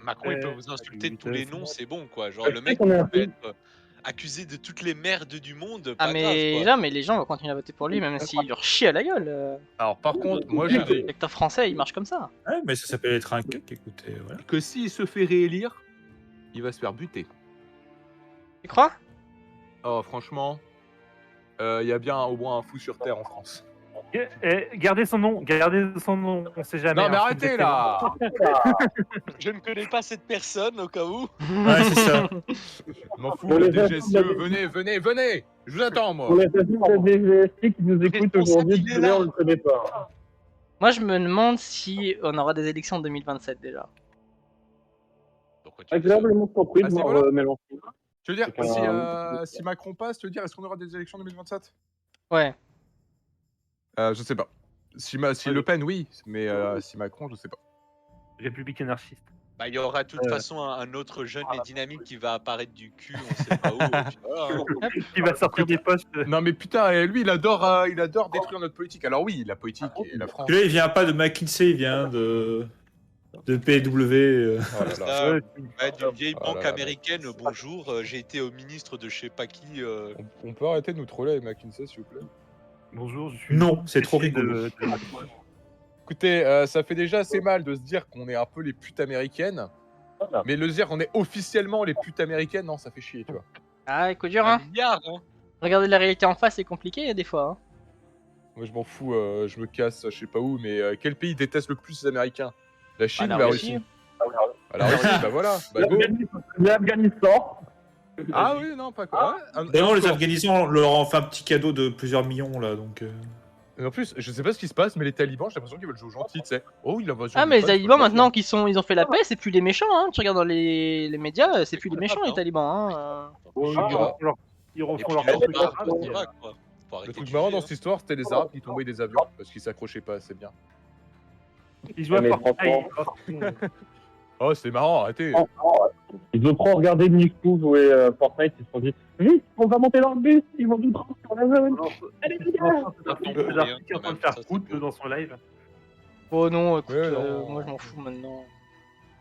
Macron, il peut vous insulter de tous les noms, c'est bon, quoi. Genre, le Je sais mec, qu'on est il un peut pays. être accusé de toutes les merdes du monde, Ah pas grave, quoi. mais les gens vont continuer à voter pour lui même s'il leur chie à la gueule. Alors par contre, moi je dis L'électeur français, il marche comme ça. Ouais, mais ça s'appelle être un cuck, écoutez, voilà. que s'il se fait réélire, il va se faire buter. Tu crois? Oh franchement, il y a bien au moins un fou sur Terre en France. Gardez son nom, on sait jamais. Non mais hein, arrêtez là. Je ne connais pas cette personne, au cas où. Ouais, c'est ça. Je m'en fous, Pour le les DGSE, amis- venez. Je vous attends moi. Pour les agents de DGSI qui nous écoutent aujourd'hui, il est désolé, là. on ne le connaît pas. Moi je me demande si on aura des élections en 2027 déjà. Pourquoi tu dis ça? Agréablement surpris Ah, de c'est voir voilà. Mélenchon. Je veux dire, C'est si Macron passe, tu veux dire, est-ce qu'on aura des élections en 2027 ? Ouais. Je sais pas. Si Le Pen, oui, mais si Macron, je sais pas. République anarchiste. Bah, il y aura de toute façon un autre jeune et dynamique qui va apparaître du cul, on sait pas où. Tu vois, hein. Qui va sortir des postes. Non mais putain, lui, il adore détruire notre politique. Alors oui, la politique et la France. Puis là, il vient pas de McKinsey, il vient de PW. Oh là là. Ça, ouais, d'une vieille Oh là banque là, américaine, bonjour, j'ai été au ministre de je sais pas qui. On peut arrêter de nous troller avec McKinsey, s'il vous plaît ? Bonjour, je suis. Non, c'est trop décidé rigolo. Écoutez, ça fait déjà assez mal de se dire qu'on est un peu les putes américaines, Voilà. mais le dire qu'on est officiellement les putes américaines, non, ça fait chier, tu vois. Ah écoute dur Un hein. milliard, hein. Regarder la réalité en face c'est compliqué des fois. Hein. Moi, je m'en fous, je me casse, je sais pas où, mais quel pays déteste le plus les Américains ? La Chine la ou la Russie. Russie ? Ah, la Russie, bah voilà, bah go. L'Afghanistan. Ah oui, non, pas quoi. Ouais, D'ailleurs, les encore. Afghanistan leur ont fait un petit cadeau de plusieurs millions là, donc. Et en plus, je sais pas ce qui se passe, mais les talibans, j'ai l'impression qu'ils veulent jouer gentil, tu sais. Oh, il invasion. Ah mais les d'Ukraine, talibans c'est pas maintenant ils ont fait la paix c'est plus les méchants hein. Tu regardes dans les médias c'est plus les méchants les Non. talibans hein. Ils Ah. refont Et leur puis, propre les truc. Arabes, on dira, quoi. Faut Le arrêter truc de marrant juger, dans cette histoire, c'était les Arabes qui tombaient des avions parce qu'ils s'accrochaient pas assez bien. Ils jouent à Mais Fortnite. Oh, c'est marrant, arrêtez. Ils ont trop regardé Nico jouer Fortnite, ils se sont dit vite, on va monter dans le bus, ils vont nous prendre sur la zone. Allez les gars. L'artiste est en train de faire route dans son live. Oh non écoute Ouais, non. moi je m'en fous maintenant.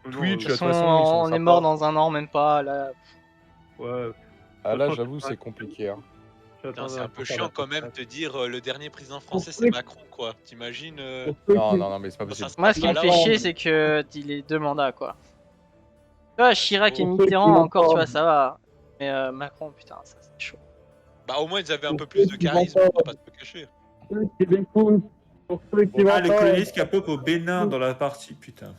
Twitch, De de toute toute façon, ils façon, sont on est sympas. mort dans un an même pas là. Ouais. Ah là, j'avoue, c'est compliqué. Hein. Putain, c'est un peu chiant quand même de dire le dernier président français Pour c'est ceux- Macron, quoi. T'imagines Non, mais c'est pas possible. ça se Moi, passe ce qui me pas fait là-bas. chier, c'est que il est deux mandats, quoi. Tu vois, Chirac et Pour ceux qui Mitterrand, l'ont encore, tu pas. vois, ça va. Mais Macron, putain, ça c'est chaud. Bah, au moins, ils avaient un peu Pour plus ceux de qui charisme, vont on va pas. pas se le cacher. Ceux qui l'écoutent, pour ceux qui Ah, vont le pas, coloniste qui a pop au Bénin dans la partie, putain.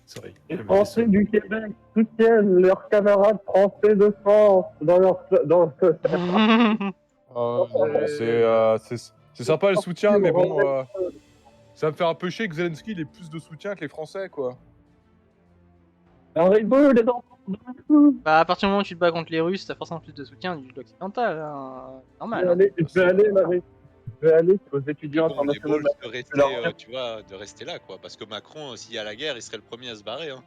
Sorry. les Français du Québec soutiennent leurs camarades français de France dans leur... C'est sympa le soutien, mais bon, ça me fait un peu chier que Zelensky ait plus de soutien que les Français, quoi. Un rainbow, les enfants. Bah, à partir du moment où tu te bats contre les Russes, t'as forcément plus de soutien du bloc occidental. Hein. Normal. Hein. Je vais aller aux étudiants Bon, les internationaux. balls de rester, tu vois, de rester là, quoi. Parce que Macron, s'il y a la guerre, il serait le premier à se barrer, hein.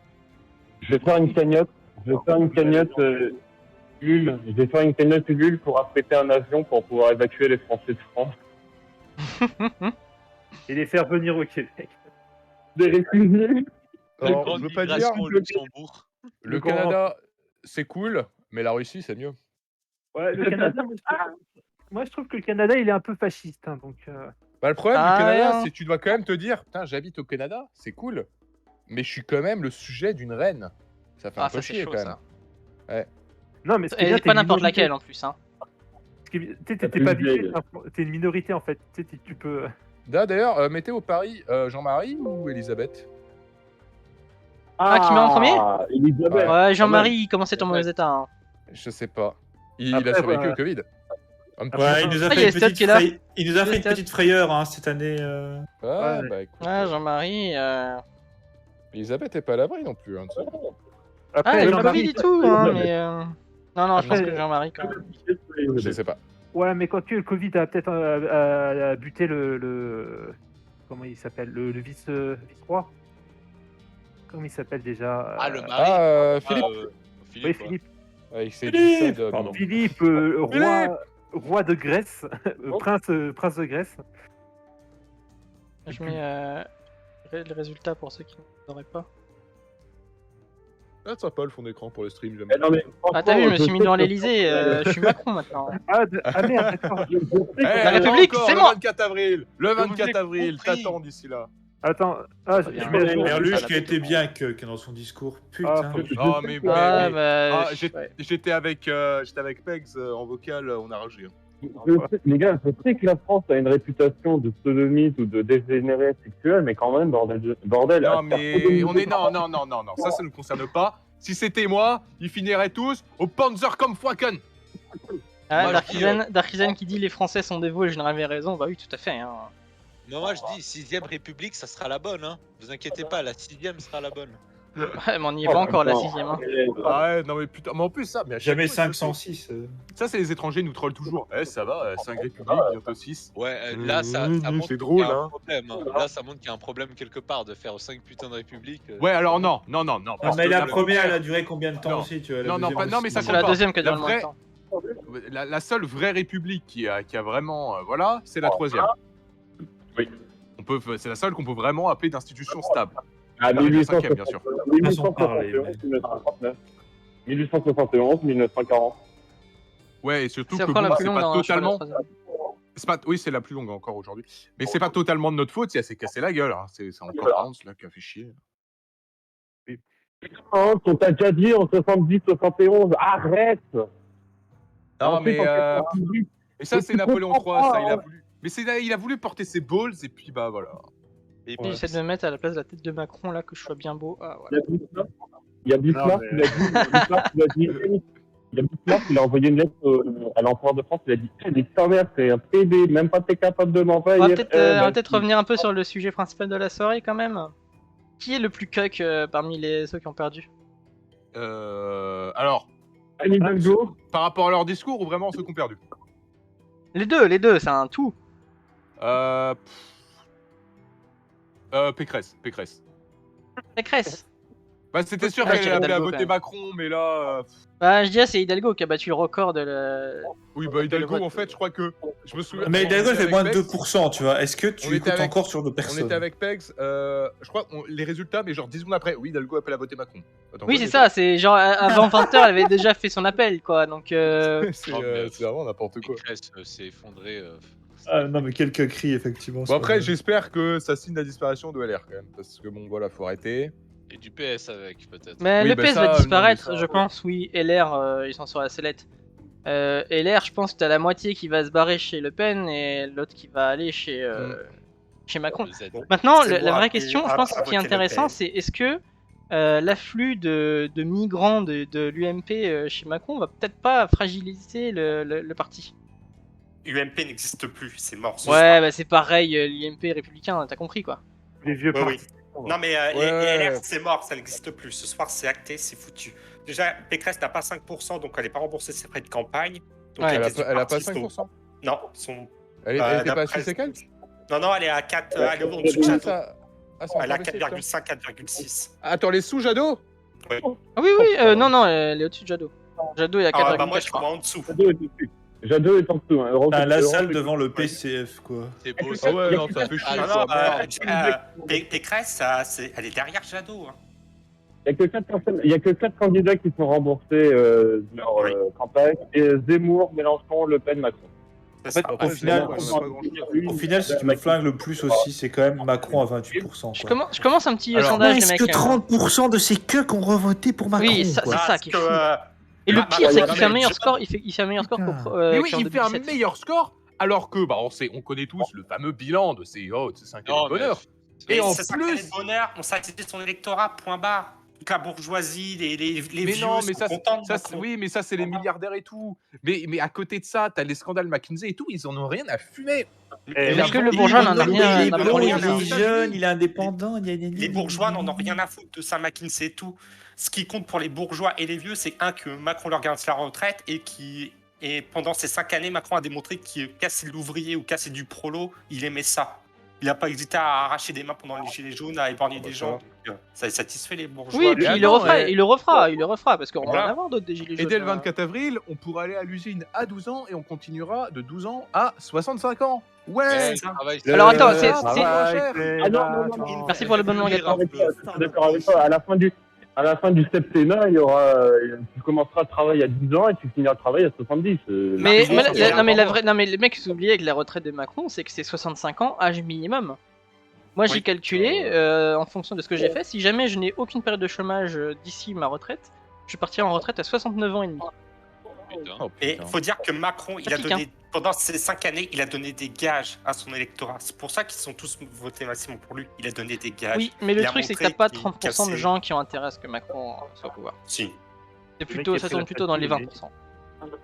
Je vais faire une cagnotte. Je vais faire une cagnotte Ulule. Je vais faire une cagnotte Ulule pour affréter un avion pour pouvoir évacuer les Français de France. Et les faire venir au Québec. Des réfugiés. Alors, Grande je veux pas dire, migration au Luxembourg. le Canada, c'est cool, mais la Russie, c'est mieux. Ouais, le Canada, moi je trouve que le Canada il est un peu fasciste. Hein, donc, Bah, le problème Ah, du Canada, ouais, hein. c'est que tu dois quand même te dire, putain, j'habite au Canada, c'est cool, mais je suis quand même le sujet d'une reine. Ça fait un Ah, peu ça c'est chier, chaud, quand même. ça. non, mais ce qui est Et bien, pas t'es une n'importe minorité. laquelle en plus, hein. T'es plus pas vieille. habitué, t'es une minorité en fait. Tu peux. D'ailleurs, météo Paris, Jean-Marie ou Elisabeth ? Ah, qui met en premier Elisabeth. Ouais, Jean-Marie, il commençait en mauvais état. Hein. Je sais pas. Il Après, a survécu ouais. au Covid. Un petit Ouais, peu. il nous a Ah, il y fait a une Stade petite qui est là. il nous a fait une Stade. petite frayeur hein, cette année. Ouais, Ouais. bah écoute. Ouais, Jean-Marie. Elisabeth est pas à l'abri non plus. Hein, tu sais. Ah, Après, il est Jean-Marie, Covid et tout, hein, mais. Non, non, je pense Après- que Jean-Marie, quand même. Je sais pas. Ouais, mais quoique le Covid a peut-être buté le. Comment il s'appelle le vice-roi. Comment il s'appelle déjà Ah, le mari. Ah, Philippe. Philippe. Oui, ouais. Philippe. Avec ses Philippe, 17 pardon. Philippe, roi de Grèce, prince de Grèce. Je mets le résultat pour ceux qui n'auraient pas. Ah, sympa le fond d'écran pour le stream, j'aime Eh non, mais Ah, t'as vu, je me suis mis devant sais que- l'Elysée, je suis Macron maintenant. Ah merde, d'accord. Je sais que- Eh, La République, encore c'est le moi. 24 avril. Le vous 24 avez avril, compris. t'attends d'ici là. Attends, je bien. mets à jour. Merluche qui a été bien que dans son discours. Putain. Oh, mais, Ah, mais- bah. ah, ouais. j'étais avec Pegs en vocal, on a ragé. Les gars, je sais que la France a une réputation de sodomite ou de dégénéré sexuel, mais quand même, bordel. Non, à mais faire on est. Non, ça ne nous concerne pas. Si c'était moi, ils finiraient tous au Panzerkampfwagen. Ah, Moi, je dis, Darkizan qui dit les Français sont dévots et je n'avais raison. Bah oui, tout à fait. Hein. Non, moi je dis 6ème République, ça sera la bonne. Hein. Vous inquiétez pas, la 6ème sera la bonne. Ouais, mais on n'y est pas encore, la 6ème. Hein. Ah ouais, non mais putain, mais en plus ça, mais à chaque Jamais fois, 506. Ça c'est les étrangers nous trollent toujours. Eh ça va, 5 républiques, bientôt 6. Ouais, là ça montre c'est qu'il drôle, y a un hein. problème. Hein. Là ça montre qu'il y a un problème quelque part de faire 5 putains de républiques. Ouais alors non. Non, parce mais que la première, elle a duré combien de temps Non. aussi tu vois, la Non, deuxième non, mais aussi. ça C'est compte la pas. deuxième qui a duré La le moins de vraie- temps. La seule vraie république qui a vraiment, voilà, c'est la 3ème. Oui. C'est la seule qu'on peut vraiment appeler d'institution stable. À Avec la 5ème, bien sûr. 1871, 1940. Ouais, et surtout C'est que encore bon, la plus c'est longue. pas hein, je crois, la totalement. troisième. Oui, c'est la plus longue encore aujourd'hui. Mais c'est pas totalement de notre faute si elle s'est cassée la gueule. Hein. C'est encore France là qui a fait chier. On t'a déjà dit en 70, 71, arrête. Non, Ensuite, mais. en 98, Et ça, Mais c'est tu Napoléon comprends III, pas, ça, il a hein. voulu. Mais il a voulu porter ses balls, et puis bah voilà. Et Puis J'essaie de me mettre à la place de la tête de Macron là, que je sois bien beau. Ah, voilà. il y a Bismarck Non, qui l'a dit. Il y a Bismarck qui a envoyé une lettre à l'empereur de France. Il a dit ta mère, c'est un PD, même pas t'es capable de m'envoyer. On va peut-être revenir un peu sur le sujet principal de la soirée quand même. Qui est le plus cuck parmi ceux qui ont perdu? Alors, Anne Hidalgo. par rapport à leur discours ou vraiment ceux qui ont perdu Les deux, c'est un tout. Pécresse. Pécresse. Bah, c'était sûr Ah, qu'elle je dirais allait Hidalgo, voter quand même. Macron, mais là. Bah, je dirais c'est Hidalgo qui a battu le record de la. Oui, bah, Hidalgo, vote. en fait, je crois que. Je me souviens. Mais on Hidalgo, était elle fait avec moins de Pegs, 2%, tu vois. Est-ce que On tu était écoutes avec- encore sur de On personnes était avec Pegs, je crois les résultats, mais genre 10 secondes après, oui, Hidalgo appelle à voter Macron. Attends, Oui, quoi, c'est ça, c'est genre avant 20h, elle avait déjà fait son appel quoi, donc c'est Oh, mais- c'est vraiment n'importe quoi. Pécresse s'est effondré. Ah, non, mais quelques cris, effectivement. Bon, sur- après, j'espère que ça signe la disparition de LR quand même, parce que bon, voilà, faut arrêter. Et du PS avec peut-être. Mais Oui, le bah PS ça, va non, disparaître, mais ça, je pense, oui. LR, ils sont sur la sellette. LR, je pense que t'as la moitié qui va se barrer chez Le Pen et l'autre qui va aller chez Macron. Le Z. Maintenant, C'est la moi, vraie question, je pense, à qui est voter Le intéressant, Pen. c'est est-ce que l'afflux de migrants de l'UMP chez Macron va peut-être pas fragiliser le parti? UMP n'existe plus, c'est mort. ce Ouais, soir. bah c'est pareil, l'UMP républicain, t'as compris quoi. Les vieux Oui, oui. partis. Non, mais Ouais. LR, c'est mort, ça n'existe plus. Ce soir, c'est acté, c'est foutu. Déjà, Pécresse n'a pas 5%, donc elle n'est pas remboursée ses frais de campagne. Donc Ouais. Elle était du a pas parti, 5%. Non, son... Elle était pas à d'après- 6 et quelques. Non, elle est à 4, elle est en dessous de Ah, Jadot. ça- ah, c'est Elle a encore baissé, putain. 4,5, 4,6. Attends, les sous Jadot Ah oui, non, elle est au-dessus de Jadot. Jadot est à 4,4, Ah, moi, je je suis crois. en dessous. Jadot est en dessous. Hein. Putain, la salle devant le PCF, quoi. C'est beau. Ah ouais, non, ça fait chier. Ah, Non, non, Pécresse, elle est derrière Jadot. Hein. Il n'y a que 4 candidats qui sont remboursés leur Oui. campagne. Et Zemmour, Mélenchon, Le Pen, Macron. Ça, fait, c'est au final, pas Au final, si tu me flingues le plus aussi, c'est quand même Macron à 28%. Je Quoi. commence un petit Alors, sondage, les Est-ce mecs. que 30% de ces queues ont revoté pour Macron Oui, ça, quoi. c'est ça qui est que, fou. Et le pire, c'est non, qu'il fait un mais meilleur je- score. Il fait un meilleur score Putain. qu'en Mais oui, qu'en il fait un 2017. meilleur score, alors que, bah, on connaît tous le fameux bilan de ces 5 années Non, de bonheur. Et Et en c'est ça, plus- le bonheur, on satisfait son électorat, point barre. Toute la bourgeoisie, les Mais vieux non, mais sont ça, contents de ça Macron. oui, mais ça, c'est les milliardaires et tout. Mais à côté de ça, t'as les scandales McKinsey et tout, ils en ont rien à fumer. Mais est-ce que le bourgeois n'en a rien Il à est prendre blond, les il gens est jeune, il est indépendant. Les bourgeois n'en ont rien à foutre de ça, McKinsey et tout. Ce qui compte pour les bourgeois et les vieux, c'est que Macron leur garde sa retraite et pendant ces 5 années, Macron a démontré qu'il casser l'ouvrier ou casser du prolo, il aimait ça. Il n'a pas hésité à arracher des mains pendant les gilets jaunes, à épargner des gens. Ça satisfait les bourgeois. Oui, et puis Mais il le attends, refera, ouais. il le refera, parce qu'on va Voilà. en avoir d'autres des gilets Et jaunes. dès le 24 avril, on pourra aller à l'usine à 12 ans et on continuera de 12 ans à 65 ans. Ouais, Ouais, ça. travail, Alors attends, Le- c'est- ça c'est- va, cher. Ah non, non, non, non. Merci pour le bon nom, Gaëtan. Je suis d'accord avec toi. À la fin du. À la fin du septennat, tu commenceras le travail à 10 ans et tu finiras le travail à 70. Mais, bon, ça, c'est non, mais la vraiment- vraie, non, mais les mecs, ils oubliaient avec la retraite de Macron, c'est que c'est 65 ans, âge minimum. Moi, j'ai Oui. calculé, en fonction de ce que j'ai fait, si jamais je n'ai aucune période de chômage d'ici ma retraite, je partirai en retraite à 69 ans et demi. Putain. Oh, Et putain. faut dire que Macron, il a Pratique, donné, pendant ces 5 années, il a donné des gages à son électorat. C'est pour ça qu'ils sont tous votés massivement pour lui. Il a donné des gages. Oui, mais le il a truc, c'est que montré t'as pas qu'il 30% de cassait- gens qui ont intérêt à ce que Macron soit au pouvoir. Si. C'est qui plutôt, a ça pris la tourne plutôt dans les statue, 20%.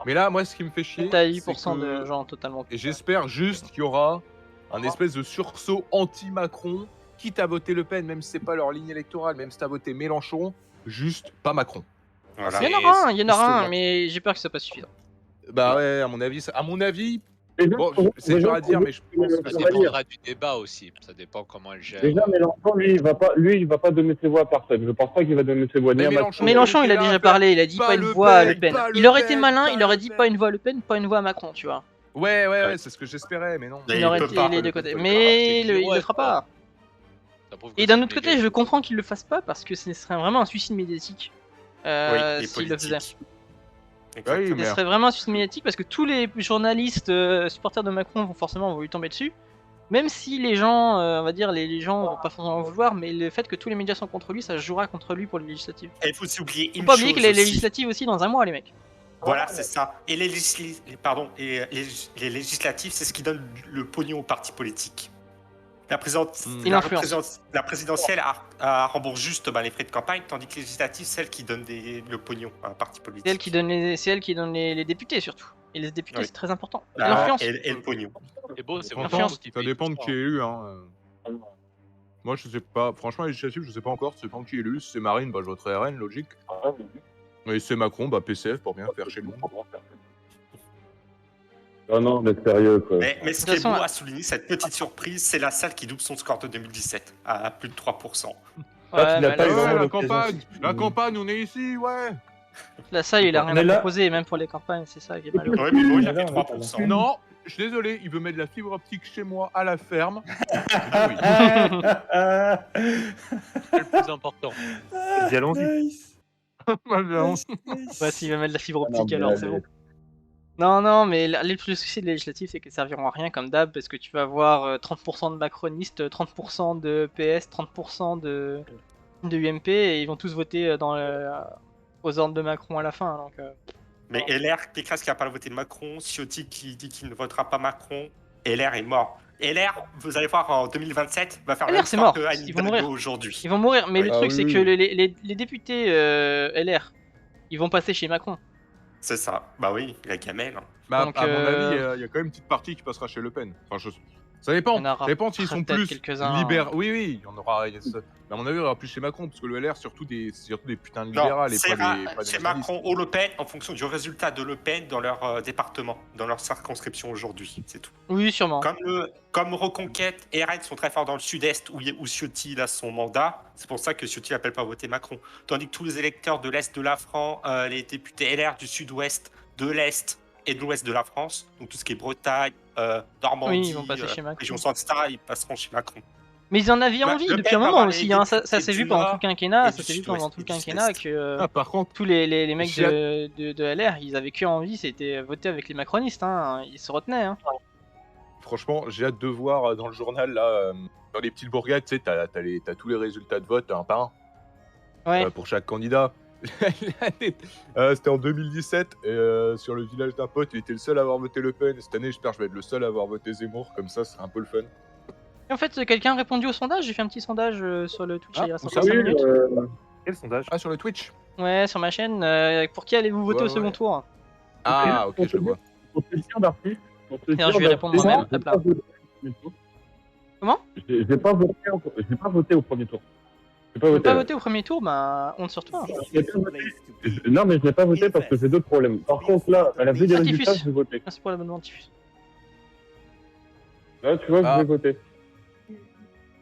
Mais là, moi, ce qui me fait chier, T'as c'est 8% de que- gens totalement. Et j'espère juste qu'il y aura un espèce de sursaut anti-Macron, quitte à voter Le Pen, même si c'est pas leur ligne électorale, même si t'as voté Mélenchon, juste pas Macron. Voilà. Il y en aura un, il y en aura c'est un, bon. mais j'ai peur que ce soit pas suffisant. Bah ouais, à mon avis, Déjà, bon, c'est déjà, dur à dire, mais je pense Ça que on va dire. dépendra du débat aussi. Ça dépend comment elle gère. Déjà, Mélenchon, lui, il va pas donner ses voix à personne. Je pense pas qu'il va donner ses voix ni Mais à Mélenchon, Macron. Mélenchon, il a était là déjà à faire parlé, il a dit pas pas une Le voix à Pen, Le Pen. pas Il Le aurait été Pen, malin, pas il aurait Le dit Pen. pas une voix à Le Pen, pas une voix à Macron, tu vois. Ouais, c'est ce que j'espérais, mais non. Mais Il il aurait peut été pas. les deux côtés. peut pas. Mais C'est il le girouette, fera quoi. pas. Ça prouve que Et d'un c'est autre côté, obligé. je comprends qu'il le fasse pas parce que ce serait vraiment un suicide médiatique. Oui, et S'il le faisait. politique. Oui, Exactement. mais Ce serait vraiment un suicide médiatique parce que tous les journalistes supporters de Macron vont forcément lui tomber dessus. Même si les gens, on va dire, les gens vont pas forcément vouloir, mais le fait que tous les médias sont contre lui, ça se jouera contre lui pour les législatives. Et il faut aussi oublier Faut une pas oublier que chose les aussi. législatives aussi dans un mois, les mecs. Voilà, c'est ça. Et les législatives, c'est ce qui donne le pognon aux partis politiques. La, Et l'influence. la présidentielle rembourse juste les frais de campagne, tandis que les législatives, c'est celle qui donne le pognon à un parti politique. C'est elle qui donne les députés surtout. Et les députés, Oui. c'est très important. Et Ah, l'influence. et le pognon. C'est beau, c'est L'influence. vraiment qui ça paye dépend tout de ça, qui est hein. élu. Moi, je sais pas. Franchement, les législatives, je sais pas encore. Ça dépend de qui est élu. Si c'est Marine, bah, je voterai RN, logique. Et si c'est Macron, bah, PCF pour bien faire chez nous. Non, mais sérieux, quoi. Mais ce De qui est toute façon, beau à souligner, cette petite surprise, c'est la salle qui double son score de 2017 à plus de 3%. Là, tu n'as mais pas eu là, vraiment Ouais, la l'occasion. campagne, la campagne, on est ici, ouais. là, ça, il a rien On est à là. proposer, même pour les campagnes, c'est ça qui est malheureux. Ouais, mais bon, il a Mais fait non, 3%. Non, je suis désolé, il veut mettre de la fibre optique chez moi à la ferme. J'ai dit oui. C'est le plus important. Dis allons-y. Nice. Ouais, s'il va mettre de la fibre Ah non, optique, mais alors c'est allez. bon. Non, mais le souci des législatives, c'est qu'elles serviront à rien comme d'hab, parce que tu vas avoir 30% de macronistes, 30% de PS, 30% de UMP, et ils vont tous voter aux ordres de Macron à la fin. Donc, Mais LR, Pécresse qui n'a pas voté Macron, Ciotti qui dit qu'il ne votera pas Macron, LR est mort. LR, vous allez voir en 2027, va faire LR, le même c'est score mort. que Anne Ils vont Hidalgo mourir. aujourd'hui. ils vont mourir, mais le Ah truc, c'est oui. que les députés LR, ils vont passer chez Macron. C'est ça. Bah oui, la gamelle. hein. Bah, Donc, à mon avis, il y a quand même une petite partie qui passera chez Le Pen. Enfin, ça dépend. Il y en aura Ça dépend s'ils sont peut-être plus quelques-uns. libéraux. Oui, il y en aura. Mais à mon avis, il y aura plus chez Macron, parce que le LR, c'est surtout des putains de Non, libérales et c'est pas des chez nationalistes. Macron ou Le Pen en fonction du résultat de Le Pen dans leur département, dans leur circonscription aujourd'hui. C'est tout. Oui, sûrement. Comme Reconquête et RN sont très forts dans le sud-est où Ciotti a son mandat, c'est pour ça que Ciotti n'appelle pas à voter Macron. Tandis que tous les électeurs de l'Est de la France, les députés LR du sud-ouest, de l'Est et de l'Ouest de la France, donc tout ce qui est Bretagne, Normandie, Oui, ils vont passer chez Macron. région centre, etc., ils passeront chez Macron. Mais ils en avaient Bah, envie Le depuis Pen un va moment avoir aussi. les Hein. Ça députés s'est vu du pendant Nord tout le quinquennat. et Ça du s'est vu pendant Sud-Ouest tout le et du quinquennat Sud-Est. que Ah, par contre, tous les mecs J'ai de LR, ils avaient que envie, c'était voter avec les macronistes. Hein. Ils se retenaient. Hein. franchement, j'ai hâte de voir dans le journal, là, dans les petites bourgades, tu sais, t'as tous les résultats de vote un par un. Ouais. Pour chaque candidat. C'était en 2017, et sur le village d'un pote, il était le seul à avoir voté Le Pen. Cette année, j'espère que je vais être le seul à avoir voté Zemmour, comme ça, ce sera un peu le fun. Et en fait, quelqu'un a répondu au sondage. J'ai fait un petit sondage sur le Twitch Ah, il y a où 55 ça minutes. Quel sondage? Ah, sur le Twitch. Ouais, sur ma chaîne. Pour qui allez-vous voter Ouais, au second ouais. tour? Ah, ok, je le vois. On te tire d'artiste. Tiens, je vais répondre moi-même, hop là. Comment? J'ai pas voté au premier tour. J'ai pas Tu veux voté. pas voter au premier tour? Bah, honte sur toi. J'ai pas voté. Non, mais je n'ai pas voté parce que j'ai d'autres problèmes. Par contre, là, à la vue des Ah, résultats, Tiffus. j'ai voté. Merci pour l'abonnement, Tiffus. Là, tu vois, Ah. je vais voter.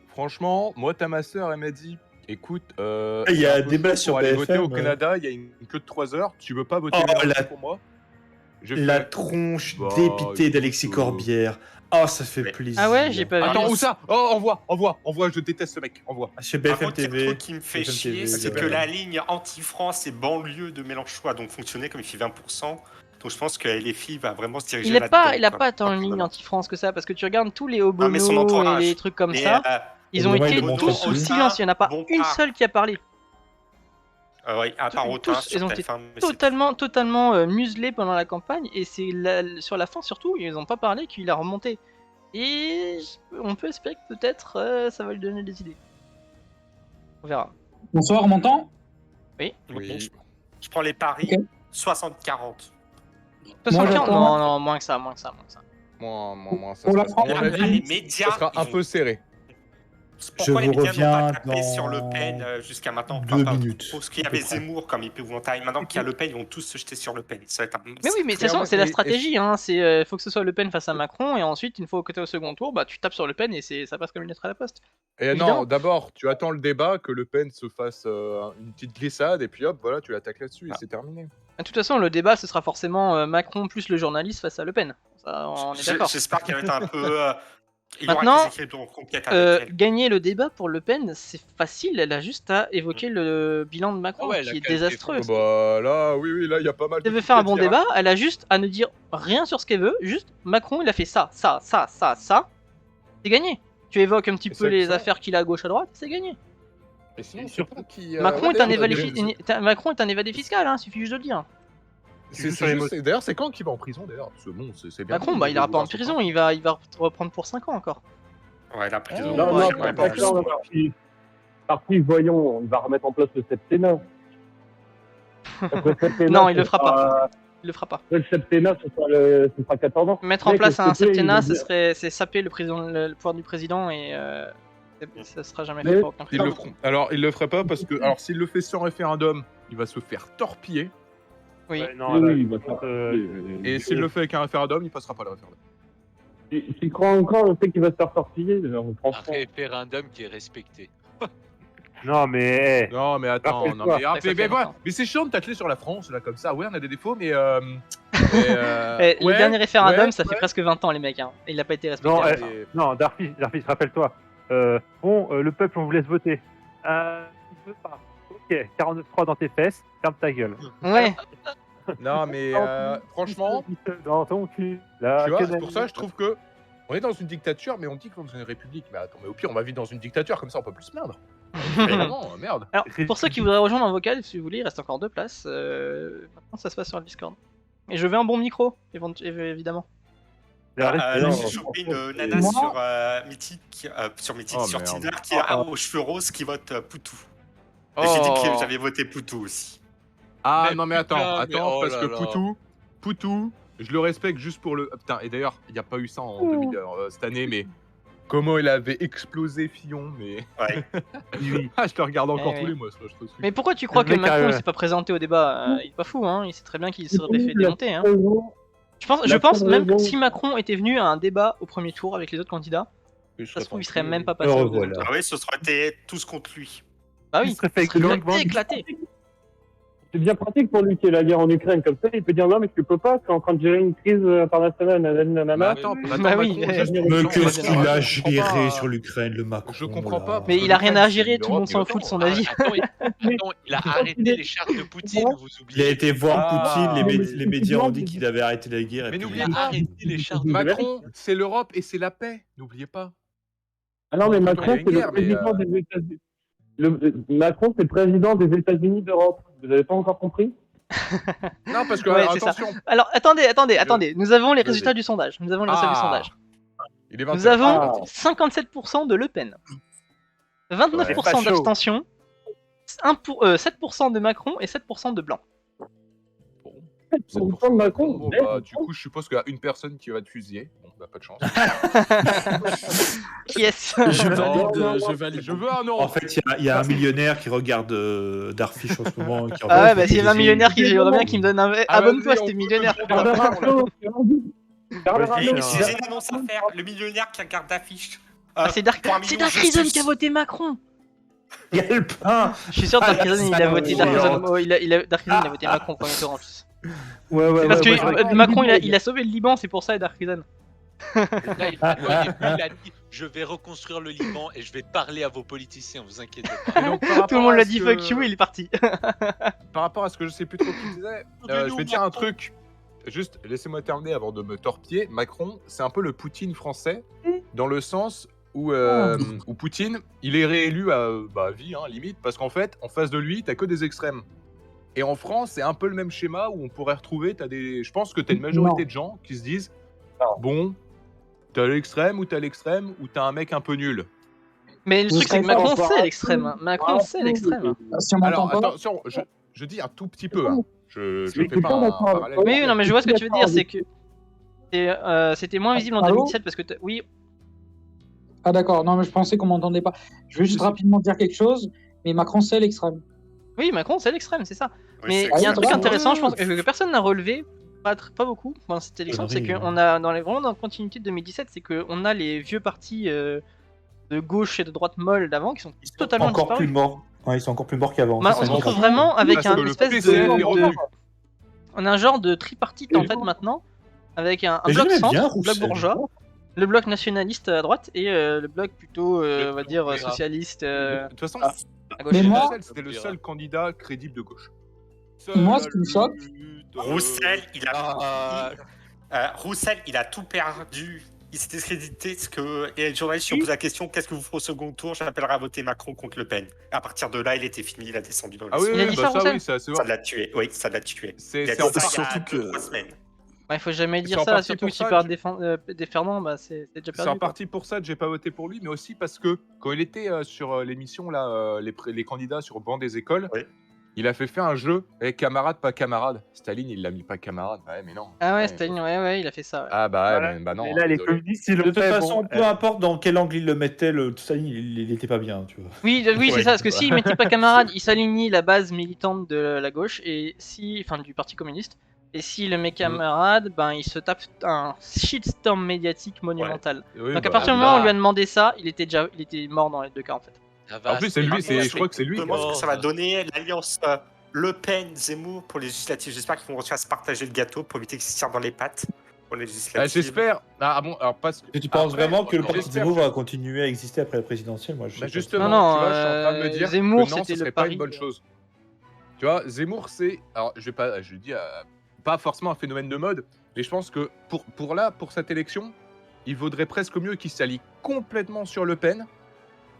Franchement, moi, ma sœur, elle m'a dit écoute, Il y a c'est un peu débat chaud sur pour aller voter BFM, au Canada, il y a une queue de 3 heures, tu veux pas voter Oh, Mélenchon la- pour moi? J'ai La fait- tronche Bah, dépitée d'Alexis écoute, Corbière. Oh, ça fait Mais- plaisir. Ah ouais, j'ai pas vu. Attends, où ça? Oh, envoie, je déteste ce mec, envoie. Chez Par BFM contre, il y a un TV. truc qui me fait BFM chier, TV, c'est il y a- que la ligne anti-France et banlieue de Mélenchon a donc fonctionné comme il fait 20%. Donc je pense que LFI va vraiment se diriger Il a là-dedans. pas quoi. tant une ligne anti-France que ça, parce que tu regardes tous les Non, mais son Obono et entourage. les trucs comme Mais, ça, ils ont Obono, été il le montre tous aussi. sous silence, il n'y en a pas Bon une part. seule qui a parlé. Oui, à part Tous, Autain ils sur ont été TF1, mais c'est totalement muselés pendant la campagne, et c'est sur la fin surtout, ils n'ont pas parlé qu'il a remonté. Et on peut espérer que peut-être ça va lui donner des idées. On verra. Bonsoir, on m'entend? tout. Je prends les paris, Ok. 60-40. 60 j'attends. non, moins que ça. Moi, ça Pour la sera- France, à mon Ah, avis, les médias, ça sera un ils peu vont- serré. Pourquoi Je les vous médias n'ont pas reviens tapé sur Le dans Pen jusqu'à maintenant? 2 Pas minutes, Parce qu'il y à peu avait près. Zemmour comme épouvantail. Maintenant qu'il y a Le Pen, ils vont tous se jeter sur Le Pen. Ça va être un- Mais oui, mais de toute clairement, façon, c'est la et- stratégie. Hein. Faut que ce soit Le Pen face à Macron, et ensuite, une fois que tu es au second tour, bah, tu tapes sur Le Pen et ça passe comme une lettre à la poste. Et Évidemment. non, d'abord, tu attends le débat, que Le Pen se fasse une petite glissade, et puis hop, voilà, tu l'attaques là-dessus, et Ah. c'est terminé. De toute façon, le débat, ce sera forcément Macron plus le journaliste face à Le Pen. Ça, on est d'accord. J'espère qu'il va être un peu. Il y aura Maintenant, des écrits en conquête avec elle. Gagner le débat pour Le Pen, c'est facile. Elle a juste à évoquer le bilan de Macron, Ah ouais, la qui est qualité désastreux. Oh, bah là, oui, là, il y a pas mal Si elle de veut trucs faire à un bon dire, débat, elle a juste à ne dire rien sur ce qu'elle veut. Juste, Macron, il a fait ça. C'est gagné. Tu évoques un petit Et peu ça, les ça. affaires qu'il a à gauche, à droite, c'est gagné. Et sinon, Et je sais pas qui. Macron, ouais, est un d'ailleurs, Macron est un évadé fiscal, hein, suffit juste de le dire. c'est sur les juste- D'ailleurs, c'est quand qu'il va en prison, d'ailleurs? Parce que bon, c'est bien. Macron, bah, il ira pas en prison, il va reprendre pour 5 ans encore. Ouais, la prison. Non, Non, ouais, non, ouais, pas ouais. d'accord, parti, voyons, on va remettre en place le septennat. Après le septennat, Non, il le ce fera sera- Il le fera pas. après le septennat, ce sera 14 ans. Mettre en Mec, place s'il un te plaît, septennat, il va c'est saper le pouvoir du président et ça sera jamais Mais- fait pour aucun Ils le président. feront. Alors, il le ferait pas parce que, alors, s'il le fait sans référendum, il va se faire torpiller. Oui. Ouais, non, Oui, là, oui, il bah, faut, Et s'il le fait avec un référendum, il passera pas le référendum. Tu crois encore le fait qu'il va se faire torpiller Un franchement. référendum qui est respecté. Non, mais. Non, mais attends, Rappelle-toi. non, mais, Ça fait voilà. longtemps. Mais c'est chiant de tacler sur la France, là, comme ça. Ouais, on a des défauts, mais. Le dernier référendum, ouais, ça fait ouais. presque 20 ans, les mecs. Hein. Et il a pas été respecté. Non, hein. Et- Non, Darfis, rappelle-toi. Le peuple, on vous laisse voter. Il veut pas. Ok, 49-3 dans tes fesses, ferme ta gueule. Ouais. Non, mais franchement, Dans ton cul. Là, tu vois, que c'est pour ça que je trouve que. On est dans une dictature, mais on dit qu'on est dans une république. Mais attends, mais au pire, on va vivre dans une dictature, comme ça on peut plus se plaindre. Vraiment, merde. Alors, pour ceux qui voudraient rejoindre en vocal, si vous voulez, il reste encore 2 places. Maintenant, ça se passe sur le Discord. Et je veux un bon micro, évidemment. non, J'ai chopé une nana Moi sur Mythique, Oh, sur merde. Tinder, qui a aux cheveux roses, qui vote Poutou. Et j'ai dit que j'avais voté Poutou aussi. Ah Mais non, mais attends, putain, mais oh parce là que là. Poutou, je le respecte juste pour le. Putain, et d'ailleurs, il n'y a pas eu ça en 2000, cette année, mais comment il avait explosé Fillon, mais. Ouais. Ah, je le regarde encore Eh tous oui. les mois, ce truc. Mais pourquoi tu crois Le que mec Macron a- s'est pas présenté au débat Il est pas fou, hein. Il sait très bien qu'il serait fait Il a démonter. Hein. raison. Je pense même que raison. si Macron était venu à un débat au premier tour avec les autres candidats, ça se trouve, il serait même pas passé. Alors, au deuxième voilà. tour. Ah oui, ce serait été tous contre lui. Bah Il oui, serait fait il serait longuement éclaté. C'est bien pratique pour lui qu'il y ait la guerre en Ukraine. Comme ça, il peut dire non, mais tu peux pas, tu es en train de gérer une crise internationale, nanana, Mais nanana. attends, Bah Macron, oui, juste mais pour Mais le qu'est-ce genre, qu'il a je comprends géré pas. sur l'Ukraine, le Macron? Je comprends pas. là. Mais il a rien à gérer, tout le monde s'en L'Europe, fout de son avis. Attends, il a arrêté les chars de Poutine, vous Il a oubliez. été voir Ah, Poutine, mais les médias ont dit qu'il avait arrêté la guerre. et Mais puis- n'oubliez Il a pas, arrêté les chars de Macron, c'est l'Europe et c'est la paix, n'oubliez pas. Ah non, mais Pourtant, Macron, il y a une c'est le guerre, mais, président des États-Unis. Macron, c'est le président des États-Unis d'Europe. Vous avez pas encore compris? Non, parce que, Ouais, alors, c'est ça. attention, Alors, attendez. Nous avons les Vas-y. résultats du sondage. il est 20 Nous avons Ah. 57% de Le Pen, 29% Ouais. d'abstention, 7% de Macron et 7% de blanc. Pour le temps de Macron, Bon, mais- bah, du coup, je suppose qu'il y a une personne qui va te fusiller. Bon, bah, pas de chance. Yes. Je Non, valide, non, je valide. Je veux un non. En fait, il y a un millionnaire qui regarde Darfish en ce moment. Qui Ah ouais, bah qui s'il y avait un essaye- millionnaire qui j'aimerais bien qu'il me donne un Ah, abonne-toi, vas-y, c'était on millionnaire. peut- Bernard Arnault, Bernard Ouais, Et Arnault, c'est- j'ai une annonce à faire. Le millionnaire qui regarde d'affiche. Ah, c'est Dark pour un million, je Reason suis- qui a voté Macron. Il y a le pain. Je suis sûr que Ah, Dark Reason, il a ça, voté ouais. Dark Reason, Dark Reason, il a voté Macron au premier tour en plus. Ouais, Parce que moi, j'aurais- Macron, il a sauvé le Liban, c'est pour ça, et Dark Reason. Là, il a dit je vais reconstruire le Liban et je vais parler à vos politiciens, vous inquiétez pas. Et donc, par Tout le rapport monde à l'a ce dit que- fuck you, il est parti. Par rapport à ce que je sais plus trop qui disait, je vais dire un truc. Juste, laissez-moi terminer avant de me torpiller. Macron, c'est un peu le Poutine français, dans le sens où Poutine, il est réélu à vie, hein, limite, parce qu'en fait, en face de lui, t'as que des extrêmes. Et en France, c'est un peu le même schéma où on pourrait retrouver, je pense que t'as une majorité de gens qui se disent, bon, t'as l'extrême, ou t'as un mec un peu nul. Mais le Vous truc, c'est serez que pas Macron, d'accord c'est avec l'extrême. nous Macron, c'est l'extrême. Si on m'entend Alors, pas, attention, je dis un tout petit peu, hein. Je Oui, fais pas un d'accord avec parallèle. toi. Oui, non, mais je vois ce que tu veux dire, c'est que c'était moins visible en Allô 2017 parce que oui, ah d'accord, non mais je pensais qu'on m'entendait pas. Je veux juste Si. rapidement dire quelque chose, mais Macron c'est l'extrême. oui, Macron, c'est l'extrême, c'est ça. Oui, Mais c'est il y a un Ah, truc ouais, intéressant, ouais. je pense que personne n'a relevé, pas beaucoup pendant cette élection, c'est Connerie, qu'on a vraiment dans la continuité de 2017, c'est qu'on a les vieux partis de gauche et de droite molles d'avant qui sont Ils sont totalement encore disparus. plus morts. Ouais, ils sont encore plus morts qu'avant. Bah, Ça, on c'est se un retrouve miracle. vraiment avec Parce un que le espèce PCF est revenu. on a un genre de tripartite en fait maintenant, avec un Mais bloc j'aimais bien centre, bloc Roussel. bourgeois, le bloc nationaliste à droite et le bloc plutôt, on va dire, Verra. socialiste De toute façon, à gauche. Mais moi- Roussel, c'était le seul candidat crédible de gauche. Moi, ce qui me choque- Roussel, Ah, Roussel, il a tout perdu. Il s'est discrédité. Et le journaliste, si on pose la question, qu'est-ce que vous ferez au second tour? J'appellerai à voter Macron contre Le Pen. À partir de là, il était fini, il a descendu dans les Ah oui, Il a oui, dit bah ça, ça, Roussel oui, ça, c'est Ça vrai. l'a tué. Oui, ça l'a tué. C'est Il a c'est dit en ça partie- il y a surtout 2-3 que- semaines. Bah, il faut jamais C'est dire en ça, partie surtout pour si ça tu parles que des Fernand, bah c'est déjà C'est en perdu. quoi. partie pour ça que j'ai pas voté pour lui, mais aussi parce que quand il était sur l'émission là, les candidats sur banc des écoles, Oui. il a fait un jeu avec camarade pas camarade. Staline, il l'a mis pas camarade. Ouais, mais non. Ah ouais, Ouais. Staline, ouais, il a fait ça. Ouais. Ah bah, ouais, Voilà. bah non. Et là, les désolé. communistes, ils De l'ont toute fait. façon, bon, peu importe dans quel angle il le mettait, le Staline, il était pas bien, tu vois. Oui, oui, c'est Ouais. ça, parce que s'il mettait pas camarade, il s'alignait la base militante de la gauche, et enfin du Parti communiste, et s'il le met camarade, ben il se tape un shitstorm médiatique monumental. Oui, Donc à bah, partir du bah. moment où on lui a demandé ça, il était mort dans les deux cas en fait. ça va En plus, c'est lui, se je crois que c'est lui. Je qui pense a- que ça va donner l'alliance Le Pen-Zemmour pour les législatives. J'espère qu'ils vont réussir à se partager le gâteau pour éviter qu'ils se tirent dans les pattes pour les législatives. J'espère. Ah bon, alors parce que. Et tu penses Après, vraiment que le parti j'espère Zemmour que- va continuer à exister après la présidentielle? Moi, je sais Bah pas. justement, Non, tu vois, je suis en train de me dire Zemmour, que non, c'était ce le serait pas pari, une bonne chose. Tu vois, Zemmour, c'est. Alors, je dis pas forcément un phénomène de mode, mais je pense que pour cette élection, il vaudrait presque mieux qu'il s'allie complètement sur Le Pen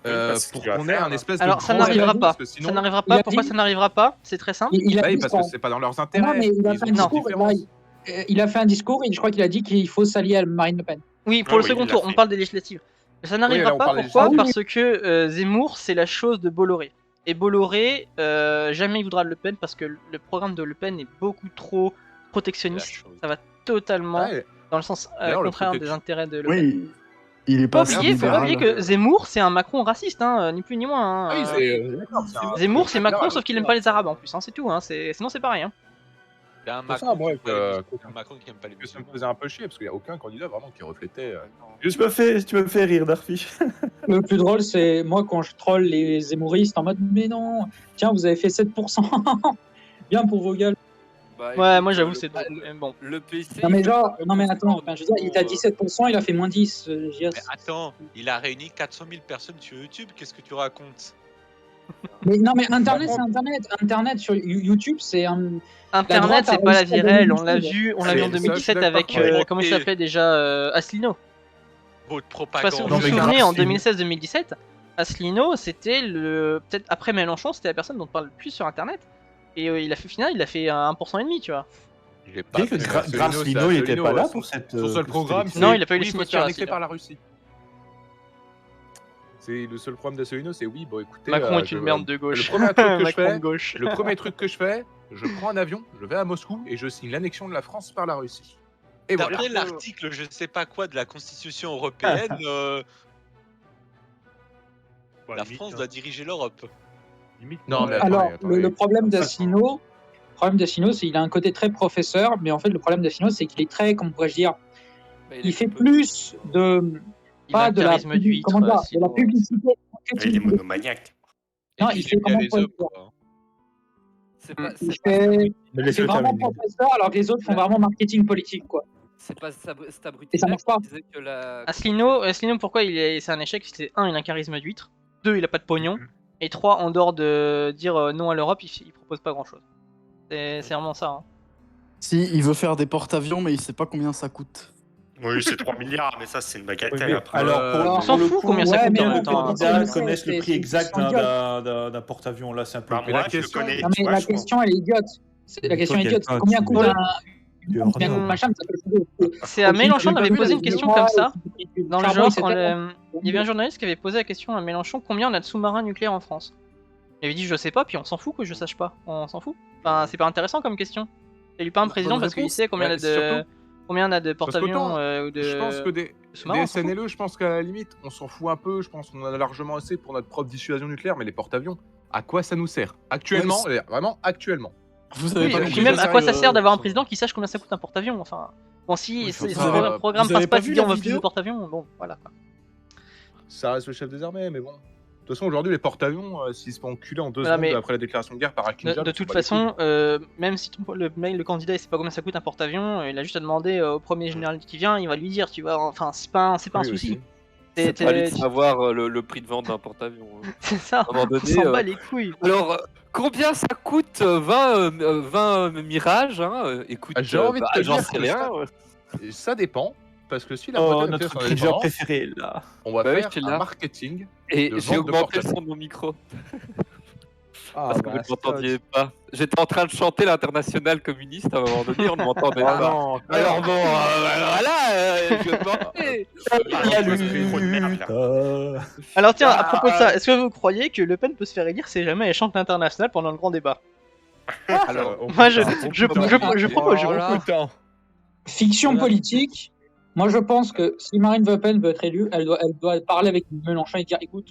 parce pour qu'il va qu'on ait faire, un espèce Alors de ça grand n'arrivera événement, pas. parce que Ça sinon- n'arrivera Il a pas. Pourquoi dit- ça n'arrivera pas? C'est très simple. Il a Bah oui, dit parce ça. que c'est pas dans leurs intérêts. Non, mais il a Ils fait ont un une discours. Là, différence. il a fait un discours et je crois qu'il a dit qu'il faut s'allier à Marine Le Pen. Oui, pour Ah le oui, second il l'a tour, fait. on parle des législatives. Mais ça n'arrivera là, on pas, parle des pourquoi? législatives. Parce que Zemmour, c'est la chose de Bolloré. Et Bolloré, jamais il voudra Le Pen parce que le programme de Le Pen est beaucoup trop protectionniste. La chose. Ça va totalement Ouais, dans le sens D'ailleurs, le contraire des protection- intérêts de Le Pen. Oui, il est pas Faut si pas libéral. oublier que Zemmour, c'est un Macron raciste, hein, ni plus ni moins. hein. oui, d'accord, c'est un- Zemmour, c'est Macron, alors, sauf qu'il aime pas les Arabes en plus, hein, c'est tout. Hein, sinon, c'est pareil. Hein. C'est un pour ça, Macron moi, qui aime pas les que- musulmans, un Macron qui aime pas les que ça me musulmans. faisait un peu chier parce qu'il n'y a aucun candidat vraiment qui reflétait. Tu me fais rire, Darfi. Le plus drôle, c'est moi quand je troll les Zemmouristes en mode mais non, tiens, vous avez fait 7%. Bien pour vos gueules. Bah, Ouais, écoute, moi j'avoue, le- c'est drôle. Mais bon. Le PC. Non mais il genre, peut non mais pas attends, commencer enfin, je veux dire, il était à 17%, il a fait moins 10. je veux dire, Mais attends, il a réuni 400 000 personnes sur YouTube, qu'est-ce que tu racontes? mais non mais Internet, c'est Internet. Internet sur YouTube, c'est un. Internet, droite a c'est pas la réussi à vie réelle, dominer on l'a le monde. vu, Ça, en je suis 2017 d'accord. avec, Ouais. comment il s'appelait déjà, Asselineau. Votre Je sais pas si vous propagande. Non, vous mais souvenez, en grave, 2016-2017, Asselineau, c'était peut-être après Mélenchon, c'était la personne dont on parle le plus sur Internet. Et il a fait 1,5%, tu vois. J'ai pas Tu sais que fait Gracino, il était pas là pour cette. Son seul pour programme, cette c'est Non, il a pas eu les oui, faut se signatures, faire annexer Asselineau. par la Russie. C'est le seul problème d'Asselineau, c'est oui, bon écoutez. Macron est une merde de gauche. Le premier truc que je Macron fais, de gauche. le premier truc que je fais, je prends un avion, je vais à Moscou et je signe l'annexion de la France par la Russie. Et voilà. D'après l'article, je sais pas quoi de la Constitution européenne, Bon, la limite, France hein. doit diriger l'Europe. Limite, Non, mais Alors, attendez. le problème d'Asselineau, c'est qu'il a un côté très professeur, mais en fait, le problème d'Asselineau, c'est qu'il est très, comment pourrais-je dire, Bah, il fait plus de. Il a Pas un de la, charisme d'huître, comment dire, de la Asselineau. publicité. Il est monomaniaque. Et Non, puis, il il fait aime bien comment les pas le hommes, dire. quoi. C'est pas, Il c'est pas, fait, Mais il laisse-le fait vraiment terminer. professeur alors que les autres font vraiment marketing politique, quoi. c'est pas cet Et ça abruti-là marche pas. qui disait que la. Asselineau, pourquoi c'est un échec? C'est un, il a un charisme d'huître. 2, il a pas de pognon. Et 3, en dehors de dire non à l'Europe, il propose pas grand chose. C'est vraiment ça. Hein. Si, il veut faire des porte-avions, mais il sait pas combien ça coûte. Oui, c'est 3 milliards, mais ça, c'est une bagatelle. mais après. alors, On s'en le fout coup, combien ça ouais, coûte mais en non, même temps. mais Hein. c'est- candidats c'est- connaissent le c'est- prix exact c'est idiot. d'un porte-avions. Là, c'est un peu Bah, le moi, blague. je connais. Non, tu mais vois, la je pense. question, elle est idiote. La question est idiote. Combien coûte combien coûte machin, ça peut le C'est à Mélenchon, on avait posé une question comme ça. Dans le genre, il il y avait un journaliste qui avait posé la question à Mélenchon, combien on a de sous-marins nucléaires en France? Il avait dit je sais pas, puis on s'en fout que je sache pas. On s'en fout. Enfin, c'est pas intéressant comme question. Il lui pas un président Bonne parce qu'il réponse. sait combien Ouais, on a de combien on a de Parce porte-avions qu'autant, ou de Je pense que des sous-marins. on s'en fout. SNLE, je pense qu'à la limite, on s'en fout un peu. Je pense qu'on en a largement assez pour notre propre dissuasion nucléaire, mais les porte-avions, à quoi ça nous sert actuellement? Vraiment actuellement. Vous avez Oui, pas et compris puis même ça, à quoi ça sérieux, sert d'avoir un président qui sache combien ça coûte un porte-avions? Enfin, bon, si Oui, son enfin, programme vous avez principal pas c'est vu dire la on veut plus de vidéo porte-avions, bon, voilà quoi. Ça reste le chef des armées, mais bon. De toute façon, aujourd'hui, les porte-avions, s'ils se font enculer en 2 Voilà, secondes mais après la déclaration de guerre par Akin Jab, De on s'en toute bat les façon, couilles. même si le candidat il sait pas combien ça coûte un porte-avions, il a juste à demander au premier général qui vient, il va lui dire, tu vois. Enfin, c'est pas un Oui, souci. aussi. C'est pas à lui de savoir le prix de vente d'un porte-avions. Hein. C'est ça. À un moment On donné, s'en bat les couilles. Alors, combien ça coûte 20 Mirage hein Écoute, Ah, j'ai envie de te j'en dire sais que rien. Ça dépend, parce que si la Oh, Bretagne notre fait son cringeur indépendance, préféré, là. on va Bah oui, faire je suis un là. marketing. Et de j'ai vente de augmenté le porte-avions. son de mon micro. Ah, Parce que vous ne m'entendiez pas. J'étais en train de chanter l'international communiste à un moment donné, on ne m'entendait Ah pas. non, Alors bon, voilà, je vais demander. Il y a ça fait trop de merde, là. Alors tiens, à Ah, propos de ça, est-ce que vous croyez que Le Pen peut se faire élire si jamais elle chante l'international pendant le grand débat? Alors, Moi, je propose. là. Fiction politique. Moi, je pense que si Marine Le Pen veut être élue, elle doit parler avec Mélenchon et dire écoute,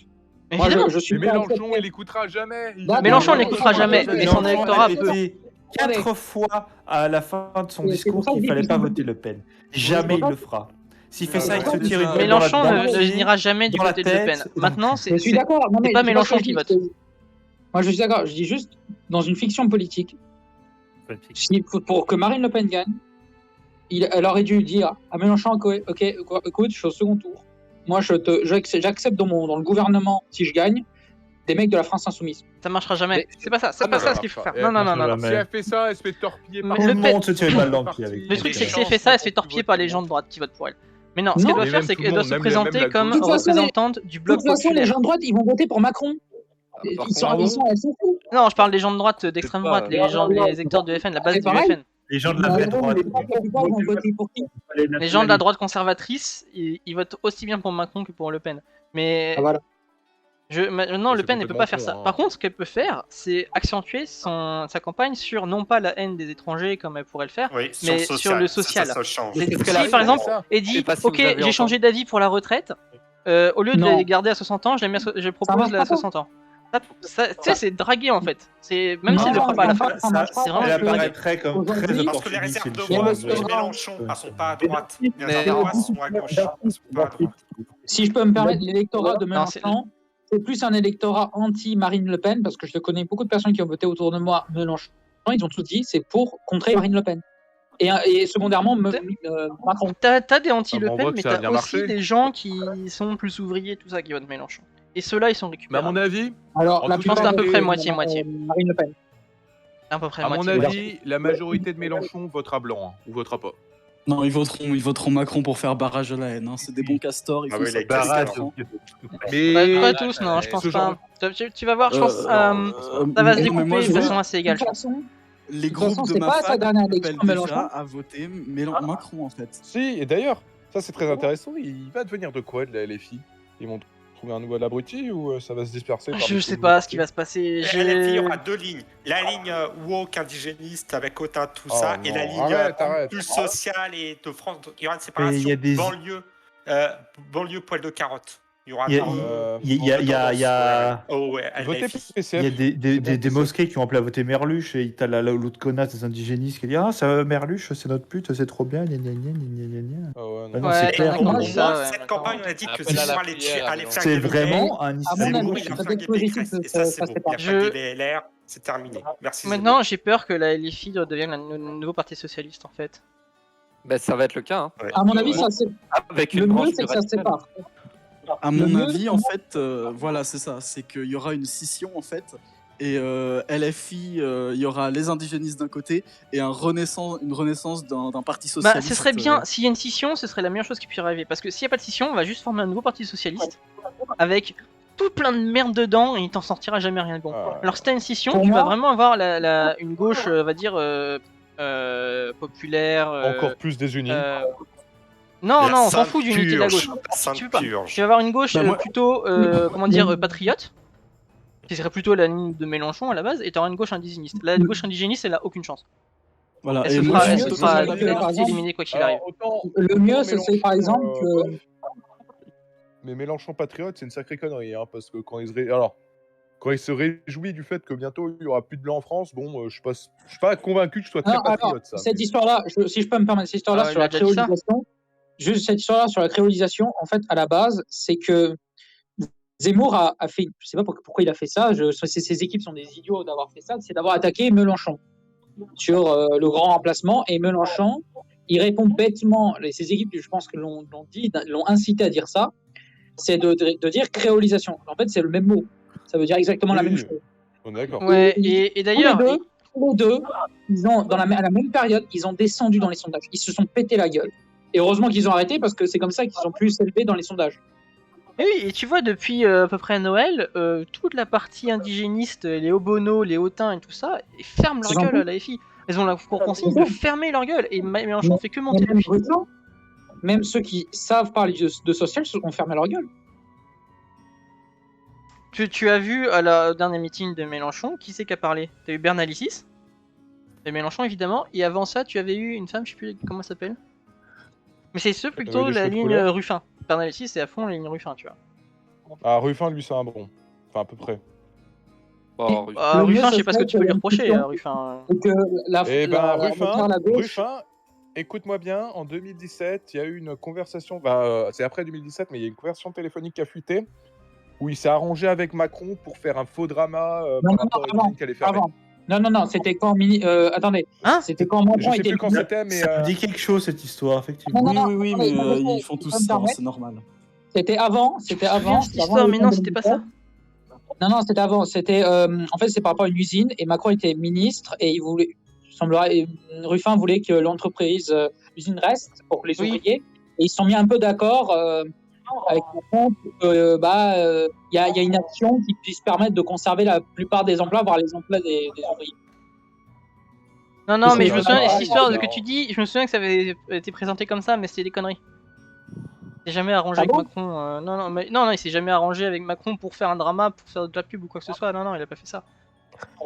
moi, Évidemment. je suis Mais pas Mélenchon, accepté. il écoutera jamais. Bah, Mélenchon, on non, l'écoutera non, jamais, non, mais non, son non, électorat non, peut. Répété 4 fois à la fin de son C'est discours pour ça que qu'il je fallait dis pas que- voter Le Pen. Jamais il le fera. S'il fait ça, il se tire une balle Mélenchon dans la ne tête. n'ira jamais du dans la côté de Le Pen. tête. Maintenant, Je suis d'accord. Non, mais c'est pas tu vois Mélenchon ce que qui je vote. dis, moi, je suis d'accord. Je dis juste, dans une fiction politique, pour que Marine Le Pen gagne, elle aurait dû dire à Mélenchon, ok, écoute, je suis au second tour. Moi, j'accepte dans le gouvernement, si je gagne, des mecs de la France insoumise. Ça marchera jamais. Mais- C'est pas ça. C'est Ah, pas mais ça ça ce qu'il faut marchera. faire. Non, non, non, non. jamais. Si elle fait ça, elle se fait torpiller par Mais Tout Le le Pen- monde se tire une balle dans le pied avec Le ça. truc, des c'est que si elle chances fait ça, elle se pour fait torpiller voter par les pour gens de droite qui votent pour elle. Mais non, ce Non. qu'elle doit Mais faire, même c'est tout le qu'elle doit monde, se même présenter la comme gauche. De toute façon, représentante du De bloc toute façon, les populaire. gens de droite, ils vont voter pour Macron. Par Ils contre, s'en foutent. Non, je parle des gens de droite, d'extrême C'est pas- droite, les électeurs de FN, la base C'est du pareil. FN. Les gens de la Mais vraie bon, droite. les droits, la plupart, ils vont voter pour qui? Les gens de la droite conservatrice, ils votent aussi bien pour Macron que pour Le Pen. Mais Ah, voilà. maintenant, Le C'est Pen ne peut pas faire complètement ça. con, hein. Par contre, ce qu'elle peut faire, c'est accentuer sa campagne sur non pas la haine des étrangers comme elle pourrait le faire, Oui, mais sur sur le social. Ça change. C'est- Parce que si là, par exemple, ça. et Je dit sais pas si ok, vous avez j'ai entendu. changé d'avis pour la retraite, au lieu de Non. les garder à 60 ans, je propose marche la pas. 60 ans. Tu sais, c'est dragué en fait. C'est même Non, s'il le fera pas à la non, fin, non, ça marche pas, c'est vraiment Elle parce que- apparaîtrait comme très Aujourd'hui- Parce que les opportuniste. réserves de une voix chose. de Mélenchon ne sont pas à droite. Les Mais- réserves de voix sont à gauche. Elles sont pas à droite. Si je peux me permettre, l'électorat de Non, c'est- Mélenchon, c'est plus un électorat anti-Marine Le Pen, parce que je connais beaucoup de personnes qui ont voté autour de moi Mélenchon. Ils ont tous dit c'est pour contrer Marine Le Pen. Et secondairement, Macron. T'as des anti-Le Ah, on Pen, voit que mais ça a t'as bien aussi marché. des gens qui sont plus ouvriers, tout ça, qui votent Mélenchon. Et ceux-là, ils sont Mais à récupérables. mon avis, Alors, En la tout Je pense que c'est à peu cas, près moitié-moitié. Marine Le Pen. À peu près à mon moitié. avis, la majorité de Mélenchon votera blanc, hein, ou votera pas. Non, ils voteront Macron pour faire barrage à la haine. Hein. C'est des bons castors. Ils Ah font oui, ça les depuis castors. 4 ans. Mais Pas tous, non, je pense ce genre pas. Tu vas voir, je pense ça va mais se découper moi, de je façon vois assez De égale. toute façon, les toute façon, groupes de c'est ma pas sa fac dernière appellent élection, déjà Mélenchon. à voter Macron en fait. Si, et d'ailleurs, ça c'est très intéressant. Il va devenir de quoi de la LFI? Ils vont trouver un nouvel abruti ou ça va se disperser par Je des sais trous pas ce qui partout va se passer. À la il y aura deux lignes. La ligne woke indigéniste avec Otin, tout ça, Oh et la non, ligne arrête. plus sociale et de France. Il y aura une Mais il y séparation a des- banlieue poil de carotte. Il y aura Il y a- pas, il y a- Oh ouais, Votez LFI. Il y PCF. a des mosquées qui ont appelé à voter Merluche et t'as l'autre connasse des indigénistes qui dit ah ça Merluche c'est notre pute c'est trop bien gna gna gna gna gna gna. Ah ouais, Ah non. non, c'est Ouais, clair. il y en a qui Au disent ça, moins, ouais, cette maintenant. campagne, on a dit que Appel c'est à la pour aller prière, aller Mélenchon. faire C'est gueuler. vraiment un À mon C'est avis, bon, c'est il a peut-être flingué positif, Pécresse, et ça, c'est ça bon. se Il a passe. flingué les LR. C'est terminé. Merci. Maintenant, j'ai peur que la LFI devienne le nouveau parti socialiste en fait. Bah, ça va être le cas. Hein. Ouais. À mon avis, ça c'est. Avec Le une mieux, branche c'est que ça se plus radicale. sépare. À Le mon mieux, avis, en fait, voilà, c'est ça. C'est qu'il y aura une scission, en fait. Et LFI, il y aura les indigénistes d'un côté et une renaissance d'un parti Bah, socialiste. ce serait bien, s'il y a une scission, ce serait la meilleure chose qui puisse arriver. Parce que s'il n'y a pas de scission, on va juste former un nouveau parti socialiste avec tout plein de merde dedans et il t'en sortira jamais rien de bon. Alors, si t'as une scission, Pour tu vas moi- vraiment avoir une gauche, on va dire, populaire. Encore plus désunis. Non, on s'en fout d'unité de la gauche. Tu peux pas. Tu vas avoir une gauche Bah, moi- plutôt, patriote, qui serait plutôt la ligne de Mélenchon à la base, et t'auras une gauche indigéniste. La gauche indigéniste, elle a aucune chance. Voilà. Elle Et se moi, fera, je elle suis se fera totalement d'accord. par exemple- éliminer quoi qu'il arrive. Le mieux, ce serait par exemple que. Mais Mélenchon patriote, c'est une sacrée connerie, hein, parce que quand il se réjouit du fait que bientôt il y aura plus de blanc en France, bon, je suis pas convaincu que je sois très Non, alors, patriote, ça. cette mais- histoire-là, si je peux me permettre, cette histoire-là Ah, sur il a la déjà dit ça. créolisation, juste cette histoire-là sur la créolisation, en fait, à la base, c'est que Zemmour a fait, je sais pas pourquoi il a fait ça, ses équipes sont des idiots d'avoir fait ça, c'est d'avoir attaqué Mélenchon sur le grand remplacement, et Mélenchon, il répond bêtement, ses équipes, je pense que l'ont incité à dire ça, c'est de dire créolisation. En fait, c'est le même mot, ça veut dire exactement la Oui, même chose. on est d'accord. Ouais, et d'ailleurs, Tous les deux, ils ont, à la même période, ils ont descendu dans les sondages. Ils se sont pété la gueule. Et heureusement qu'ils ont arrêté parce que c'est comme ça qu'ils ont pu s'élever dans les sondages. et oui, et tu vois, depuis à peu près Noël, toute la partie indigéniste, les Obono, les Hautains et tout ça, ils ferment leur Ils en gueule font. à la FI. Elles ont la consigne de fermer leur gueule, et Mélenchon fait que monter Même depuis. Ruffin, même ceux qui savent parler de social ont fermé leur gueule. Tu as vu à la dernière meeting de Mélenchon, qui c'est qui a parlé? T'as eu Bernalicis, et Mélenchon évidemment, et avant ça tu avais eu une femme, je sais plus comment elle s'appelle. Mais c'est ceux plutôt des la cheveux de ligne couleur. Ruffin. Bernalicis c'est à fond la ligne Ruffin, tu vois. Ah, Ruffin, lui, c'est un bon. Enfin, à peu près. Bon, Le mieux, Ruffin, ça je sais pas ce que serait tu peux lui que reprocher, la Ruffin. Et que Eh ben, la gauche, Ruffin, écoute-moi bien, en 2017, il y a eu une conversation, c'est après 2017, mais il y a une conversation téléphonique qui a fuité, où il s'est arrangé avec Macron pour faire un faux drama Non, par rapport à une avant, usine qui allait fermer. avant. Non, c'était quand attendez. Hein C'était quand Je Macron sais était plus quand c'était, mais Ça me dit quelque chose, cette histoire, effectivement. Non, Oui, attendez, mais attendez, ils font tous je peux me ça, permettre c'est normal. C'était avant. Cette histoire, mais non, c'était pas ça. Non, c'était avant. C'était en fait, c'est par rapport à une usine et Macron était ministre et il voulait, Ruffin voulait que l'entreprise, l'usine reste pour les Oui. ouvriers et ils se sont mis un peu d'accord avec Macron pour que il y a une action qui puisse permettre de conserver la plupart des emplois, voire les emplois des ouvriers. Non, mais c'est je me pas souviens, pareil, cette histoire c'est que tu dis, je me souviens que ça avait été présenté comme ça, mais c'était des conneries. Il s'est jamais arrangé Ah avec bon Macron. Non, il s'est jamais arrangé avec Macron pour faire un drama, pour faire de la pub ou quoi que ce soit. Non, il a pas fait ça.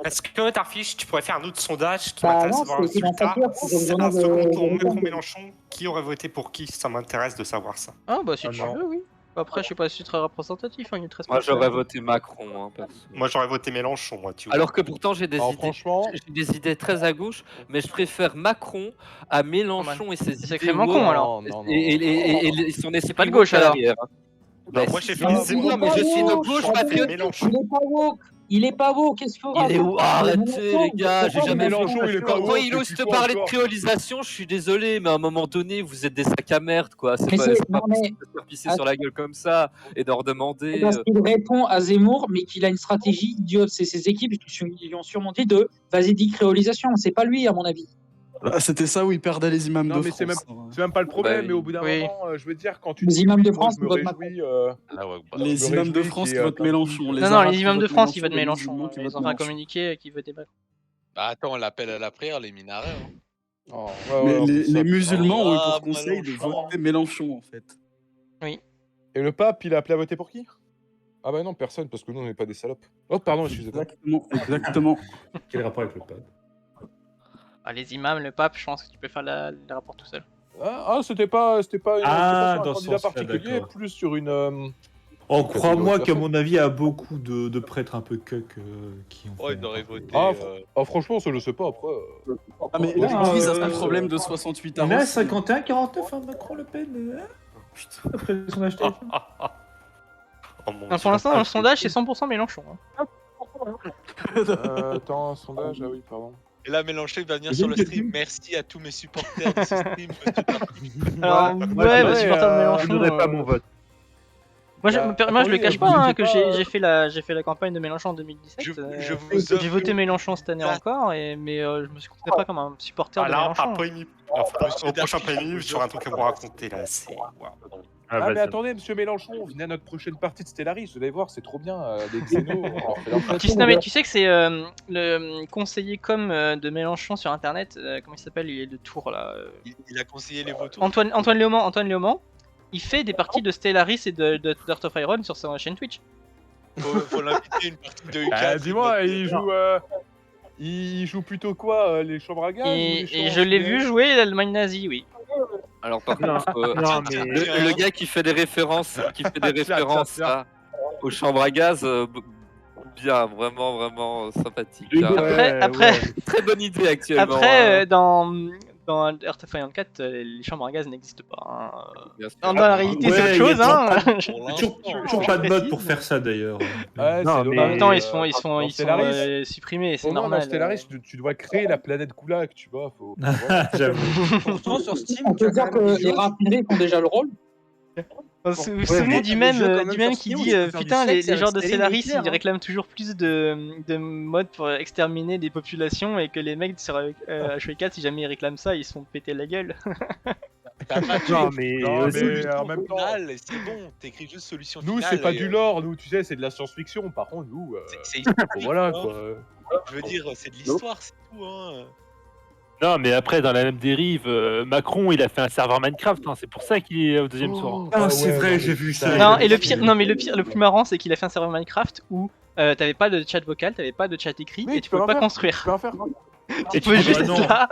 Est-ce que Tarfiche, tu pourrais faire un autre sondage qui Bah m'intéresse non, de voir le c'est dans résultat? Facture, c'est C'est dans un le- second tour le- Macron-Mélenchon. Qui aurait voté pour qui? Ça m'intéresse de savoir ça. Ah bah si Ah tu non. veux, oui. Après, je sais pas si c'est très représentatif, hein, il est très Moi, spécial. j'aurais voté Macron. Hein, perso. Moi, j'aurais voté Mélenchon, moi, tu vois. Alors que pourtant, j'ai des Alors, idées. franchement, J'ai des idées très à gauche, mais je préfère Macron à Mélenchon et ses idées. sacrément con, woke alors. non, Et son esprit pas de gauche, woke à alors. l'arrière. Non, Bah, moi, si, j'ai si, fait si, Zemmour, mais je suis de woke, gauche attendez, patriote. Mélenchon. Il est pas beau, qu'est-ce que vous Il est où? racontez Arrêtez les gars, j'ai jamais Mélenchon, il est pas Quand woke, il ose et te puis parler de encore. créolisation, je suis désolé, mais à un moment donné, vous êtes des sacs à merde, quoi. C'est Mais pas, c'est- c'est pas non, mais- possible de se faire pisser sur la gueule comme ça et d'en redemander. Parce qu'il répond à Zemmour, mais qu'il a une stratégie idiote. C'est ses équipes qui lui ont surmonté de vas-y, dis créolisation. C'est pas lui, à mon avis. Ah, c'était ça où ils perdaient les imams Non, de mais c'est France. c'est même pas le problème, Bah oui. mais au bout d'un Oui. moment, je veux dire, quand tu Les dis imams oui, de moi, France je me votent réjouis, Ah ouais, bah, je Les me imams de réjouis France qu'il qui y ait votent plein de Mélenchon. trucs. Les Non, Arabes les qui imams de votent France, ils Mélenchon, votent les Mélenchon. musulmans qui Ils votent ont fait un Mélenchon. communiqué qui votait pas. bah attends, l'appel à la prière, les minarets. Hein. Oh, Mais on les, fait ça. les musulmans ont eu Ah, pour conseil de Mélenchon. voter Mélenchon, en fait. Et le pape, il a appelé à voter pour qui? Ah bah non, personne, parce que nous, on n'est pas des salopes. Oh, pardon, excusez-moi. Exactement. Quel rapport avec le pape? Ah, les imams, le pape, je pense que tu peux faire le rapport tout seul. C'était pas Ah, sur un dans ce candidat sens-là, particulier, d'accord. plus sur une... Oh, crois-moi d'autres qu'à mon avis, il y a beaucoup de prêtres un peu cuck qui ont Oh, fait ils auraient voté. franchement, ça, je sais pas, après... Ah, mais Ouais, l'Église a ce problème de 68 On est à ans. 51, 49, hein, Macron, Le Pen. Après son hashtag. Oh mon Enfin, Dieu. pour l'instant, dans le sondage, c'est 100% Mélenchon. Hein. Attends, un sondage, ah oui, pardon. Et là, Mélenchon il va venir sur le stream. Merci à tous mes supporters de ce stream. Alors, ouais, bah, supporter de Je Mélenchon. donnerai pas mon vote. Moi, moi, je le cache pas, hein, que pas- j'ai fait la campagne de Mélenchon en 2017. Je vous offre J'ai voté Mélenchon cette année encore, mais je me considère pas comme un supporter Ah de là, Mélenchon. au prochain PMU, sur un truc à vous raconter là, c'est. Waouh. Ah, mais attendez, monsieur Mélenchon, venez à notre prochaine partie de Stellaris, vous allez voir, c'est trop bien, des xénos. on leur fait leur fête. Non mais tu sais que c'est le conseiller com de Mélenchon sur internet, comment il s'appelle, il est de Tours là. Il a conseillé les vautours. Antoine Léaumont, il fait des parties de Stellaris et de Heart of Iron sur sa chaîne Twitch. Faut l'inviter une partie de Ah, U4. dis-moi, il joue plutôt quoi, les chambres à gaz ou les Et chambres je l'ai à vu gaz jouer l'Allemagne nazie, oui. Alors par Non, contre, non, mais le gars qui fait des références, ça. aux chambres à gaz, bien, vraiment sympathique. Oui, hein. Après, Très bonne idée actuellement. après dans Heart of Iron 4, les chambres à gaz n'existent pas. Hein. Bien sûr. Dans la réalité, ouais, c'est autre il y a chose. Hein. Toujours pas de mode pour faire ça d'ailleurs. Ouais, Non, c'est mais- En même temps, dommage, ils sont dans Stellaris, supprimés, c'est au moins, dans normal. Stellaris, tu dois créer la planète Goulag, tu vois. J'avoue. Pourtant, sur Steam, On tu as peut dire quand même que des les choses- raffineries font déjà le rôle. Vous vous Ouais, souvenez mais- du des même, jeux quand même qui sortis où dit tu peux faire putain du les sexe joueurs avec de Staline Stellaris Hitler, ils hein. réclament toujours plus de modes pour exterminer des populations et que les mecs sur HV4 si jamais ils réclament ça ils se font péter la gueule. Non, mais Non, aussi, mais en même temps, c'est bon, t'écris juste solution nous, finale. c'est pas et, du lore, nous, tu sais, c'est de la science-fiction. Par contre, nous, c'est historique, voilà, hein. quoi. Je veux dire, c'est de l'histoire, c'est tout. Hein. Non, mais après, dans la même dérive, Macron, il a fait un serveur Minecraft, hein, c'est pour ça qu'il est au deuxième tour. Ah, Ah c'est ouais, vrai, non, j'ai mais vu putain. ça. Non et le pire le plus marrant c'est qu'il a fait un serveur Minecraft où t'avais pas de chat vocal, t'avais pas de chat écrit Oui, et tu pouvais pas construire. Tu peux en faire. Tu peux juste non. être là,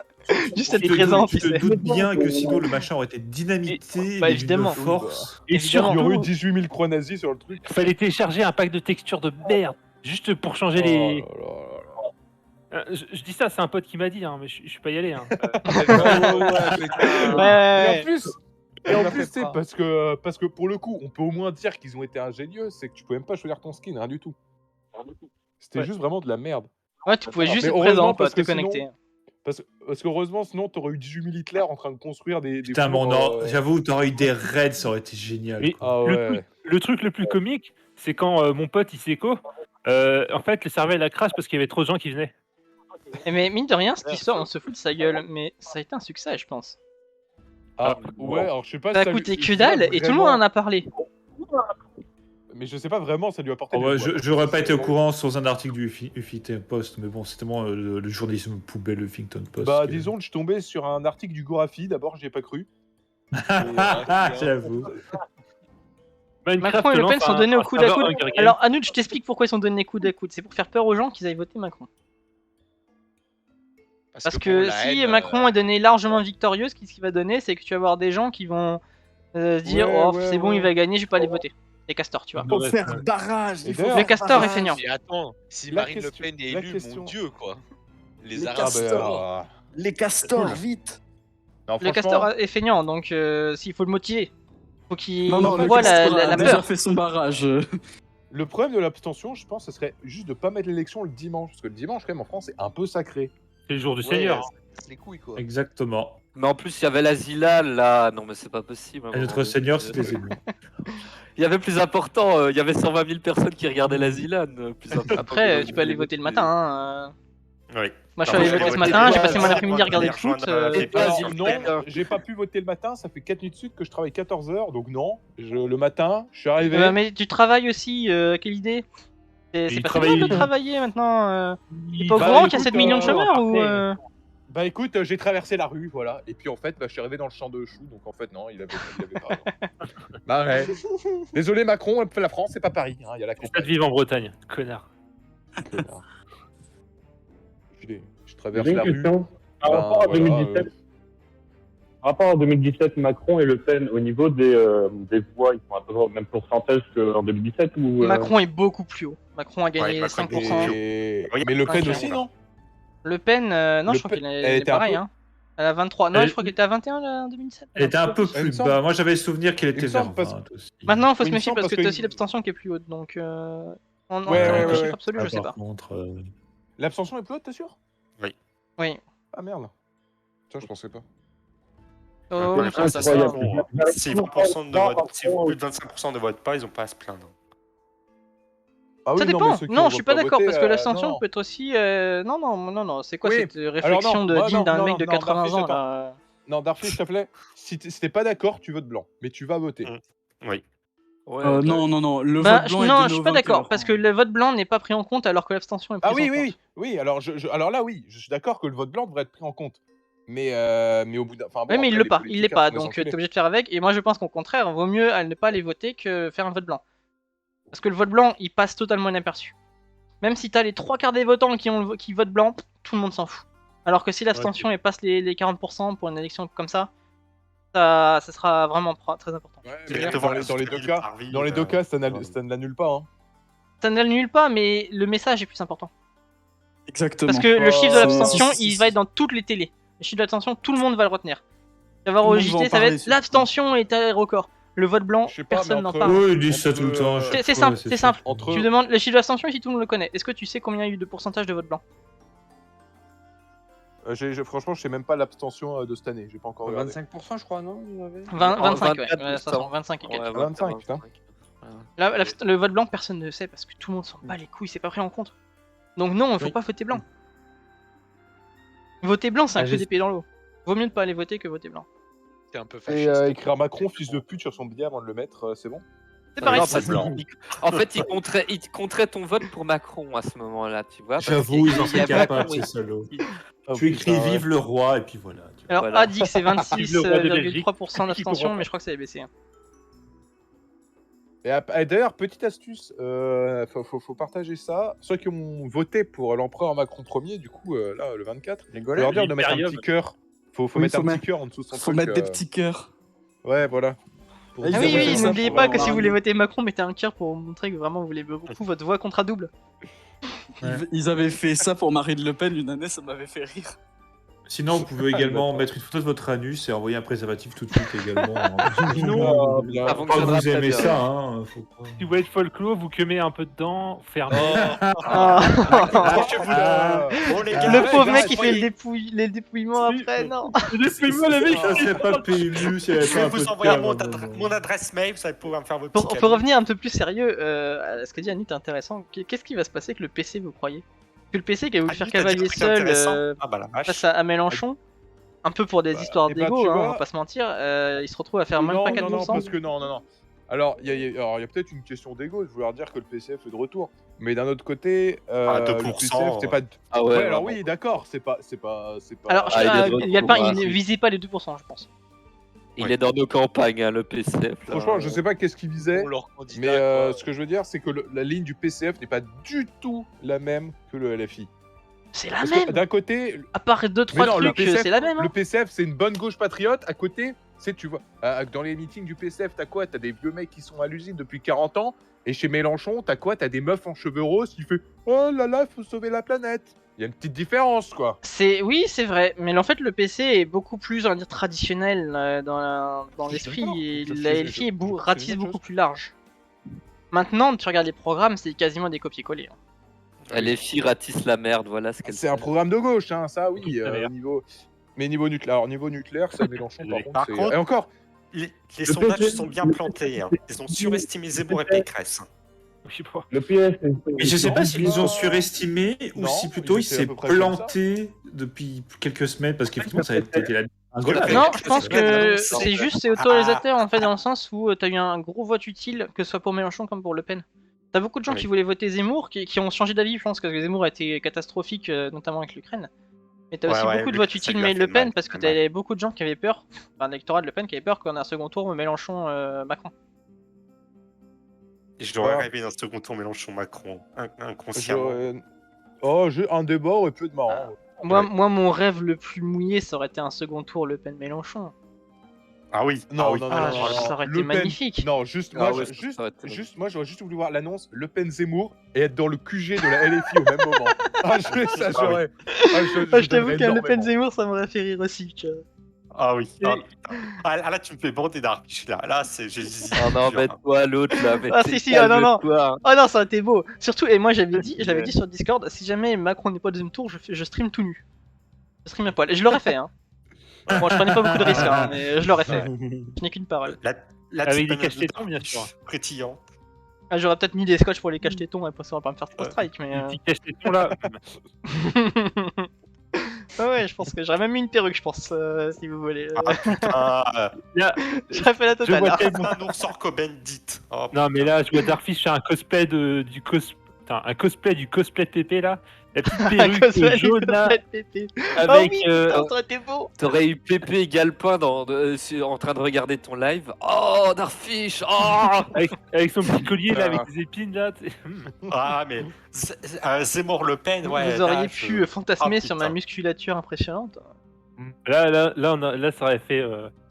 juste être Tu te présent doutes- tu tu te sais. doutes bien que sinon le machin aurait été dynamité Bah, d'une évidemment. force. Et Il y aurait surtout, eu 18 000 croix nazies sur le truc. fallait télécharger un pack de textures de merde, juste pour changer les... Oh là là là. Je dis ça, c'est un pote qui m'a dit, hein, mais je suis pas y allé. Hein. Ouais. Et en plus, tu sais, parce que pour le coup, on peut au moins dire qu'ils ont été ingénieux, c'est que tu peux même pas choisir ton skin, rien du tout. C'était Ouais. juste vraiment de la merde. Ouais, tu pouvais juste Mais être heureusement, présent, pas parce te que sinon- connecter. Parce que heureusement, sinon, t'aurais eu 18 000 Hitler en train de construire des Putain, mais fours, j'avoue, t'aurais eu des raids, ça aurait été génial. Et quoi. Ah le, ouais. truc, le truc le plus comique, c'est quand mon pote Iseko, en fait, le serveur il a crash parce qu'il y avait trop de gens qui venaient. Mais mine de rien, cette histoire, on se fout de sa gueule, mais ça a été un succès, je pense. Ah, ouais, alors je sais pas Ça a lui- coûté je que sais pas dalle et tout le monde en a parlé. Mais je sais pas vraiment, ça lui a apporté. Oh, des ouais, points. j'aurais pas été au courant sans un article du Huffington Post, mais bon, c'est tellement le journalisme poubelle, le Huffington Post. Bah, que- disons que je suis tombé sur un article du Gorafi, d'abord, j'y ai pas cru. J'avoue. Macron et Le Pen sont donnés au coude à coude. Alors, Anoud, je t'explique pourquoi ils sont donnés coude à coude. C'est pour faire peur aux gens qu'ils aillent voter Macron. Parce que pour la si haine, Macron est donné largement victorieux, ce qu'il va donner, c'est que tu vas avoir des gens qui vont se dire Ouais, oh, ouais, c'est bon, ouais. il va gagner, je vais pas aller voter. Les castors, tu vois. Il faut faire barrage. Il faut d'ailleurs- Le faire castor est barrage. feignant. Et attends, si La Marine question- Le Pen est la élue, question- mon dieu, quoi. Les Les Arabes. castors. Les castors, Cool. vite. Non, Le franchement, castor est feignant, donc s'il faut le motiver, faut qu'il Non, le voit castor la a déjà peur. fait son barrage. le problème de l'abstention, je pense, ce serait juste de pas mettre l'élection le dimanche. Parce que le dimanche, quand même, en France, c'est un peu sacré. C'est le jour du Ouais, Seigneur. c'est les couilles, quoi. Exactement. Mais en plus, il y avait l'asila là. Non, mais c'est pas possible. à un Et notre moment Seigneur, donné. c'est les ennemis. Il y avait plus important. Il y avait 120 000 personnes qui regardaient l'asila. Plus important Après, que tu peux aller voter le matin. Hein. Oui. Moi, je suis Non, allé moi, voter j'ai ce voté matin, le j'ai passé mon matin, après-midi à regarder le foot. Alors, non, j'ai pas pu voter le matin, ça fait 4 nuits de suite que je travaille 14 heures, donc non. Le matin, je suis arrivé. Mais tu travailles aussi, quelle idée? C'est Il pas travaille- mal de travailler maintenant. T'es pas au Bah, courant qu'il y a écoute, 7 millions de chômeurs ou Bah écoute, j'ai traversé la rue, voilà. Et puis en fait, bah, je suis arrivé dans le champ de choux, donc en fait, non, il avait pas raison. Bah ouais. Désolé Macron, la France, c'est pas Paris, hein, il y a la C'est ça de vivre en Bretagne, connard. Je traverse J'ai une la rue. question. Par Ben, rapport à voilà, 2017, par rapport à 2017, Macron et Le Pen, au niveau des voix, ils sont à peu près au même pourcentage qu'en 2017 ou Macron est beaucoup plus haut. Macron a gagné Ouais, Macron est 5%. Mais Le Pen Ok. aussi, non? Le Pen, non, Le je crois Pen- qu'il elle est était un pareil. peu- Hein. Elle a 23. Non, Elle- je crois qu'il était à 21 là, en 2017. Elle était un peu Il me plus semble- bas. Moi, j'avais le souvenir qu'il il me était vers semble parce- 20 aussi. Maintenant, faut Il se me méfier semble parce que parce t'as que aussi l'abstention qui est plus haute. Donc, en chiffre absolu, je sais pas. Par contre, L'abstention est plus haute, t'es sûr? Oui. Ah merde. Ça, je pensais pas. Oh, Ouais, oui, ça, ça, incroyable. Si 20% de vote, si plus de 25% ne votent pas, ils ont pas à se plaindre. Ah ça oui, non, dépend. mais ceux qui Non, ont je suis pas pas d'accord voté, parce que l'abstention non. peut être aussi. Non. C'est quoi Oui. cette réflexion Alors, non, digne d'un non, mec de non, 80 Darfish, ans attends. là Non, Darfish, s'il te plaît, si t'es pas d'accord, tu votes blanc, mais tu vas voter. Oui. Non, le Bah, vote blanc est non, donné je suis aux pas d'accord vainqueurs. parce que le vote blanc n'est pas pris en compte alors que l'abstention est prise Ah oui, en compte. oui. Alors, alors là, oui, je suis d'accord que le vote blanc devrait être pris en compte. Mais au bout d'un. Enfin, bon, Oui, mais il après, l'est les pas, il l'est politiciens pas, sont des donc t'es enculés. obligé de faire avec. Et moi, je pense qu'au contraire, vaut mieux ne pas aller voter que faire un vote blanc. Parce que le vote blanc, il passe totalement inaperçu. Même si t'as les 3/4 des votants qui votent blanc, tout le monde s'en fout. Alors que si l'abstention passe les 40% pour une élection comme ça sera vraiment très important. Ouais, C'est mais bien de dans voir les la deux ville cas, par ville, dans les deux cas, ça ne l'annule pas. Hein. Ça n'annule pas, mais le message est plus important. Exactement. Parce que le chiffre de Oh, l'abstention, si. il va être dans toutes les télés. Le chiffre de l'abstention, tout le monde va le retenir. Ça va Tout le au monde va en JT, ça va parler, être surtout. l'abstention est un record. Le vote blanc, Je sais pas, personne mais n'en entre- parle. oui, ils disent ça Entre, tout le temps. à euh, chaque C'est fois, simple, c'est c'est sûr. simple. Entre- Tu demandes le chiffre de l'abstention et si tout le monde le connaît. Est-ce que tu sais combien il y a eu de pourcentage de vote blanc? Franchement, je sais même pas l'abstention de cette année. J'ai pas encore regardé. 25%, je crois, non? 25, ouais. 24%. Ouais, ça sent 25 et quelques. Ouais, 25, putain. Là, le vote blanc, personne ne le sait parce que tout le monde s'en bat les couilles, c'est pas pris en compte. Donc non, il faut pas voter blanc. Voter blanc, c'est un coup d'épée dans l'eau. Vaut mieux ne pas aller voter que voter blanc. T'es un peu Et fasciste. écrire Macron, fils de pute, sur son billet avant de le mettre, c'est bon? C'est pareil. Non, parce en fait, il compterait ton vote pour Macron à ce moment-là, tu vois. parce J'avoue, qu'il ils en y sont a capables, Macron, ces salauds. Oh, Tu écris putain, ouais. vive le roi et puis voilà. Alors, Voilà. A dit que c'est Vive le roi de Belgique. 26,3% d'abstention, mais je crois que ça a baissé. Et d'ailleurs, petite astuce, faut partager ça. Ceux qui ont voté pour l'empereur Macron Ier, du coup, là, le 24, faut leur dire de mettre un Impérium. petit cœur. Faut Oui, mettre faut un mettre- petit cœur en dessous de son Faut truc. mettre des petits cœurs. Ouais, voilà. Pour Ah Ah dire, oui, Ils avaient oui, fait ça n'oubliez pour pas que si Marine. vous voulez voter Macron, mettez un cœur pour montrer que vraiment vous voulez beaucoup votre voix contre à double. Ils avaient fait ça pour Marine Le Pen une année, ça m'avait fait rire. Sinon, vous pouvez également mettre une photo de votre anus et envoyer un préservatif tout de suite également. Sinon, bien. Ça Pas que fonctionnera vous très aimez bien. ça, hein. Faut pas... si vous voulez être folklore, vous cumez un peu dedans, fermez. Bon, les gars, Le pauvre les mec gars, qui fait les dépouillements après, non. Laissez-moi la mec. Ça serait pas PMU si elle avait je pas vais un peu vous de envoyer perle, mon adresse mail, vous allez pouvoir me faire vos petits Pour cadeaux. revenir un peu plus sérieux, à ce que dit Annie, c'est intéressant. Qu'est-ce qui va se passer avec le PC, vous croyez? Que le PC qui a voulu Ah, faire lui, t'as dit un cavalier truc seul intéressant. Ah bah la vache. face à Mélenchon, un peu pour des histoires eh ben, d'ego, tu hein, on vois- va pas se mentir, il se retrouve à faire même non, pas 4 non, parce que non. Alors, il y a peut-être une question d'ego de vouloir dire que le PCF est de retour. Mais d'un autre côté, Ah, le 2%, PCF, c'est pas. Ah ouais, alors vraiment. oui, d'accord, c'est pas. Alors, Ah, il est de il y a retour, pas, bah, il ne c'est- visait pas les 2%, je pense. Il est dans nos campagnes, hein, le PCF. là. Franchement, je sais pas qu'est-ce qu'il visait. Pour leur candidat, Mais quoi. ce que je veux dire, c'est que la ligne du PCF n'est pas du tout la même que le LFI. C'est la Parce que même. d'un côté, À part 2-3 non, le trucs, PCF, c'est la même. le Hein. PCF, c'est une bonne gauche patriote. À côté, tu vois, dans les meetings du PCF, t'as quoi? T'as des vieux mecs qui sont à l'usine depuis 40 ans. Et chez Mélenchon, t'as quoi? T'as des meufs en cheveux roses qui fait oh là là, faut sauver la planète. Il y a une petite différence, quoi. Oui, c'est vrai, mais en fait le PC est beaucoup plus, on va dire, traditionnel dans Je suis l'esprit d'accord. et Je suis- la je- LFI je- c'est ratisse une bonne beaucoup chose. plus large. Maintenant, tu regardes les programmes, c'est quasiment des copier-coller. Hein. Les filles ratissent la merde, voilà ce qu'elle C'est un programme de gauche, hein, ça oui. Tout à l'heure. Niveau nucléaire, alors, niveau nucléaire, ça Mélenchon par Par contre. contre, Et encore, Les Le sondages PC sont bien plantés. Hein. Ils ont surestimé Zemmour et Pécresse. Je sais pas. Le PS, Mais je sais Non, pas s'ils non. ont surestimé ou Non, si plutôt ils il étaient s'est à peu près comme planté depuis quelques semaines parce qu'effectivement ça a été la engolade. Non, que je pense c'est que bien c'est juste c'est autorisateur en fait dans le sens où t'as eu un gros vote utile, que ce soit pour Mélenchon comme pour Le Pen. T'as beaucoup de gens Oui. qui voulaient voter Zemmour, qui ont changé d'avis, je pense, parce que Zemmour a été catastrophique, notamment avec l'Ukraine. Mais t'as aussi beaucoup de votes utiles, mais Le Pen, parce que t'avais beaucoup de gens qui avaient peur, enfin l'électorat de Le Pen qui avait peur qu'on ait un second tour Mélenchon-Macron. Je devrais Ouais. rêver d'un second tour Mélenchon-Macron, inconsciemment. Un débat aurait pu être marrant. Moi, mon rêve le plus mouillé, ça aurait été un second tour Le Pen-Mélenchon. Ah oui, Non, oui. non, Ah, non, ça aurait Le été Pen- magnifique. Non, juste, Ah moi, ouais, juste, ça aurait été moi, j'aurais juste voulu voir l'annonce Le Pen Zemmour et être dans le QG de la LFI au même moment. Ça, j'aurais. Je t'avoue qu'un Le Pen-Zemmour, ça m'aurait fait rire aussi. Tu vois. Ah oui. Ah, putain. Là, tu me fais bander d'arbiche, là. Là, j'ai hésité. Oh non, dur, hein. mets-toi l'autre là. Ah si si, ah non non. calme-toi. Oh non, ça aurait été beau. Surtout, et moi je l'avais dit sur Discord, si jamais Macron n'est pas au deuxième tour, je stream tout nu. Je stream à poil. Et je l'aurais fait, hein. Bon, je prenais pas beaucoup de risques, hein, mais je l'aurais fait. Je n'ai qu'une parole. La Avec des petite cache-tétons, banane bien sûr. Frétillant. Ah, j'aurais peut-être mis des scotch pour les cache-tétons et pour ça on va pas me faire trop strike, mais. Les petits cache-tétons là. Ouais, je pense que j'aurais même mis une perruque, je pense, si vous voulez. Là, J'aurais fait la je totale. vois là. tellement- Un ours en Coben, dites. Oh, Non, mais là, je vois Darfish faire un cosplay un cosplay du cosplay de Pépé là. La petite perruque Cosplay du jaune là. cosplay de Pépé. Avec. Oh oui, putain, ça aurait été beau. T'aurais eu Pépé et Galpin en train de regarder ton live. Oh, Darfish. Oh. Avec son petit collier là, avec des épines là. tu sais. Ah, mais Zemmour Le Pen, ouais. Vous auriez là, pu fantasmer Ah, sur ma putain. musculature impressionnante. Là, ça aurait fait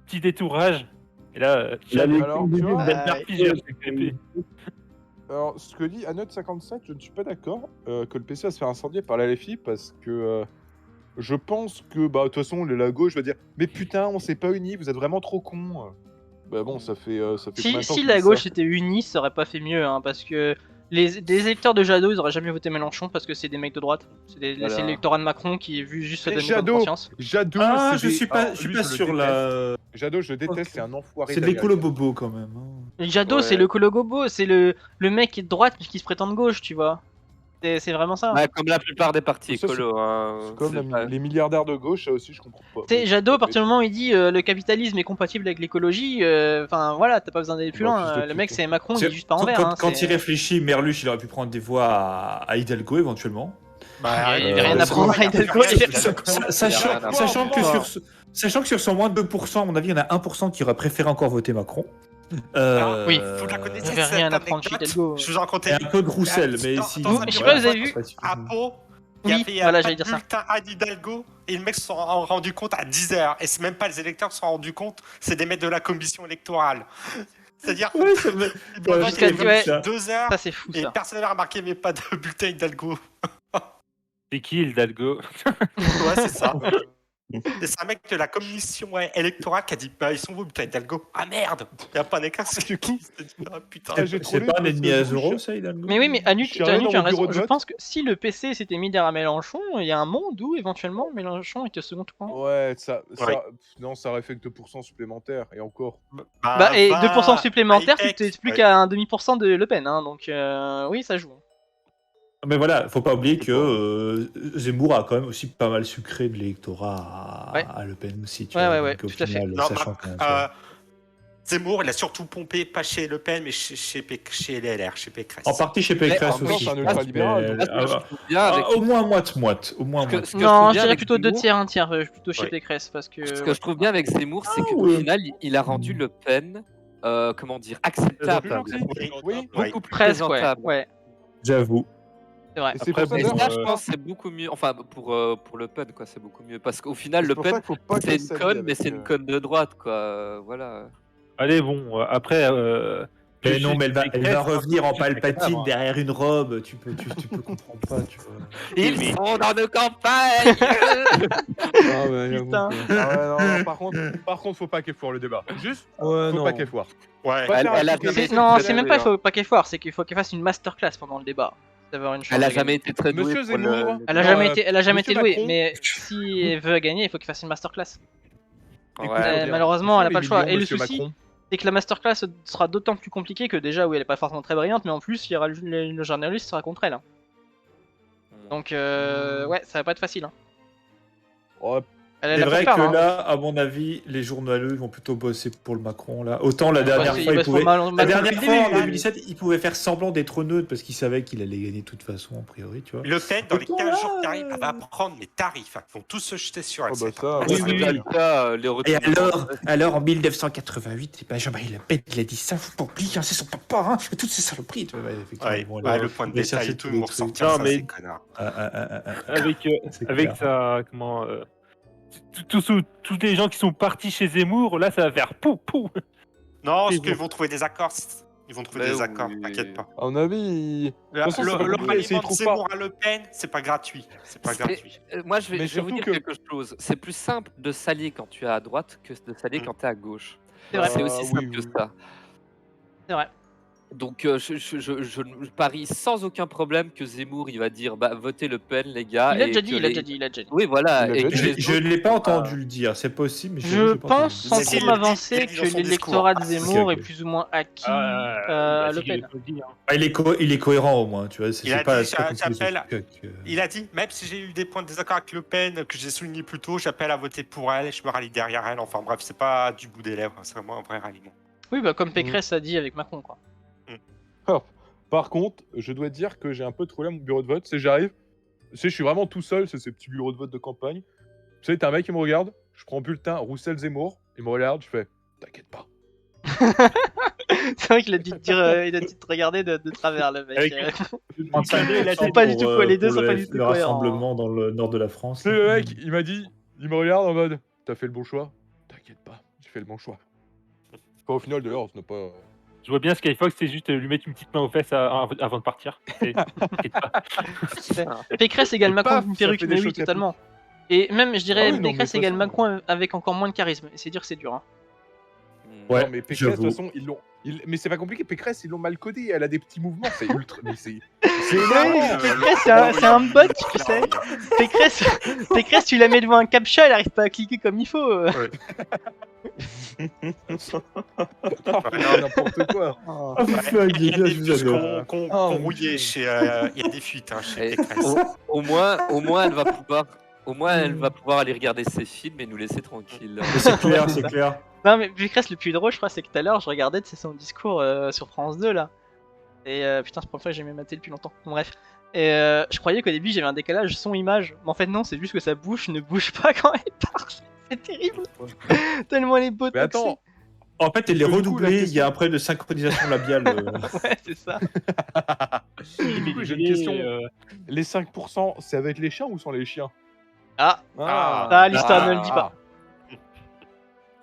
petit détourage. Et là, Alors, tu vois, Darfish avec Pépé. alors, ce que dit Anote57, je ne suis pas d'accord que le PC va se faire incendier par la LFI parce que je pense que, bah, de toute façon, la gauche va dire mais putain, on s'est pas unis, vous êtes vraiment trop cons. Bah bon, ça fait combien de temps Si qu'ils la disent gauche ça était unie, ça aurait pas fait mieux, hein, parce que des électeurs de Jadot, ils auraient jamais voté Mélenchon parce que c'est des mecs de droite. Voilà. C'est l'électorat de Macron qui est vu juste se Mais donner bonne Jadot, conscience. Jadot, Ah, c'est je des- suis pas, alors, je suis lui, pas je le sur déteste. la. Jadot, je le déteste, Ok. c'est un enfoiré. C'est de d'Américain. l'écolo-bobo quand même. hein. Jadot, Ouais. c'est le colo-gobo, c'est le mec qui est de droite mais qui se prétend de gauche, tu vois. C'est vraiment ça. Ouais, comme la plupart des partis Ça, c'est- écolos. Hein. C'est comme C'est pas- les milliardaires de gauche, ça aussi, je comprends pas. Tu sais, Jadot, à partir du moment où il dit le capitalisme est compatible avec l'écologie, enfin voilà, t'as pas besoin d'aller plus Bah, loin. fils de le pute. mec, c'est Macron, il est juste pas Quand, envers. quand- hein, quand c'est- il réfléchit, Merluche, il aurait pu prendre des voix à Hidalgo éventuellement. Il y avait rien à c'est prendre bon. à Hidalgo. Sachant que sur son moins de 2%, à mon avis, il y en a 1% qui aurait préféré encore voter Macron. Oui. Vous la connaissez, J'avais cette rien à prendre chez anecdote Hidalgo. Je vous en racontais Et un peu de Roussel, mais Dans- si. dans un Je sais bureau pas, vous avez de vu vote à Pau, il Oui, y avait voilà, pas j'allais de dire ça. bulletin Anne Hidalgo et le mec se sont rendu compte à 10h. Et c'est même pas les électeurs qui se sont rendus compte, c'est des mecs de la commission électorale. C'est-à-dire, Ouais, ça me- ils ont jusqu'à- voté ouais. 2 heures Ça, c'est fou, et ça. personne n'avait remarqué, mais pas de bulletin Hidalgo. C'est qui Hidalgo? Ouais, c'est ça. Et c'est un mec de la commission électorale qui a dit bah, ils sont où, bulletins Hidalgo? Ah merde! Il n'y a pas un écart, c'est qui? Ah, putain. Ah, j'ai C'est trollé pas un parce ennemi que à je Zoro, cherche- ça, Hidalgo Mais oui, mais Anu, Je suis arrivé tu as dans mon bureau raison. de Je vote. pense que si le PC s'était mis derrière Mélenchon, il y a un monde où éventuellement Mélenchon était au second tour. Ouais, Ouais. non, ça aurait fait que 2% supplémentaires, et encore. Bah, et 20 2% supplémentaires, tu high-tech. t'es plus Ouais. qu'à un demi% de Le Pen, hein, donc oui, ça joue. Mais voilà, faut pas oublier que Zemmour a quand même aussi pas mal sucré de l'électorat Ouais. à Le Pen aussi. Tu Ouais, vois, ouais, ouais, donc, au tout à fait. final, Non, sachant bah, que- Zemmour, il a surtout pompé, pas chez Le Pen, mais chez les LR, chez Pécresse. En partie chez Pécresse encore, aussi. c'est un je pense, ultra-libéral, mais- donc, Là, ce que je trouve bien avec- Au moins moite-moite. Au moins Ce que- moite. ce que je Non, trouve je bien dirais avec plutôt 2 Zemmour- tiers, 1 tiers, plutôt chez Ouais. Pécresse, parce que... Ce que je trouve bien avec Zemmour, c'est qu'au ouais. final, il a rendu Le Pen, comment dire, acceptable. Oui, oui. Beaucoup plus Presque, ouais. présentable. Ouais, J'avoue. c'est vrai. Et c'est pour ça Et d'ailleurs, ça, je pense, c'est beaucoup mieux. Enfin, pour Le Pen, quoi, c'est beaucoup mieux. Parce qu'au final, c'est Le pour ça Pen, qu'il faut pas c'est qu'elle une s'allie conne, mais avec, c'est une conne de droite, quoi. Voilà. Allez, bon, après. Mais je non, sais mais que elle va revenir en je sais que Palpatine c'est derrière une robe. Tu peux comprendre pas, tu vois. Ils sont dans nos campagnes. Putain. non, par contre, faut pas qu'elle foire le débat. Juste, faut pas qu'elle foire. Ouais. Pas Elle- faire un elle a truc jamais comme été Non, très c'est même douée, pas hein. il faut pas qu'elle foire, c'est qu'il faut qu'elle fasse une masterclass pendant le débat. D'avoir une chance Elle a de jamais gagner. été très douée Monsieur pour le. Zemmour. Elle a jamais été, Monsieur douée, Macron. mais si elle veut gagner, il faut qu'elle fasse une masterclass. Ouais. Malheureusement, elle a pas le choix. Et le Monsieur souci, Macron. c'est que la masterclass sera d'autant plus compliquée que déjà, oui, elle est pas forcément très brillante, mais en plus, il y aura le journaliste sera contre elle. Hein. Donc, ouais, ça va pas être facile. Hein. Oh, Elle a C'est la vrai plupart, que hein. là, à mon avis, les journaleux vont plutôt bosser pour le Macron. Là. Autant la dernière Bah, fois, ils pouvaient... La Macron dernière depuis fois, le en début, là. 2017, ils pouvaient faire semblant d'être neutres parce qu'ils savaient qu'il allait gagner de toute façon, a priori, tu vois. Le Pen, dans les Autant 15 là, jours qui arrivent, elle va prendre les tarifs. Ils vont tous se jeter sur elle. Oh, bah, c'est- ça, Oui, ouais. oui, oui. Là, les retours Et de- alors, en 1988, ben Jean-Marie Le Pen, il a dit ça, faut pas oublier, hein, c'est son papa, hein, toutes ces saloperies. Tu vois, ouais, effectivement, Ouais, bon, ouais, là, le point de on va détail chercher et tout, tous ils vont les trucs. ressortir Non, ça, mais- ces connards. C'est Avec clair. sa. Comment. Tous les gens qui sont partis chez Zemmour, là, ça va faire pou pou. Non, Et ce bon. qu'ils vont trouver des accords. Ils vont trouver des accords, t'inquiète pas. À mon avis, Le toute façon, c'est pas compliqué, ralliement s'ils de trouvent Zemmour pas- à Le Pen, c'est pas gratuit. C'est pas gratuit. Moi, je vais Mais vous surtout dire que- quelque chose. C'est plus simple de s'allier quand tu es à droite que de s'allier quand tu es à gauche. C'est vrai. C'est aussi oui, simple que oui. ça. C'est vrai. Donc, je parie sans aucun problème que Zemmour, il va dire bah, votez Le Pen, les gars. Il l'a et déjà que dit, il l'a les- déjà dit, il l'a déjà dit. Oui, voilà. Il l'a et déjà que dit. les Je autres- ne l'ai pas entendu le dire, c'est possible, mais Je l'ai pas entendu pense, le dire. sans Mais trop s'il le dit, m'avancer, il l'a dit dans que son l'électorat de discours. Zemmour Ok, est ok. plus ou moins acquis Bah, Le si, il Pen. faut le dire, hein. Ah, il est cohérent au moins, tu vois. C'est Il a pas dit, c'est pas comme tous les j'appelle- autres trucs, Il a dit, même si j'ai eu des points de désaccord avec Le Pen, que j'ai souligné plus tôt, j'appelle à voter pour elle et je me rallie derrière elle. Enfin bref, c'est pas du bout des lèvres, c'est vraiment un vrai ralliement. Oui, bah comme Pécresse a dit avec Macron, quoi. Ah. Par contre, je dois dire que j'ai un peu trollé à mon bureau de vote. C'est j'arrive, je suis vraiment tout seul, c'est ces petits bureaux de vote de campagne. Tu sais, t'as un mec qui me regarde, je prends le bulletin Roussel Zemmour, il me regarde, je fais t'inquiète pas. C'est vrai qu'il a dû te dire, il a dû te regarder de travers, le mec. Avec- Ils sont pas du tout les deux sont pas du tout le cohérents. rassemblement dans le nord de la France. Tu sais, le mec, il m'a dit, il me regarde en mode t'as fait le bon choix. T'inquiète pas, j'ai fait le bon choix. Enfin, au final, d'ailleurs, ce n'est pas. Je vois bien Skyfox, c'est juste lui mettre une petite main aux fesses avant de partir. T'inquiète pas. Pécresse égale Et Macron paf, avec une ça perruque, fait mais des oui, chocs à totalement. Et même, je dirais, Ah oui, non, mais Pécresse de toute égale façon- Macron avec encore moins de charisme. Et c'est dire que c'est dur, hein. Ouais, non, mais Pécresse, de toute j'avoue. façon, mais c'est pas compliqué, Pécresse, ils l'ont mal codé, elle a des petits mouvements, c'est ultra. Mais c'est Ouais, énorme. Pécresse, c'est un bot, tu sais. Pécresse, tu la mets devant un captcha, elle arrive pas à cliquer comme il faut. N'importe quoi. Ah, vous flinguez, Il y a des je vous puces adore. qu'on Oh, rouillait chez. Il y a des fuites hein, chez Et Pécresse. au moins, elle va pouvoir. Au moins, elle va pouvoir aller regarder ses films et nous laisser tranquilles. Mais c'est clair, c'est clair. Non, mais Pécresse, le plus drôle, je crois, c'est que tout à l'heure, je regardais son discours sur France 2, là. Et putain, c'est la première fois que j'ai jamais maté depuis longtemps. Bon, bref. Et je croyais qu'au début, j'avais un décalage son-image. Mais en fait, non, c'est juste que sa bouche ne bouge pas quand elle parle. C'est terrible. Tellement elle est beau. Mais attends, En fait, elle est Du coup, la redoublée, il y question- a un problème de synchronisation labiale. Ouais, c'est ça. du coup, j'ai une question. Les 5%, c'est avec les chiens ou sans les chiens? Ah, Ah, l'histoire ne le dit pas.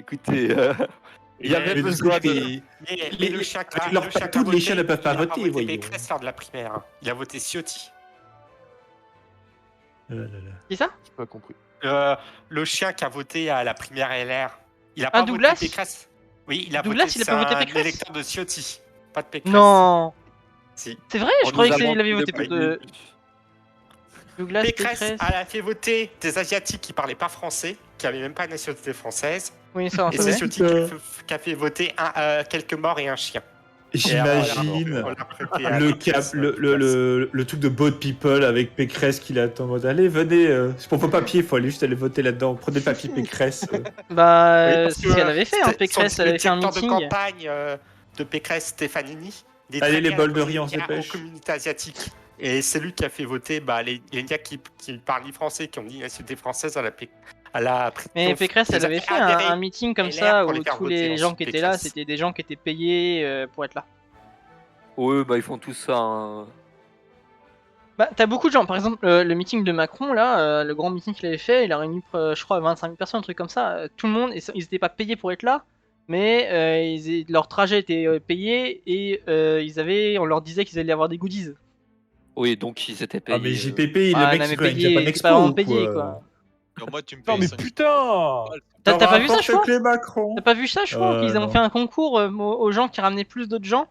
Écoutez, il y Mais avait du besoin coup, de. Mais le chacun. avec leur tatou, les chiens ne peuvent pas voter, Il a voyons. voté Pécresse lors de la primaire. Hein. Il a voté Ciotti. Qui ça? J'ai pas compris. Le chien qui a voté à la primaire LR. Il a Ah, pas Douglas voté Pécresse. Oui, il a Douglas, voté. il a pas voté c'est un Pécresse électeur de Ciotti, pas de Pécresse. Non. Si. C'est vrai, je On croyais nous a qu'il avait menti voté depuis le pour Douglas Pécresse, Pécresse. elle a fait voter des Asiatiques qui parlaient pas français, qui avaient même pas la nationalité française. Oui, ça, on Et savait. c'est Ciotti qui a fait voter quelques morts et un chien. J'imagine On l'a prêté à le, Pécresse, le truc de Boat People avec Pécresse qui l'attend en mode allez, venez, c'est pour vos papiers, il faut aller juste aller voter là-dedans, prenez le papier Pécresse. Bah, Oui, parce c'est que, ce qu'elle avait fait, hein. c'était Pécresse, elle le avait fait un directeur meeting. de campagne de Pécresse, Stefanini. il est Allez, très les bien bols de riz, on se communiqué dépêche. aux communautés asiatiques. Et c'est lui qui a fait voter les gars qui parlent français, qui ont dit nationalité française à la Mais Pécresse, elle avait fait un meeting comme ça LR pour où les faire tous voter les gens ensuite qui étaient là, Pécresse. c'était des gens qui étaient payés pour être là. Ouais, bah ils font tout ça. Hein. Bah, t'as beaucoup de gens. Par exemple, le meeting de Macron, là, le grand meeting qu'il avait fait, il a réuni, je crois, 25 000 personnes, un truc comme ça. Tout le monde, ils étaient pas payés pour être là, mais leur trajet était payé et on leur disait qu'ils allaient avoir des goodies. Oui, donc ils étaient payés. Ah, mais JPP, le Ah, mec, non, c'est mais quoi, une payé, Japan c'est Expo pas vraiment ou payé, quoi quoi. Non, moi, tu me Non, payes mais 5 putain! T'as pas vu ça, je crois? les Macron. T'as pas vu ça, je crois, qu'ils ont non. fait un concours aux gens qui ramenaient plus d'autres gens.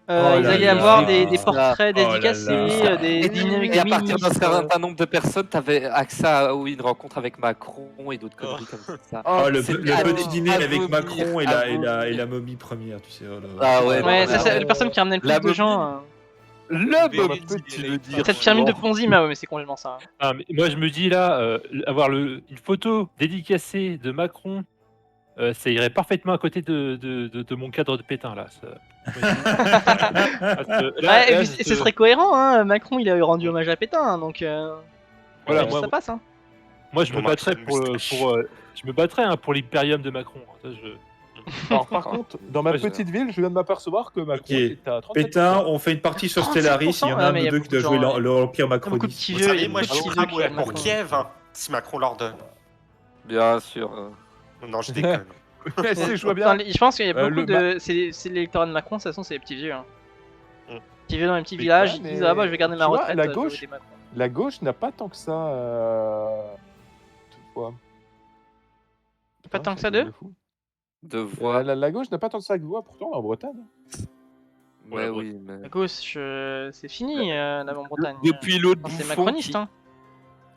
Oh Ils là allaient là. avoir des Oh là portraits là. dédicacés, des Et, dîners avec et à des partir d'un ministres. certain nombre de personnes, t'avais accès à une rencontre avec Macron et d'autres conneries comme ça. Oh, le C'est petit dîner à avec vomir, Macron et à la vomir. momie première, tu sais. Oh là. Ah ouais, Ouais, non, c'est mais la personne qui ramenait le plus la de gens. momie. Le Bébé, momie, il tu est veux là, dire. Cette pyramide de Bon. Ponzi, mais ouais, mais c'est complètement ça. Ah, mais moi, je me dis là, avoir une photo dédicacée de Macron, ça irait parfaitement à côté de mon cadre de Pétain là. Ouais, et puis, ce serait cohérent, hein. Macron, il a rendu hommage à Pétain, hein, donc Voilà, ça passe. Hein. moi, je me Bon, battrais Macron, moustache. je me battrais hein, pour l'impérium de Macron. Ça, Alors, par contre, dans ma Ouais, petite ville, je viens de m'apercevoir que Macron Ok. est à 37%. Pétain, on fait une partie sur Stellaris, il y en a un mais il y ou a deux qui beaucoup de doivent jouer gens, l'Empire Il y a beaucoup de macroniste. petits Vous vieux. savez, il y a moi, je beaucoup de suis petits vieux qui pour aiment Kiev, hein, si Macron leur donne. Bien sûr. Non, je déconne. je vois bien. Enfin, je pense qu'il y a beaucoup le de. C'est l'électorat de Macron, de toute façon, c'est les petits vieux. Hein. Mm. Petits vieux dans les petits Mais villages, ouais, ils mais disent ah bah je vais garder ma tu vois, retraite. la je vais gauche- voter Macron. La gauche n'a pas tant que ça. Toutefois. Pas Putain, tant que c'est ça un truc de fou. De voix. La gauche n'a pas tant que ça que voix, pourtant en Bretagne. Ouais, oui, mais... La gauche, c'est fini là en Bretagne. Depuis l'autre Enfin, c'est bouffon macroniste, qui... hein.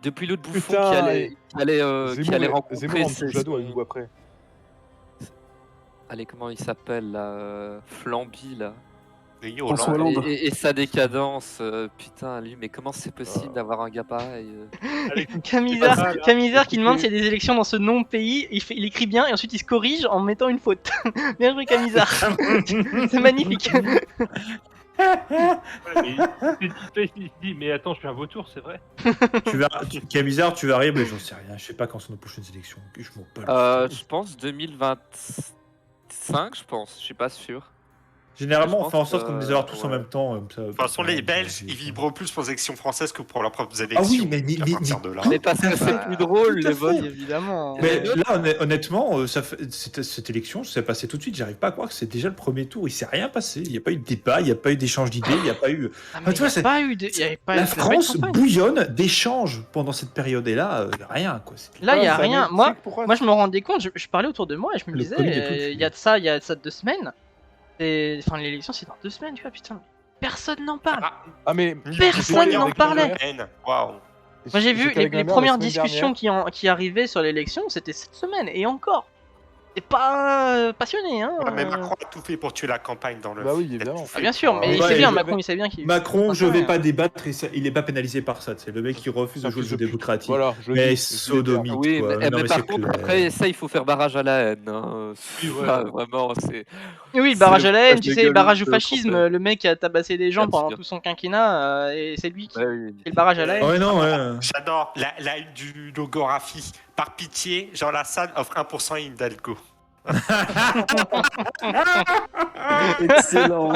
Depuis l'autre bouffon Putain, qui allait Zemmour rencontrer en touche à dos avec vous après. Allez, comment il s'appelle là Flamby là. Oui, François Hollande. Hollande. Et sa décadence, putain, lui, mais comment c'est possible d'avoir un gars pareil Camisard qui demande s'il y a des élections dans ce non-pays, il écrit bien et ensuite il se corrige en mettant une faute. Bien joué Camisard. C'est magnifique. Il dit, mais attends, je fais un vautour, c'est vrai. Camisard, tu vas rire, mais j'en sais rien. Je sais pas quand sont nos prochaines élections. Je m'en bats. Je pense 2025, je pense, je suis pas sûr. Généralement, je on fait en pense, sorte qu'on les avoir tous en ouais. même temps. De toute façon, les Belges, ils vibrent plus pour les élections françaises que pour leurs propres Ah élections. oui, mais Donc, à partir de là. Mais parce que c'est plus drôle, les votes. Évidemment. Mais là, honnêtement, cette élection, ça s'est passé tout de suite. J'arrive pas à croire que c'est déjà le premier tour. Il s'est rien passé. Il n'y a pas eu de débat, il n'y a pas eu d'échange d'idées, il n'y a pas eu. Mais tu vois, il y avait pas la eu de France campagne. bouillonne d'échanges pendant cette période. Et là, il n'y a rien. Quoi. Là, il y a ça rien. met- Moi, tu sais pourquoi je me rendais compte. Je parlais autour de moi et je me Le disais, Covid et tout, il y a de ça 2 semaines. Enfin, l'élection, c'est dans 2 semaines, tu vois, putain. Personne n'en parle. Ah, mais. Personne j'étais n'en avec parlait. ma mère. Waouh. Moi, j'ai vu J'étais avec ma les mère la premières semaine discussions qui arrivaient sur l'élection, c'était cette semaine. Et encore, c'est pas passionné, hein. Mais Macron a tout fait pour tuer la campagne dans le. Bah oui, Il a tout évidemment. fait Ah, bien sûr, mais Ouais, il sait il bien, avait- Macron, il sait bien qu'il. Macron, je Ouais. vais pas débattre. Il est pas pénalisé par ça. C'est le mec qui refuse de C'est un jouer le fils jeu de pute. démocratique. Voilà, Mais je sodomite. Oui, quoi. mais, Non, mais mais par c'est contre, clair. après, ça, il faut faire barrage à la haine. Hein. Ah, vraiment, c'est. Oui, C'est barrage le à la haine, foutage tu de sais, gueule barrage au de fascisme. Français. Le mec a tabassé des gens Bien pendant sûr. tout son quinquennat et c'est lui qui Ouais, oui. fait le barrage à la haine. Ouais, non, ouais. J'adore la une du logographie. Par pitié, Jean Lassalle offre 1% à Hidalgo. Excellent.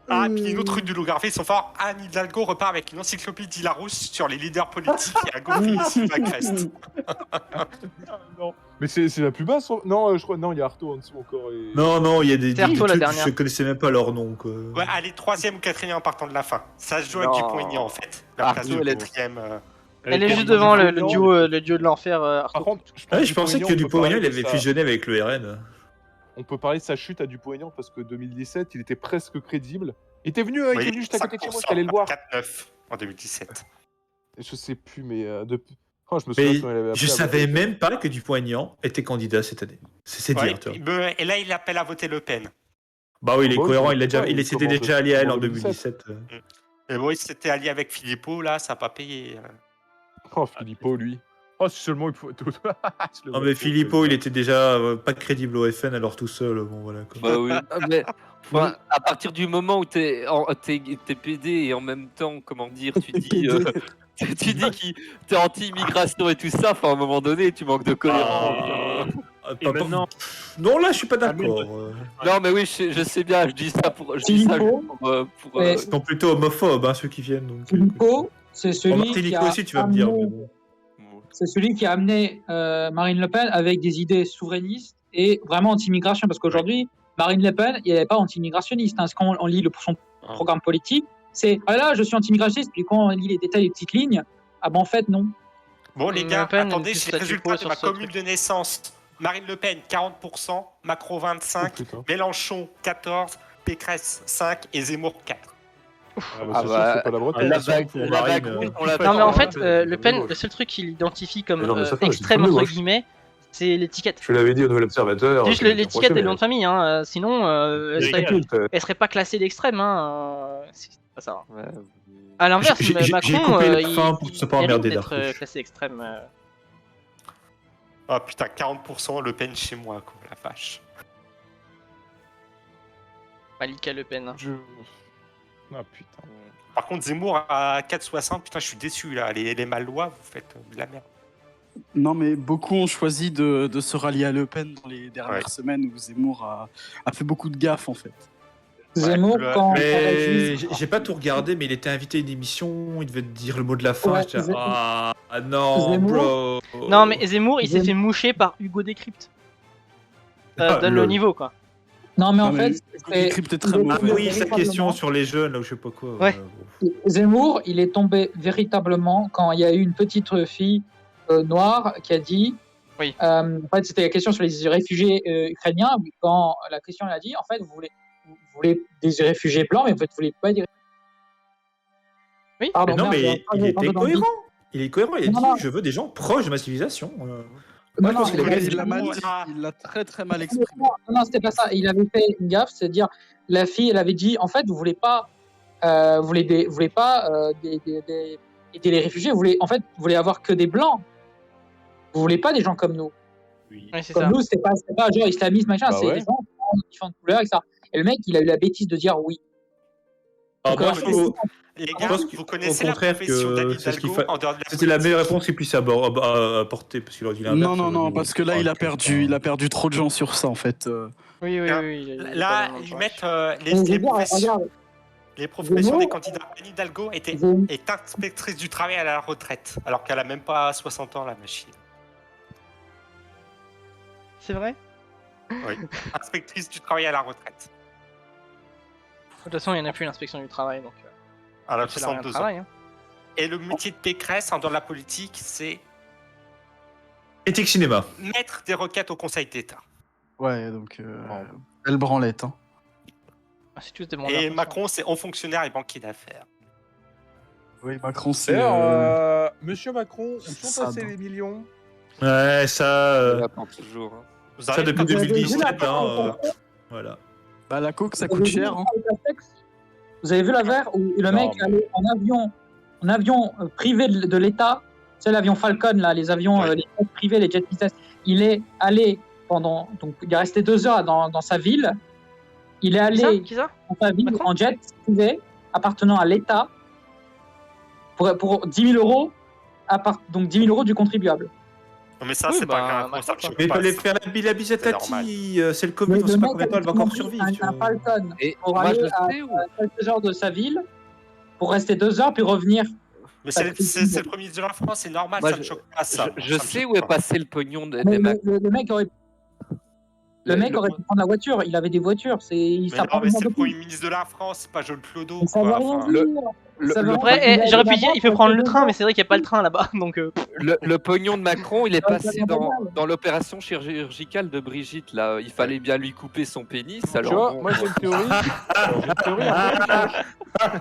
Ah, puis une autre rue du logographie, ils sont forts. Anne Hidalgo repart avec une encyclopédie Larousse sur les leaders politiques et un gros sur la creste. Non. Mais c'est la plus basse. Non, je crois. Non, il y a Artaud en dessous encore. Et... Non, il y a des C'est Artaud, la trucs, dernière. je connaissais même pas leur nom. Quoi. Ouais, allez, 3ème ou 4ème en partant de la fin. Ça se joue avec Non. Dupont-Aignan en fait. La Artaud, place du elle est- 4ème. Elle est juste Dupont-Aignan, devant le Dupont-Aignan, duo de l'enfer. Par Artaud. contre, Je pensais que on peut Dupont-Aignan, parler il de avait sa- fusionné avec le RN. On peut parler de sa chute à Dupont-Aignan parce que 2017, il était presque crédible. Il était venu juste à côté de chez moi, je suis allé le voir. 4-9 en 2017. Je sais plus, mais depuis. Oh, je me souviens Mais quand il avait je appelé à savais voter. même pas que Dupont-Aignan était candidat cette année. C'est Ouais, dire, tu vois. et là, il appelle à voter Le Pen. Bah oui, il est Bah oui, cohérent, je sais pas, il il s'était commence déjà allié à elle en 2017. 2017. Mais bon, il s'était allié avec Philippot, là, ça n'a pas payé. Oh, Philippot, lui. Oh, si seulement il pouvait. Non mais Philippot, il était déjà pas crédible au FN, alors tout seul, bon voilà. Quoi. Bah oui. Ah, mais, enfin, à partir du moment où t'es PD et en même temps, comment dire, tu dis, tu dis que t'es anti-immigration et tout ça, enfin, à un moment donné, tu manques de cohérence. Et maintenant, Non, là, je suis pas Ah, d'accord. Non, mais oui, je sais bien, je dis ça pour. Je dis ça Philippot, pour Ouais. Ils sont plutôt homophobes, hein, ceux qui viennent. Donc, Philippot, c'est En celui qui Martinique a aussi, tu vas me dire. amené- mais bon. C'est celui qui a amené Marine Le Pen avec des idées souverainistes et vraiment anti-immigration. Parce qu'aujourd'hui, Marine Le Pen, il n'est pas anti-immigrationniste. Hein. Quand on lit son programme politique, c'est « Ah là, je suis anti-immigrationniste », puis quand on lit les détails, les petites lignes, ah ben en fait, non. Bon, les Le gars, Pen, attendez, elle j'ai les est plus résultats de sur ma ce commune truc. de naissance. Marine Le Pen, 40%, Macron, 25%, Oh, putain. Mélenchon, 14%, Pécresse, 5% et Zemmour, 4%. Ah, bah, Ah c'est sûr bah, que c'est pas la Bretagne. la toute façon, vague, pour la Marine, vague rouge, on l'attend. Non mais en hein. fait, Le c'est Pen, moche. le seul truc qu'il identifie comme Mais non, mais ça fait, extrême c'est entre moche. guillemets, c'est l'étiquette. Je l'avais dit au Nouvel Observateur. Juste l'étiquette et le nom de famille, hein. Sinon, elle C'est serait, culte. elle serait pas classée d'extrême, hein. C'est pas ça. Ouais. À l'inverse, J'ai Macron, coupé la il, fin pour se pas il mérite emmerder d'être d'Arthur. classé extrême. Ah putain, 40% Le Pen chez moi, quoi, la vache. Malika Le Pen. Ah putain. Par contre, Zemmour à 4,60, putain, je suis déçu là. Les Malois, vous faites de la merde. Non, mais beaucoup ont choisi de se rallier à Le Pen dans les dernières Ouais. semaines où Zemmour a fait beaucoup de gaffes en fait. Zemmour, Ouais, quand Mais j'ai pas tout regardé, mais il était invité à une émission, il devait te dire le mot de la fin. Ouais, J'étais là, ah non, Zemmour. bro. Non, mais Zemmour, il s'est Zem- fait moucher par Hugo Décrypte. Ah, Donne le lol. niveau, quoi. Non, mais en Non, mais fait, le crypte est très il est Ah mauvais. oui, sa véritablement- question sur les jeunes, là, ou je sais pas quoi. Ouais. bon. Zemmour, il est tombé véritablement quand il y a eu une petite fille noire qui a dit. Oui. En fait, c'était la question sur les réfugiés ukrainiens. Quand la question elle a dit, en fait, vous voulez des réfugiés blancs, mais en fait, vous voulez pas des. Oui. Pardon, Mais non, merde, mais il était cohérent. Il est cohérent, il a Non, dit non. je veux des gens proches de ma civilisation. Non, je non, pense qu'il il a- Il l'a mal dit, il l'a très très mal exprimé. Non, c'était pas ça. Il avait fait une gaffe, c'est-à-dire la fille, elle avait dit, en fait, vous voulez pas, aider les réfugiés. En fait, vous voulez avoir que des blancs. Vous voulez pas des gens comme nous. Oui, c'est Comme ça. nous, c'était pas genre islamiste machin. Bah c'est ouais. des gens différentes couleurs, etc. Et le mec, il a eu la bêtise de dire oui. Alors, moi, Donc, je trouve Les je gars, pense qu'au vous connaissez la contraire profession que d'Anne c'est ce qu'il Hidalgo fa- en dehors de la c'était la meilleure politique réponse qu'il puisse apporter parce qu'il aurait dit l'inverse. Non, non, au non, niveau parce que là, il a perdu trop de gens sur ça, en fait. Oui, oui, Là, oui. il a Là, pas ils vraiment mettent Mais je veux dire, regarde, les professions Zemmour- des candidats. Anne Hidalgo Zemmour- est inspectrice du travail à la retraite, alors qu'elle a même pas 60 ans, la machine. C'est vrai. Oui. Inspectrice du travail à la retraite. De toute façon, il n'y en a plus l'inspection du travail, donc Elle a c'est la rien de 62 ans. travail. Hein. Et le métier de Pécresse, en dehors de la politique, c'est Éthique cinéma. mettre des requêtes au Conseil d'État. Ouais, donc, belle branlette. Hein. Ah, c'est tous des bons Et gars, Macron, c'est haut fonctionnaire et banquier d'affaires. Oui, Macron, c'est. D'ailleurs, Monsieur Macron, où sont Sad. passés les millions? Ouais, ça. Il attend toujours. Hein. Vous Ça avez depuis Vous avez vu 2017, la- voilà. Bah, la coke, ça Vous coûte avez vu cher. Hein. Vous avez vu l'affaire où le Non, mec mais- allait en avion privé de l'État, c'est l'avion Falcon, là, les avions les jets privés, les jets business. Il est allé donc il est resté 2 heures dans sa ville. Il est allé Qui ça dans sa ville Macron en jet privé appartenant à l'État pour 10 000 euros, donc 10 000 euros du contribuable. Non, mais ça, Oui, c'est bah, pas grave. Macron, Ça me quoi. choque Mais il pas. fallait faire la bise à C'est normal. Tati. C'est le Covid, on sait pas combien de temps elle va encore survivre. tu un vois. Falcon Et pour moi, aller je à sais où. quelques heures de sa ville, pour rester 2 heures, puis revenir. Mais c'est le premier ministre de la France, c'est normal, Moi, ça me choque pas, ça. Je Ça me sais choque où est pas. passé le pognon Mais des Macron. le mec aurait pu prendre la voiture, il avait des voitures. Mais non, mais c'est le premier ministre de la France, c'est pas Jean Clodo. Ça veut quoi. rien Enfin, dire. le- Ça veut rien Après, dire. j'aurais pu La dire, il banque, peut prendre le elle train, fait mais c'est vrai qu'il n'y a pas le train là-bas, donc. Le pognon de Macron, il est Ouais, passé c'est dans, normal. dans l'opération chirurgicale de Brigitte. Là, il fallait bien lui couper son pénis. Tu Alors vois, bon. moi j'ai une théorie. J'ai une théorie un peu étrange. Ah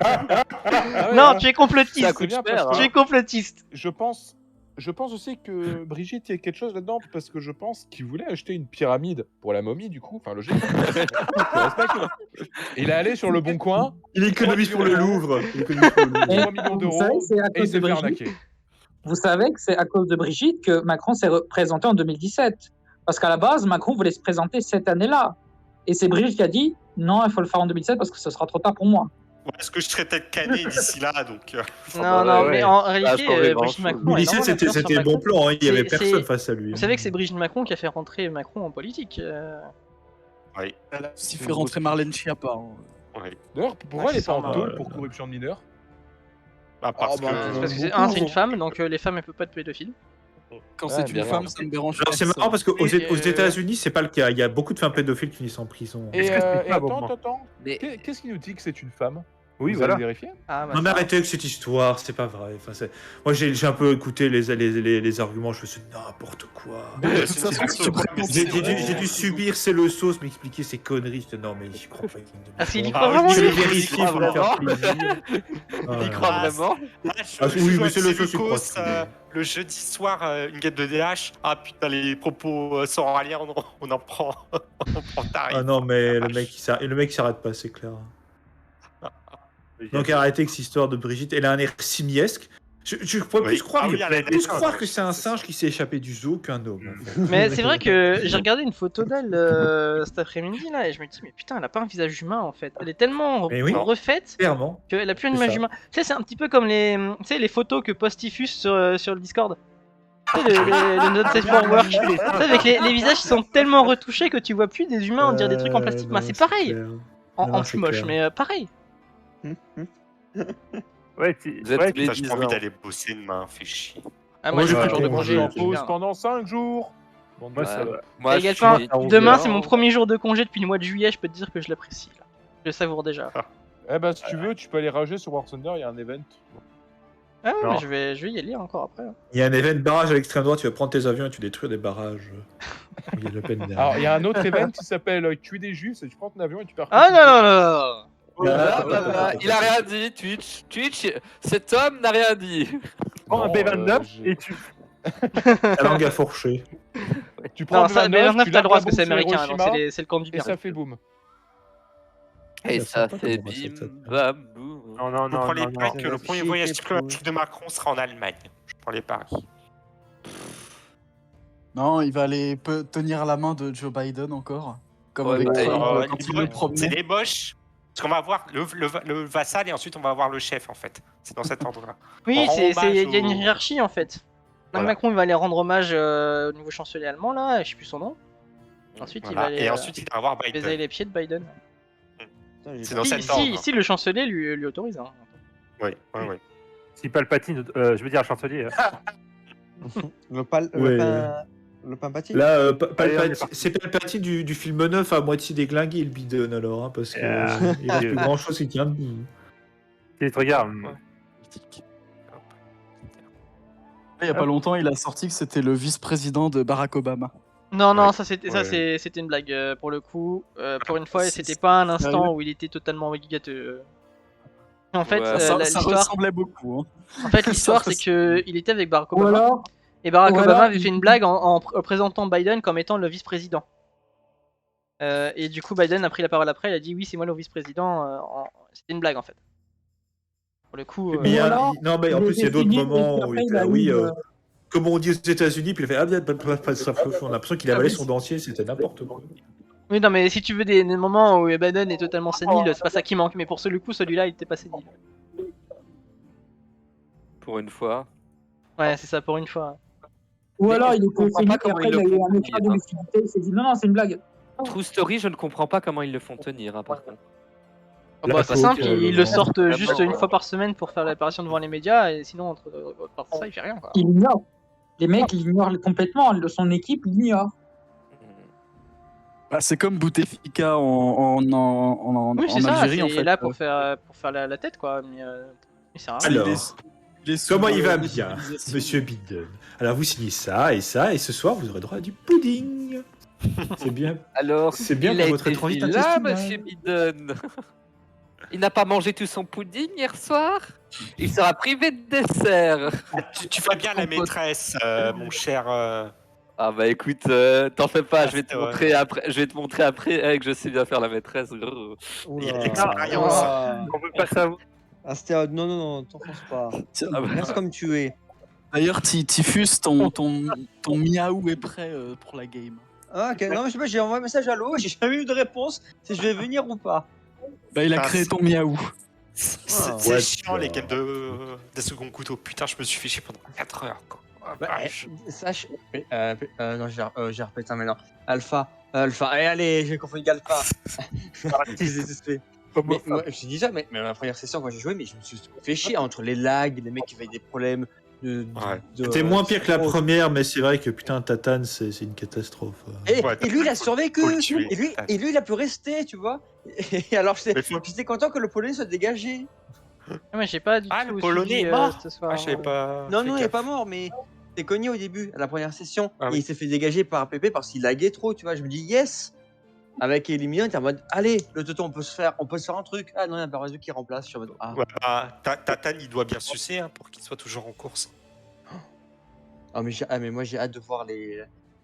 ouais, Non, hein. tu es Ça complotiste. coûte bien, cher. parce Tu hein. es complotiste. Je pense aussi que Brigitte, il y a quelque chose là-dedans, parce que je pense qu'il voulait acheter une pyramide pour la momie, du coup, enfin logique. Je respecte. Il est allé sur le bon coin, Il économise pour le Louvre. Il économise pour le Louvre. 3 millions Vous d'euros, savez que c'est à et il cause de s'est fait Brigitte. arnaquer. Vous savez que c'est à cause de Brigitte que Macron s'est représenté en 2017. Parce qu'à la base, Macron voulait se présenter cette année-là. Et c'est Brigitte qui a dit non, il faut le faire en 2017 parce que ce sera trop tard pour moi. Ouais, est-ce que je serais peut-être cané d'ici là, donc. Non, non, mais en réalité, changer Brigitte grand-chose. Macron. Mais a lycée, énormément d'influence sur c'était le bon Macron. plan, hein, il n'y avait C'est- personne face à lui. Vous savez que c'est Brigitte Macron qui a fait rentrer Macron en politique. Oui. Elle a aussi fait rentrer Marlène Schiappa. Hein. Oui. D'ailleurs, pourquoi Ouais, elle est c'est pas en ça, tôle ouais. pour corruption de mineurs? Bah, parce Oh, bah, que. Parce que c'est beaucoup, c'est une femme, donc les femmes elles peuvent pas être pédophiles. Quand Ouais, c'est une bien femme, sûr. ça me dérange Alors pas. c'est marrant parce qu'aux Et, aux États-Unis, c'est pas le cas. Il y a beaucoup de femmes pédophiles qui finissent en prison. Et, Est-ce que c'est et pas attends, bon, attends. Mais- Qu'est-ce qui nous dit que c'est une femme? Oui, Vous voilà. allez vérifier? Ah, bah, Non mais ça. arrêtez avec cette histoire, c'est pas vrai. Enfin, moi j'ai un peu écouté les arguments, je me suis dit n'importe quoi. De toute façon, si tu prends- J'ai dû subir ces leçons, m'expliquer ces conneries. J'étais, non mais j'y crois pas. Ah, s'il y Ah, croit oui, vraiment, Je vais lui vérifier pour me faire plaisir. Il y croit vraiment. Là, Ah, je oui, joue mais à c'est le Psy sauce, il Lucas, croit. le jeudi soir, une guette de DH. Ah putain, les propos sans rien, on en prend. On prend tarif. Ah non mais le mec il s'arrête pas, c'est clair. Donc arrêtez avec cette histoire de Brigitte, elle a un air simiesque. Je pourrais Oui. plus croire, Ah oui, elle a plus des croire seins, que c'est un singe qui s'est échappé du zoo qu'un homme. en fait. Mais c'est vrai que j'ai regardé une photo d'elle cet après-midi là et je me dis mais putain elle a pas un visage humain en fait. Elle est tellement Mais oui. refaite Clairement. qu'elle a plus une C'est image ça. humaine. Tu sais c'est un petit peu comme les photos que poste Tifus sur le Discord. Tu sais le Not Safe for Work. Tu sais, avec les visages qui sont tellement retouchés que tu vois plus des humains on dirait des trucs en plastique. Bah c'est pareil. En en c'est plus moche, clair. mais pareil. Ouais, Vous êtes ouais, les Putain, j'ai pas envie bizarres. d'aller bosser demain, fait chier. Ah, Moi, moi, j'ai j'ai un pris jour de congé, congé. en en c'est pause bien. pendant 5 jours. Bon, moi, ça va. Moi, Et je Galpin, suis à 11 demain, heures. c'est mon premier jour de congé depuis le mois de juillet. Je peux te dire que je l'apprécie. Là. Je le savoure déjà. Eh ben, si tu veux, tu peux aller rager sur War Thunder, il y a un event. Ah ouais, Non. mais je vais y aller encore après. hein. Il y a un event barrage à l'extrême droite, tu vas prendre tes avions et tu détruis des barrages. Il y a Le Pen derrière. Alors, il y a un autre event qui s'appelle tuer des juifs, et tu prends ton avion et tu pars. Ah non, non, non, non. Ah, bah, il a rien dit, Twitch. Twitch, cet homme n'a rien dit. Prends un Non, B29 j'ai- et tu. La langue à fourcher. Tu prends Non, le ça, B29, B29, tu t'as le droit largues parce que c'est la bombe sur américain, donc Hiroshima, c'est le camp du et bien. ça fait boum. Et Ça ça sent pas fait comme une recette, bim, ça. bam, boum. Non, non, Je non, prends les non, paris non. que le fait premier chier, voyage t'es diplomatique de Macron sera en Allemagne. Je prends les paris. Non, il va aller tenir la main de Joe Biden encore. Comme Ouais, avec bah, Trump Oh, quand les il le boss, promenait. c'est les boches. Parce qu'on va voir le vassal et ensuite on va voir le chef en fait. C'est dans cet ordre-là. Oui, On rend il hommage y a une au- hiérarchie en fait. Voilà. Macron, il va aller rendre hommage au nouveau chancelier allemand là, je sais plus son nom. Ensuite, il va Voilà. aller Et ensuite il va voir baiser Biden. les pieds de Biden. C'est dans Si, cet si, ordre. si le chancelier lui autorise. Hein. Oui, oui, oui. Si Palpatine, je veux dire, chancelier. Le pain pâtis. Là, Allez, on est Palpatine, parti. c'est Palpatine du film 9 à moitié déglingué, le bidon alors, hein, parce que il reste plus grand chose qui tient debout. Et regarde. Il y a pas longtemps, il a sorti que c'était le vice-président de Barack Obama. Non, non, Ouais. ça c'était Ouais. c'était une blague pour le coup. Pour une fois, c'était pas un instant Sérieux où il était totalement gâteux. En fait, Ouais. Ça l'histoire, ressemblait beaucoup. Hein. en fait, l'histoire, ça c'est que il était avec Barack Ou Obama. alors, Et Barack Ou Obama alors, avait fait une blague en présentant Biden comme étant le vice-président. Et du coup, Biden a pris la parole après, il a dit oui, c'est moi le vice-président. C'était une blague en fait. Pour le coup. Mais il y a- alors, non, mais en il plus, il y a était d'autres fini, et moments puis où après, il il a était, oui, eu, comme on dit aux États-Unis, puis il a fait on a l'impression qu'il avalait son dentier, c'était n'importe quoi. Oui, non, mais si tu veux des moments où Biden est totalement sénile, c'est pas ça qui manque. Mais pour celui-là, il était pas sénile. Pour une fois. Ouais, c'est ça pour une fois. ou Mais alors je il était comprends fini, pas et comment après ils il a le eu font un éclat de tenir. lucidité, il s'est dit non, non, c'est une blague. True Story, je ne comprends pas comment ils le font tenir, hein, par contre. Oh, Là, bah, c'est faut simple, que- ils le sortent Vraiment. juste une fois par semaine pour faire l'apparition devant les médias, et sinon, entre ça, il fait rien quoi. Il ignore. Les mecs l'ignorent complètement, son équipe l'ignore. Bah, c'est comme Bouteflika en Oui, c'est ça, Algérie en c'est fait. là pour faire la tête quoi. Mais c'est rien. Alors, il est sous comment il va le- bien, l'utilisation. monsieur Biden? Alors, vous signez ça, et ce soir, vous aurez droit à du pudding. C'est bien. Alors, C'est bien il pour a votre été transit là, intestinal. monsieur Biden. Il n'a pas mangé tout son pudding hier soir. Il sera privé de dessert. Tu fais bien la maîtresse, mon cher. Ah bah écoute, t'en fais pas, je vais te c'est vrai. montrer après. Je vais te montrer après que je sais bien faire la maîtresse. Grrr. Il y a de l'expérience. On veut pas savoir. Astéroïde, non, non, non, t'enfonces pas. Ah bah, Reste comme tu es. D'ailleurs, Tifus, ton miaou est prêt pour la game. Ah, ok, non, mais je sais pas, j'ai envoyé un message à l'eau, j'ai jamais eu de réponse si je vais venir ou pas. Bah, il a Ah, créé c'est- ton miaou. C'est what chiant les the- games de second couteau. Putain, je me suis fait chier pendant 4 heures. Quoi. Ah, Bah, vache. sache. Non, j'ai repris ça maintenant. Alpha. Allez, j'ai confondu Alpha. Mais moi, je te dis ça, mais ma première session quand j'ai joué, mais je me suis fait chier entre les lags, les mecs qui avaient des problèmes de. Ouais. C'était moins pire que la première, mais c'est vrai que putain, Tatane, c'est une catastrophe. Ouais, Et lui, il a survécu. faut le tuer, Et lui, il a pu rester, tu vois. Et alors, Mais faut- j'étais content que le Polonais soit dégagé. Ah, mais j'ai pas du Ah, tout le Polonais suivi, est mort. ce soir. Ah, je savais pas. Non, fait non, il est gaffe. pas mort, mais t'es cogné au début, à la première session. Ah et oui. il s'est fait dégager par PP parce qu'il laguait trop, tu vois. Je me dis, yes. Avec Eliminion, t'es en mode, allez, le Toto, on peut se faire un truc. Ah non, il y a Barazu qui remplace. Je suis en mode, ah. Voilà. Tatane, il doit bien sucer hein, pour qu'il soit toujours en course. Mais moi, j'ai hâte de voir les.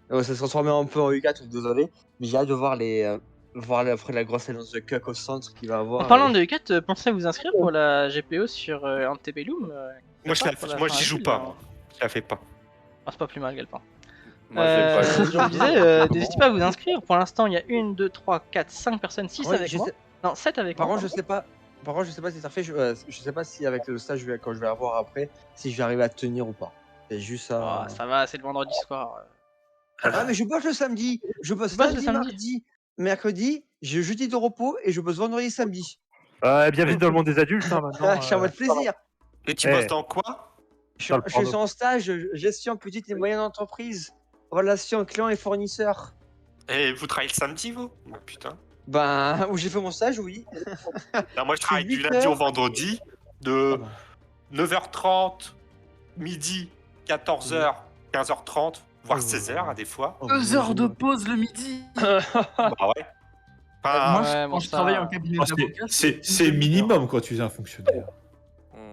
Ça se transformer un peu en U4, désolé. Mais j'ai hâte de voir les. Après la grosse annonce de Cuck au centre qu'il va avoir. En parlant de U4, pensez à vous inscrire pour la GPO sur Antebellum. Moi, j'y joue pas. Moi. Je la fais pas. Ah, c'est pas plus mal, Galpin. moi, j'ai pas. Je vous disais, n'hésitez pas à vous inscrire. Pour l'instant, il y a 1, 2, 3, 4, 5 personnes, 6 Ouais, avec je moi. sais- Non, 7 avec Par moi. contre, je sais pas. Par contre, je sais pas si ça refait. Je sais pas si avec le stage quand je vais avoir après, si je vais arriver à tenir ou pas. C'est juste ça. Oh, ça va, c'est le vendredi soir. Ah mais je bosse le samedi. Je bosse Tu bosses le lundi, samedi mardi, mercredi j'ai jeudi de repos et je bosse vendredi samedi. Bienvenue dans le monde des adultes, hein, maintenant. Je suis en mode plaisir. Et tu bosses dans quoi? Je suis en stage gestion petite et moyenne entreprise, relations clients et fournisseurs. Et vous travaillez le samedi, vous? Oh, putain. Ben, où j'ai fait mon stage, oui. Non, moi, je travaille du 8 lundi heures. au vendredi, de 9h30, midi, 14h, 15h30, voire 16h à des fois. 2 heures de pause le midi. Bah ouais. Enfin, Moi, ouais, quand bon, je ça- travaille en cabinet d'avocat, C'est minimum quand tu es un fonctionnaire.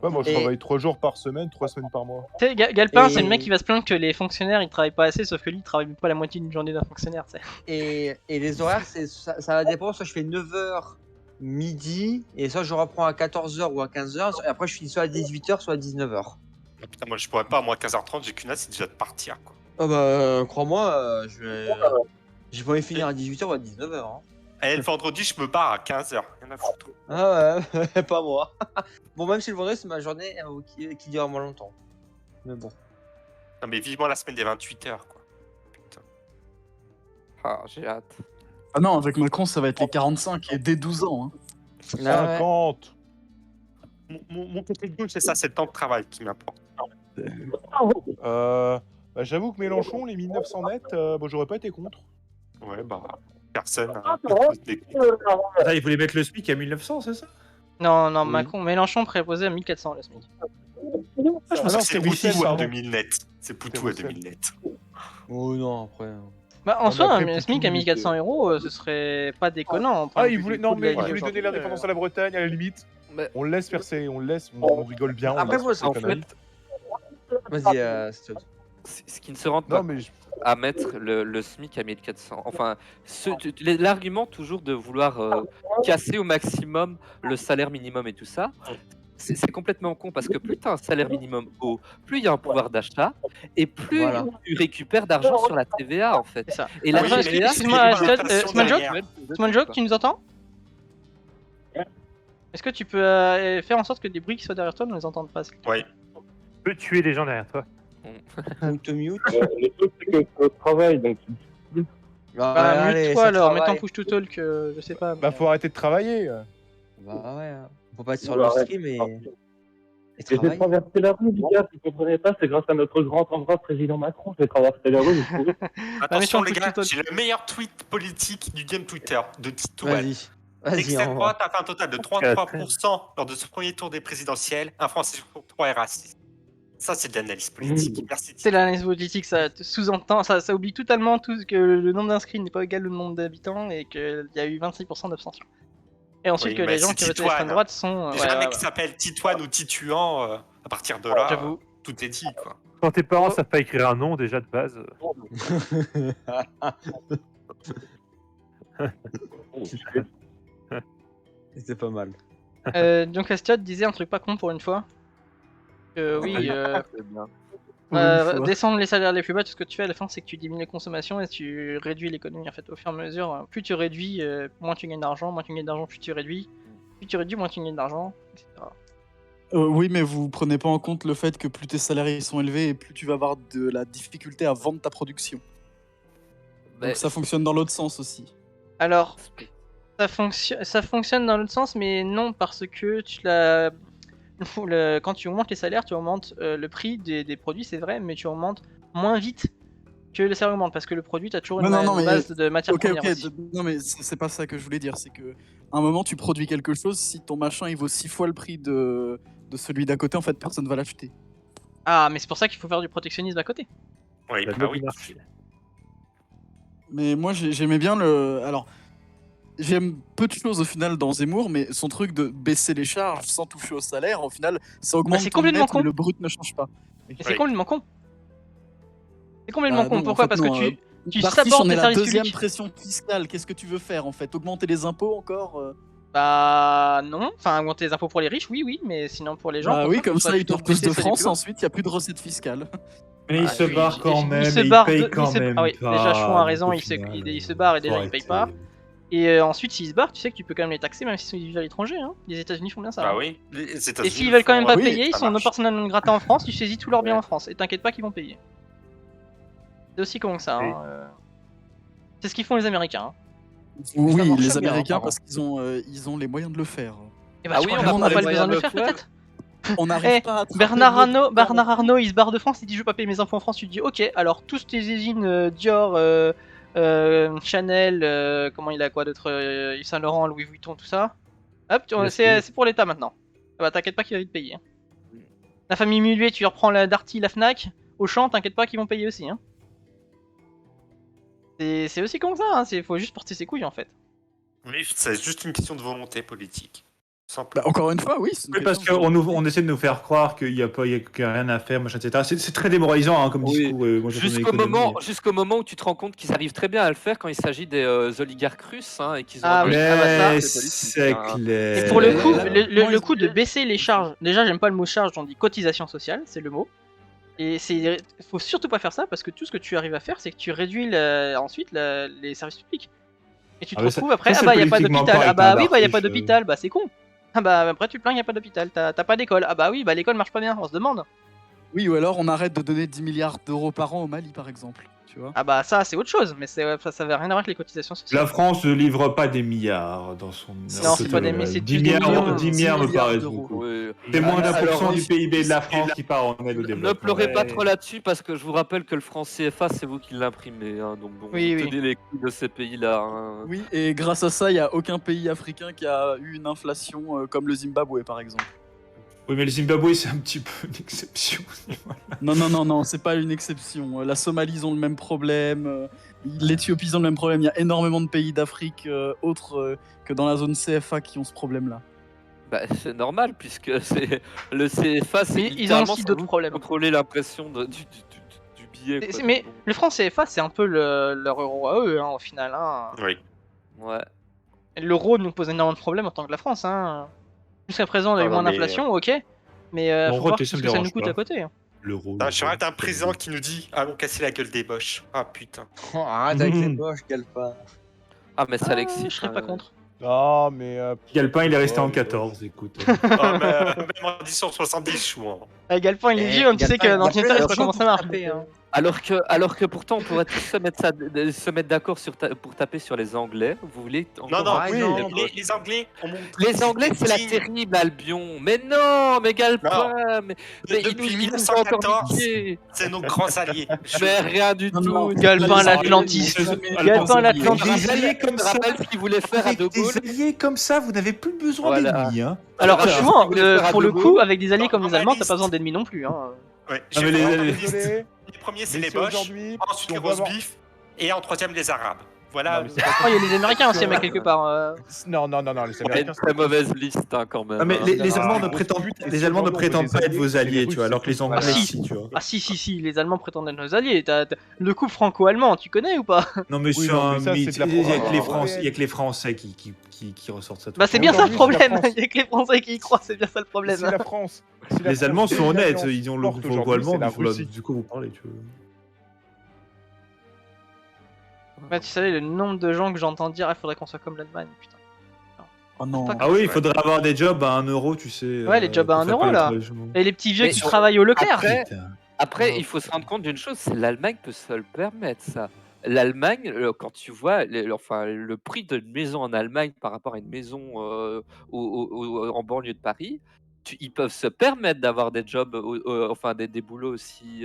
Ouais, moi je Et- travaille 3 jours par semaine, 3 semaines par mois. Tu sais, Galpin, Et- c'est le mec qui va se plaindre que les fonctionnaires ils travaillent pas assez, sauf que lui il travaille même pas la moitié d'une journée d'un fonctionnaire, tu sais. Et les horaires, ça va dépendre. Soit je fais 9h midi, et soit je reprends à 14h ou à 15h, et après je finis soit à 18h, soit à 19h. putain, moi, je pourrais pas, moi, 15h30, j'ai qu'une hâte, c'est déjà de partir, quoi. Oh bah, crois-moi, j'ai pas envie de finir à 18h ou à 19h. Hein. Et le vendredi, je me barre à 15h. Rien à foutre. Ah ouais, pas moi. Bon, même si le vendredi, c'est ma journée qui dure moins longtemps. Mais bon. Non, mais vivement la semaine des 28h, quoi. Putain. Ah, j'ai hâte. Ah non, avec Macron, ça va être les 45 et dès 12 ans. Hein. Ah ouais. 50. Mon côté de gauche, c'est ça, c'est le temps de travail qui m'importe. Bah, j'avoue que Mélenchon, les 1900 nets, bon, j'aurais pas été contre. Ouais, bah, personne. Attends, il voulait mettre le SMIC à 1900, c'est ça? Non, non, Oui. Macron, Mélenchon préposé à 1400 le SMIC. Ah, Je pense non, que c'est c'est Bruxelles, Poutou à pardon. 2000 net. C'est Poutou à Bruxelles. 2000 net. Oh non, après. Bah, en Ah, soi, mais après, un SMIC à Poutou, 1400 euros, ce serait pas déconnant. Ah, il voulait, non, mais il coût de la voulait vie donner aujourd'hui, l'indépendance à la Bretagne, à la limite. Mais- On le laisse faire ses, on le laisse, on rigole bien. on Après, laisse moi, faire ses en conneries. Vas-y, Stud. Ce qui ne se rend pas Non, mais à mettre le SMIC à 1400. Enfin, l'argument toujours de vouloir casser au maximum le salaire minimum et tout ça, c'est complètement con parce que plus tu as un salaire minimum haut, plus il y a un pouvoir d'achat et plus Voilà. tu récupères d'argent sur la TVA en fait. C'est ça. Et la Attends, Oui, mais excuse-moi, c'est une Stud, inflation Smalljoke, derrière. Smalljoke, tu nous entends? Est-ce que tu peux faire en sorte que des bruits qui soient derrière toi ne les entendent pas? s'il te plaît? Ouais. Tu peux tuer les gens derrière toi. Mute, mute. Le truc, c'est que c'est au travail, donc Bah, Bah, allez, mute-toi ça alors, mets ton travaille. push to talk, je sais pas. bah, faut arrêter de travailler. Bah ouais, on peut pas être sur le stream et j'ai travailler. traversé la rue, les gars, vous comprenez pas, c'est grâce à notre grand endroit président Macron, j'ai traversé la rue, j'ai trouvé. Attention, mais les ton gars, push to j'ai le meilleur tweet politique du game Twitter de Titouan. Vas-y. Vas-y, L'extrême envoie. droite a fait un total de 33% lors de ce premier tour des présidentielles. Un Français sur 3 est raciste. Ça, c'est de l'analyse politique. Merci. C'est l'analyse politique, ça sous-entend, ça oublie totalement tout que le nombre d'inscrits n'est pas égal au nombre d'habitants et qu'il y a eu 26% d'abstention. Et ensuite Oui, que mais les gens c'est qui votent à Titouan. l'extrême droite sont. Déjà, ouais, un mec ouais, qui s'appelle Titouan ou Tituan, à partir de là, J'avoue. tout est dit, quoi. Quand tes parents savent pas écrire un nom déjà de base. C'était pas mal. Donc Astiot disait un truc pas con pour une fois. Oui, C'est bien. descendre les salaires les plus bas, tout ce que tu fais à la fin, c'est que tu diminues les consommations et tu réduis l'économie en fait. Au fur et à mesure, plus tu réduis, moins tu gagnes d'argent, moins tu gagnes d'argent, plus tu réduis, moins tu gagnes d'argent, etc. Oui, mais vous prenez pas en compte le fait que plus tes salaires ils sont élevés et plus tu vas avoir de la difficulté à vendre ta production. Bah, Donc ça fonctionne dans l'autre sens aussi. Alors, ça fonctionne dans l'autre sens, mais non, parce que quand tu augmentes les salaires, tu augmentes le prix des produits, c'est vrai, mais tu augmentes moins vite que le salaire augmente, parce que le produit, tu as toujours une base de matière première aussi. Non, mais c'est pas ça que je voulais dire. C'est que à un moment, tu produis quelque chose, si ton machin il vaut 6 fois le prix de celui d'à côté, en fait, personne va l'acheter. Ah, mais c'est pour ça qu'il faut faire du protectionnisme à côté. Oui, La bah oui. marché. Mais moi, j'aimais bien le. Alors, j'aime peu de choses au final dans Zemmour, mais son truc de baisser les charges sans toucher au salaire, au final, ça augmente c'est ton complètement net, con. mais le brut ne change pas. Et c'est complètement con. C'est complètement con. non, Pourquoi? en fait, Parce non, que tu Barfiche, sabordes on est les la services deuxième publics. pression fiscale. Qu'est-ce que tu veux faire en fait? Augmenter les impôts encore Bah non, enfin augmenter les impôts pour les riches, oui, mais sinon pour les gens. Bah au oui, contraire, comme faut ça, ils plutôt tournent plus baisser de ceux des France, plus bas. ensuite, il n'y a plus de recettes fiscales. Mais il se barre quand même, Il se et barre il de- paye quand il se- même ah oui, pas. déjà Chouin a raison, au il se final. barre et déjà Faut il paye arrêter. pas. Et ensuite s'ils se barrent, tu sais que tu peux quand même les taxer même s'ils vivent à l'étranger. Hein. Les États-Unis font bien ça. Bah hein. oui. Les Et États-Unis s'ils veulent quand même pas oui, payer, ils ça sont no marche. persona non grata en France, tu saisis tous leurs biens en France. Et t'inquiète pas qu'ils vont payer. C'est aussi con que ça. Oui. Hein. C'est ce qu'ils font les Américains. Hein. Oui, Ça marche les bien, Américains, apparemment. parce qu'ils ont les moyens de le faire. Et bah, Ah tu oui, crois on qu'on a n'a pas pas les besoin de le moyens faire, de le peut-être? On n'arrive Eh, pas à attraper Bernard Arnault, il se barre de France, il dit je veux pas payer mes impôts en France, tu dis ok, alors tous tes usines Dior, Chanel, comment il a quoi d'autre, Yves Saint Laurent, Louis Vuitton, tout ça, hop, c'est pour l'État maintenant. Ah bah t'inquiète pas qu'il va vite payer. Hein. La famille Mullier, tu reprends la Darty, la Fnac, Auchan, t'inquiète pas qu'ils vont payer aussi. Hein. C'est aussi comme ça, hein. Faut juste porter ses couilles en fait. Mais c'est juste une question de volonté politique. Simple. Bah, encore une fois, oui. c'est une Oui, parce question qu'on on essaie de nous faire croire qu'il n'y a rien à faire, machin, etc. C'est très démoralisant hein, comme Oui. discours. Moi, je connais Jusqu'au moment où tu te rends compte qu'ils arrivent très bien à le faire quand il s'agit des oligarques russes hein, et qu'ils ont Ah oui, un- ah bah ça. Mais c'est politique, c'est hein. clair. Et pour le coup, là, le coup de baisser les charges, déjà j'aime pas le mot charge, on dit cotisation sociale, c'est le mot. Et faut surtout pas faire ça parce que tout ce que tu arrives à faire, c'est que tu réduis ensuite les services publics. Et tu te Ah, mais ça- retrouves après, ça, ah c'est bah y a pas politiquement d'hôpital, ah correct, bah hein, oui, bah y a pas Darfiche, d'hôpital, bah c'est con. Ah bah après tu te plains, y a pas d'hôpital, t'as pas d'école, ah bah oui, bah l'école marche pas bien, on se demande. Oui, ou alors on arrête de donner 10 milliards d'euros par an au Mali, par exemple. Tu vois. Ah bah ça c'est autre chose, mais ça avait rien à voir avec les cotisations sociales. La France ne livre pas des milliards dans son. Non, c'est pas des mais c'est 10 plus des milliards, millions. 10 milliards me 10 milliards paraît d'euros. beaucoup. Oui. C'est moins d'un Alors, pourcent du PIB de la France qui part en aide au Ne développement. pleurez pas Ouais. trop là-dessus parce que je vous rappelle que le franc CFA c'est vous qui l'imprimez. Hein, donc bon, Oui, oui. tenez les couilles de ces pays-là. Hein. Oui, et grâce à ça, il n'y a aucun pays africain qui a eu une inflation comme le Zimbabwe, par exemple. Oui, mais le Zimbabwe, c'est un petit peu une exception. Non, c'est pas une exception. La Somalie, ils ont le même problème. L'Éthiopie, ils ont le même problème. Il y a énormément de pays d'Afrique autres que dans la zone CFA qui ont ce problème-là. Bah, c'est normal puisque c'est le CFA, c'est Mais ils ont littéralement aussi c'est d'autres vous qui problèmes. contrôlez l'impression du billet. Quoi, Mais donc bon. le franc CFA c'est un peu leur euro à eux hein, au final. Hein. Oui. Ouais. L'euro nous pose énormément de problèmes en tant que la France. Hein. Jusqu'à présent, on a eu Non, moins mais, d'inflation, ok. Mais Bon, faut voir Roth, tout ça ce me que ça nous dérange coûte pas. à côté. Hein. L'euro. Ah, je rate un président qui nous dit allons casser la gueule des boches. Ah putain. Oh, arrête avec les poches, Galpa. Ah mais c'est Alexis. Je serais pas contre. Non, mais. Galpin, il est resté en 14, écoute. Ah, mais, même en 1070, je suis en. Galpin, il est vieux, tu sais que dans l'ordinateur, il sait pas comment ça marche. Alors que pourtant on pourrait tous se mettre d'accord pour taper sur les Anglais. Vous voulez Non, non, Ah, oui, non. les Anglais ont montré. Les Anglais, c'est la digne. terrible Albion. Mais non, mais Galpin, mais Depuis ils nous ont encore 1914, niqué. c'est nos grands alliés. Mais rien du Non, tout. Galpin, l'Atlantis. Galpin, l'Atlantis. Des alliés comme Je ça, rappelle ce qu'il voulait faire à De avec Gaulle. des alliés comme ça, vous n'avez plus besoin Voilà. d'ennemis. Hein. Alors, Voilà. souvent, Ce qu'il voulait faire à pour De le Gaulle. coup, avec des alliés comme Dans les ma Allemands, t'as liste. pas besoin d'ennemis non plus. Hein. Ouais, Ah, mais les- les premiers, c'est les Messieurs, Boches. aujourd'hui, Ensuite, les on va voir- Rosebif. Et en troisième, les Arabes. Voilà. Non, mais c'est pas Oh, il y a les Américains aussi, mais quelque part. Non, les On a une Américains. très mauvaise liste hein, quand même. Ah, mais hein. les Ah, Allemands ne ah, prétendent, putain, les Allemands ne aujourd'hui, on veut prétendent des pas être vos alliés, alliés, c'est tu vois, les alors que les Russes, Anglais, Ah, si. si, tu vois. Ah si, les Allemands prétendent être nos alliés. Le couple franco-allemand, tu connais ou pas? Non, mais Oui, c'est non, un mais ça, mythe. c'est de la Il y a que les propagande. Français, il y a que les Français qui ressortent ça. tout Bah le c'est temps. bien ça le Aujourd'hui, c'est la problème. France. Il y a que les Français qui y croient, c'est bien ça le problème. C'est la France. Si la Les France Allemands est sont une honnêtes, alliance ils ont le forte franco aujourd'hui, allemand, c'est la Russie. du coup vous parlez, tu vois. Ouais, tu savais le nombre de gens que j'entends dire il faudrait qu'on soit comme l'Allemagne, putain. Oh non. Pas Ah oui, il faudrait avoir des jobs à 1 euro, tu sais. Ouais, les jobs à pour 1 faire euro pas là. le travail. Et les petits vieux Mais qui sur- travaillent au Leclerc. Après, il faut se rendre compte d'une chose, c'est l'Allemagne peut se le permettre, ça. L'Allemagne, quand tu vois le prix d'une maison en Allemagne par rapport à une maison en banlieue de Paris, ils peuvent se permettre d'avoir des jobs, des boulots aussi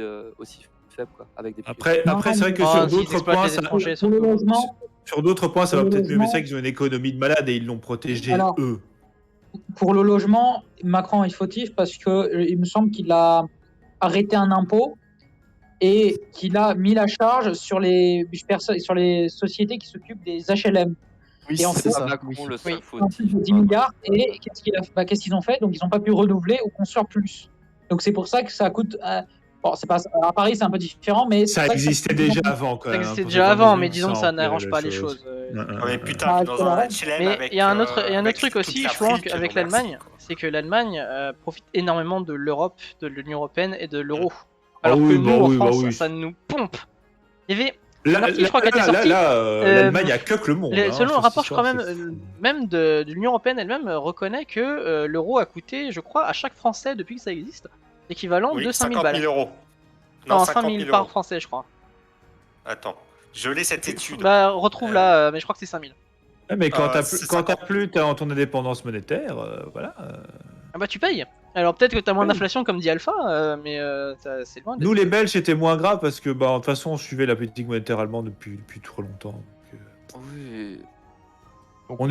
faibles, quoi, avec des prix Après, c'est vrai que Ah, sur s'ils d'autres exploitent points, les ça, étrangers, Pour le surtout. logement, sur d'autres points, ça va Pour le peut-être mieux, mais logement- c'est vrai qu'ils ont une économie de malade et ils l'ont protégé Alors, eux. pour le logement, Macron est fautif parce que il me semble qu'il a arrêté un impôt et qu'il a mis la charge sur les sociétés qui s'occupent des HLM. Oui, Et en c'est fait, ça. Macron oui. le seul En fautif. plus de 10 milliards. Et qu'est-ce qu'ils ont fait? Donc, ils n'ont pas pu renouveler ou construire plus. Donc, c'est pour ça que ça coûte. Bon, c'est pas, à Paris, c'est un peu différent, mais. c'est Ça pour que existait coûte déjà plus. avant quand Ça même. existait pour déjà ce genre de avant, maison, mais disons que ça empirait n'arrange la pas les chose. choses. Mais putain, Ah, dans c'est un vrai. HLM Mais avec. il y a un autre avec truc toute aussi, je l'Afrique, pense, avec non, l'Allemagne, merci, quoi. c'est que l'Allemagne profite énormément de l'Europe, de l'Union Européenne et de l'euro. Ah Alors oui, que bah nous, en oui, bah France, oui. ça nous pompe. Il y avait Là, un article, je crois, qui a été sorti. l'Allemagne a que le monde. hein, Selon sur le rapport, cette je crois histoire, même, c'est fou. de l'Union Européenne elle-même reconnaît que l'euro a coûté, je crois, à chaque Français depuis que ça existe, l'équivalent Oui, de 5 000 50 balles. 000 euros. Non, Non, 5 50 000 000 par euros. Français, je crois. Attends, je l'ai cette étude. Bah, retrouve là, mais je crois que c'est 5 000. Ouais, mais quand c'est t'as plus ton indépendance monétaire, voilà. Ah bah tu payes. Alors peut-être que t'as moins d'inflation comme dit Alpha, mais c'est loin d'être. Nous, les Belges, c'était moins grave parce que, de toute façon, on suivait la politique monétaire allemande depuis trop longtemps. Donc, Oui. on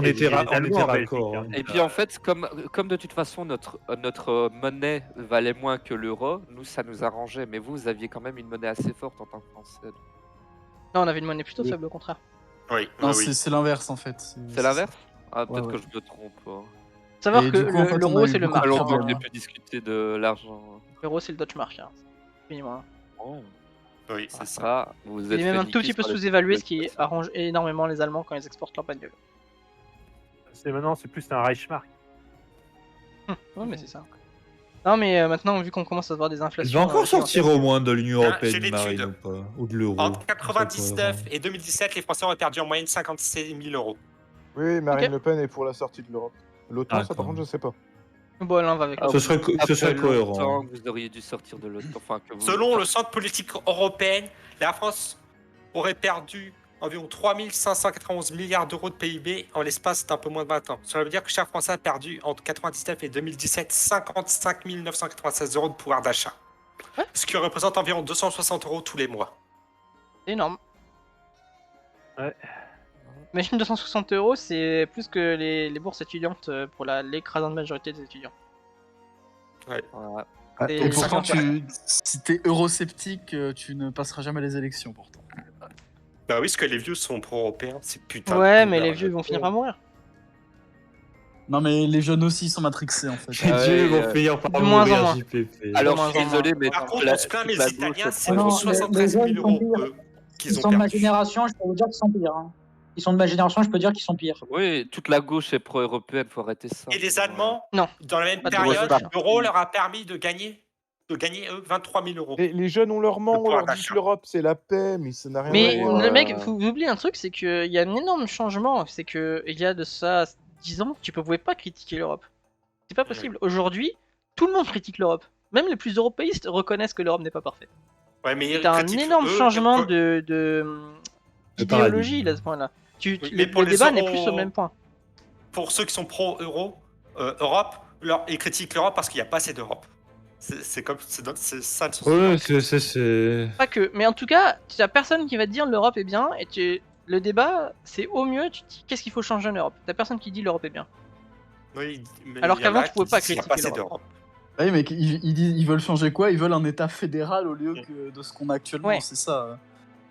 était raccord. Hein. Et puis en fait, comme de toute façon notre monnaie valait moins que l'euro, nous ça nous arrangeait. Mais vous aviez quand même une monnaie assez forte en tant que Français. Non, on avait une monnaie plutôt faible au contraire. Oui. Non, c'est l'inverse en fait. C'est l'inverse. Ah, peut-être Ouais, que je me trompe. Savoir Et que du coup, en fait, on l'euro a eu c'est le beaucoup de marque. longtemps que j'ai hein. pu discuter de l'argent. L'euro c'est le Deutschmark. Hein. Minimum. Oui, c'est ça. Ça, vous Il êtes est même un fait tout niquer petit peu sur les sous-évalué, ce trucs qui comme ça. arrange énormément les Allemands quand ils exportent leur bagnole. Maintenant, c'est plus un Reichsmark. Ouais, mais c'est ça. Non, mais maintenant, vu qu'on commence à voir des Il inflations. va encore sortir au moins de l'Union j'ai Européenne, l'étude. Marine, ou pas? Ou de l'euro. Entre 99 et 2017, les Français auraient perdu en moyenne 56 000 euros. Oui, Marine Ok. Le Pen est pour la sortie de l'Europe. L'OTAN, Ah, ça par quand contre, je sais pas. Bon, l'un va avec Ah, l'autre. Ce serait Après cohérent. longtemps que vous auriez dû sortir de l'OTAN. Enfin, que vous... Selon le Centre politique européen, la France aurait perdu environ 3 591 milliards d'euros de PIB en l'espace d'un peu moins de 20 ans. Cela veut dire que chaque Français a perdu entre 99 et 2017 55 996 euros de pouvoir d'achat. Ouais. Ce qui représente environ 260 euros tous les mois. C'est énorme. Ouais. Imagine 260 euros, c'est plus que les bourses étudiantes pour l'écrasante majorité des étudiants. Voilà. Et Et pourtant, 50. si t'es eurosceptique, tu ne passeras jamais les élections pourtant. Bah oui, parce que les vieux sont pro-européens, c'est putain. Ouais, de mais les couleur, vieux vont finir par mourir. Non, mais les jeunes aussi sont matrixés en fait. Les dieux vont ouais, finir par de moins en mourir, moins. JPP. Alors, moins je suis en moins. désolé, mais Par contre, la- on se plaint, mais toute la les Italiens, gauche, c'est Non, pour les 73 jeunes 000 sont euros pires. qu'ils Ils ont sont de ma perdu. génération, je peux vous dire qu'ils sont pires. Hein. Ils sont de ma génération, je peux dire qu'ils sont pires. Oui, toute la gauche est pro-européenne, faut arrêter ça. Et les Allemands, Non. dans la même Pas de période, gauche. l'euro leur a permis de gagner eux, 23 000 euros. Les jeunes, on leur ment, Le on pouvoir leur dit que d'achat. l'Europe c'est la paix, mais ça n'a rien à Mais voir. le mec, vous oubliez un truc, c'est qu'il y a un énorme changement. C'est que il y a de ça 10 ans, tu ne pouvais pas critiquer l'Europe. C'est pas possible. Aujourd'hui, tout le monde critique l'Europe. Même les plus européistes reconnaissent que l'Europe n'est pas parfaite. Ouais, mais ils C'est un critiquent énorme eux, changement que- d'idéologie là, à ce point-là. Mais pour Le les débat n'est euros- plus au même point. Pour ceux qui sont pro-euro, Europe, ils critiquent l'Europe parce qu'il n'y a pas assez d'Europe. C'est comme c'est ça. Ouais, c'est. Pas que, mais en tout cas, tu as personne qui va te dire l'Europe est bien et le débat, c'est au mieux, tu te dis qu'est-ce qu'il faut changer en Europe. T'as personne qui dit l'Europe est bien. Oui, mais Alors il y en qu'avant, a tu pouvais qui pas disent qu'il y a critiquer assez l'Europe. Oui, mais ils veulent changer quoi? Ils veulent un État fédéral au lieu que de ce qu'on a actuellement, Ouais. c'est ça.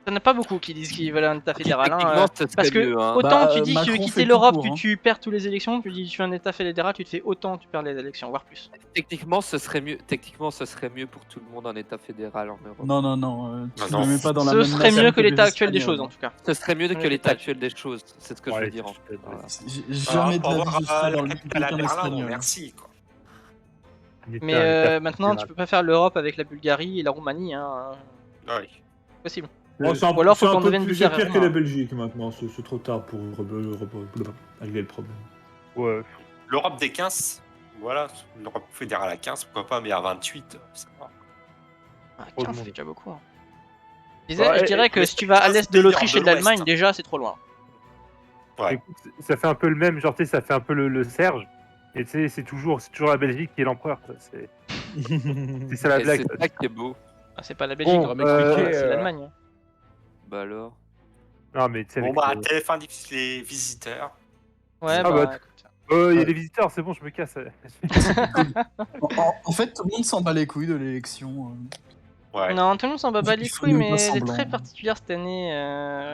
T'en as pas beaucoup qui disent qu'ils veulent un État fédéral. techniquement, ce serait Parce que mieux, hein. autant Bah, tu dis que tu veux Macron quitter fait tout l'Europe, pour, hein. tu perds toutes les élections, tu dis tu veux un État fédéral, tu te fais autant, tu perds les élections, voire plus. Techniquement, ce serait mieux. Techniquement, ce serait mieux pour tout le monde un État fédéral en Europe. Non, non, non. Tu Non, ne mets pas dans la Ce même serait nation mieux que les l'état actuel des Espagnols. choses en tout cas. Ce serait mieux que Ouais, l'état ouais. actuel des choses. C'est ce que je veux dire. En fait. Voilà. Jamais de pour la vie avoir je serai dans la le capitale à républicain Berlin, espagnol. merci. Quoi. Mais maintenant, tu peux pas faire l'Europe avec la Bulgarie et la Roumanie, hein. Ouais. Possible. Bon, c'est Ou alors, faut un qu'on peu devienne plus bulgare et pire que roumain. la Belgique maintenant, c'est trop tard pour régler le problème. Ouais. L'Europe des 15, voilà, l'Europe fédérale à 15, pourquoi pas, mais à 28, ça va. Ah, Trop de 15, ça monde. fait déjà beaucoup. Hein. Ouais, Je dirais que mais si tu vas à 15 l'est de pays l'Autriche de et de l'Allemagne, l'Ouest. déjà c'est trop loin. Ouais. Écoute, ça fait un peu le même, genre, tu sais, ça fait un peu le Serge. Et tu sais, c'est toujours la Belgique qui est l'empereur, quoi. C'est ça la Et blague. c'est ça qui est beau. Ah, c'est pas la Belgique, Bon, on va m'expliquer, c'est euh, l'Allemagne. Hein. Bah alors. Non, mais tu sais, Bon, avec bah, TF1 diffuse les visiteurs. Ouais, Ah, bah, bah, écoute. il y a des visiteurs, c'est bon, je me casse. En fait, tout le monde s'en bat les couilles de l'élection. Ouais. Non, tout le monde s'en bat pas Ils les font couilles, même pas mais elle est semblant. très particulière cette année.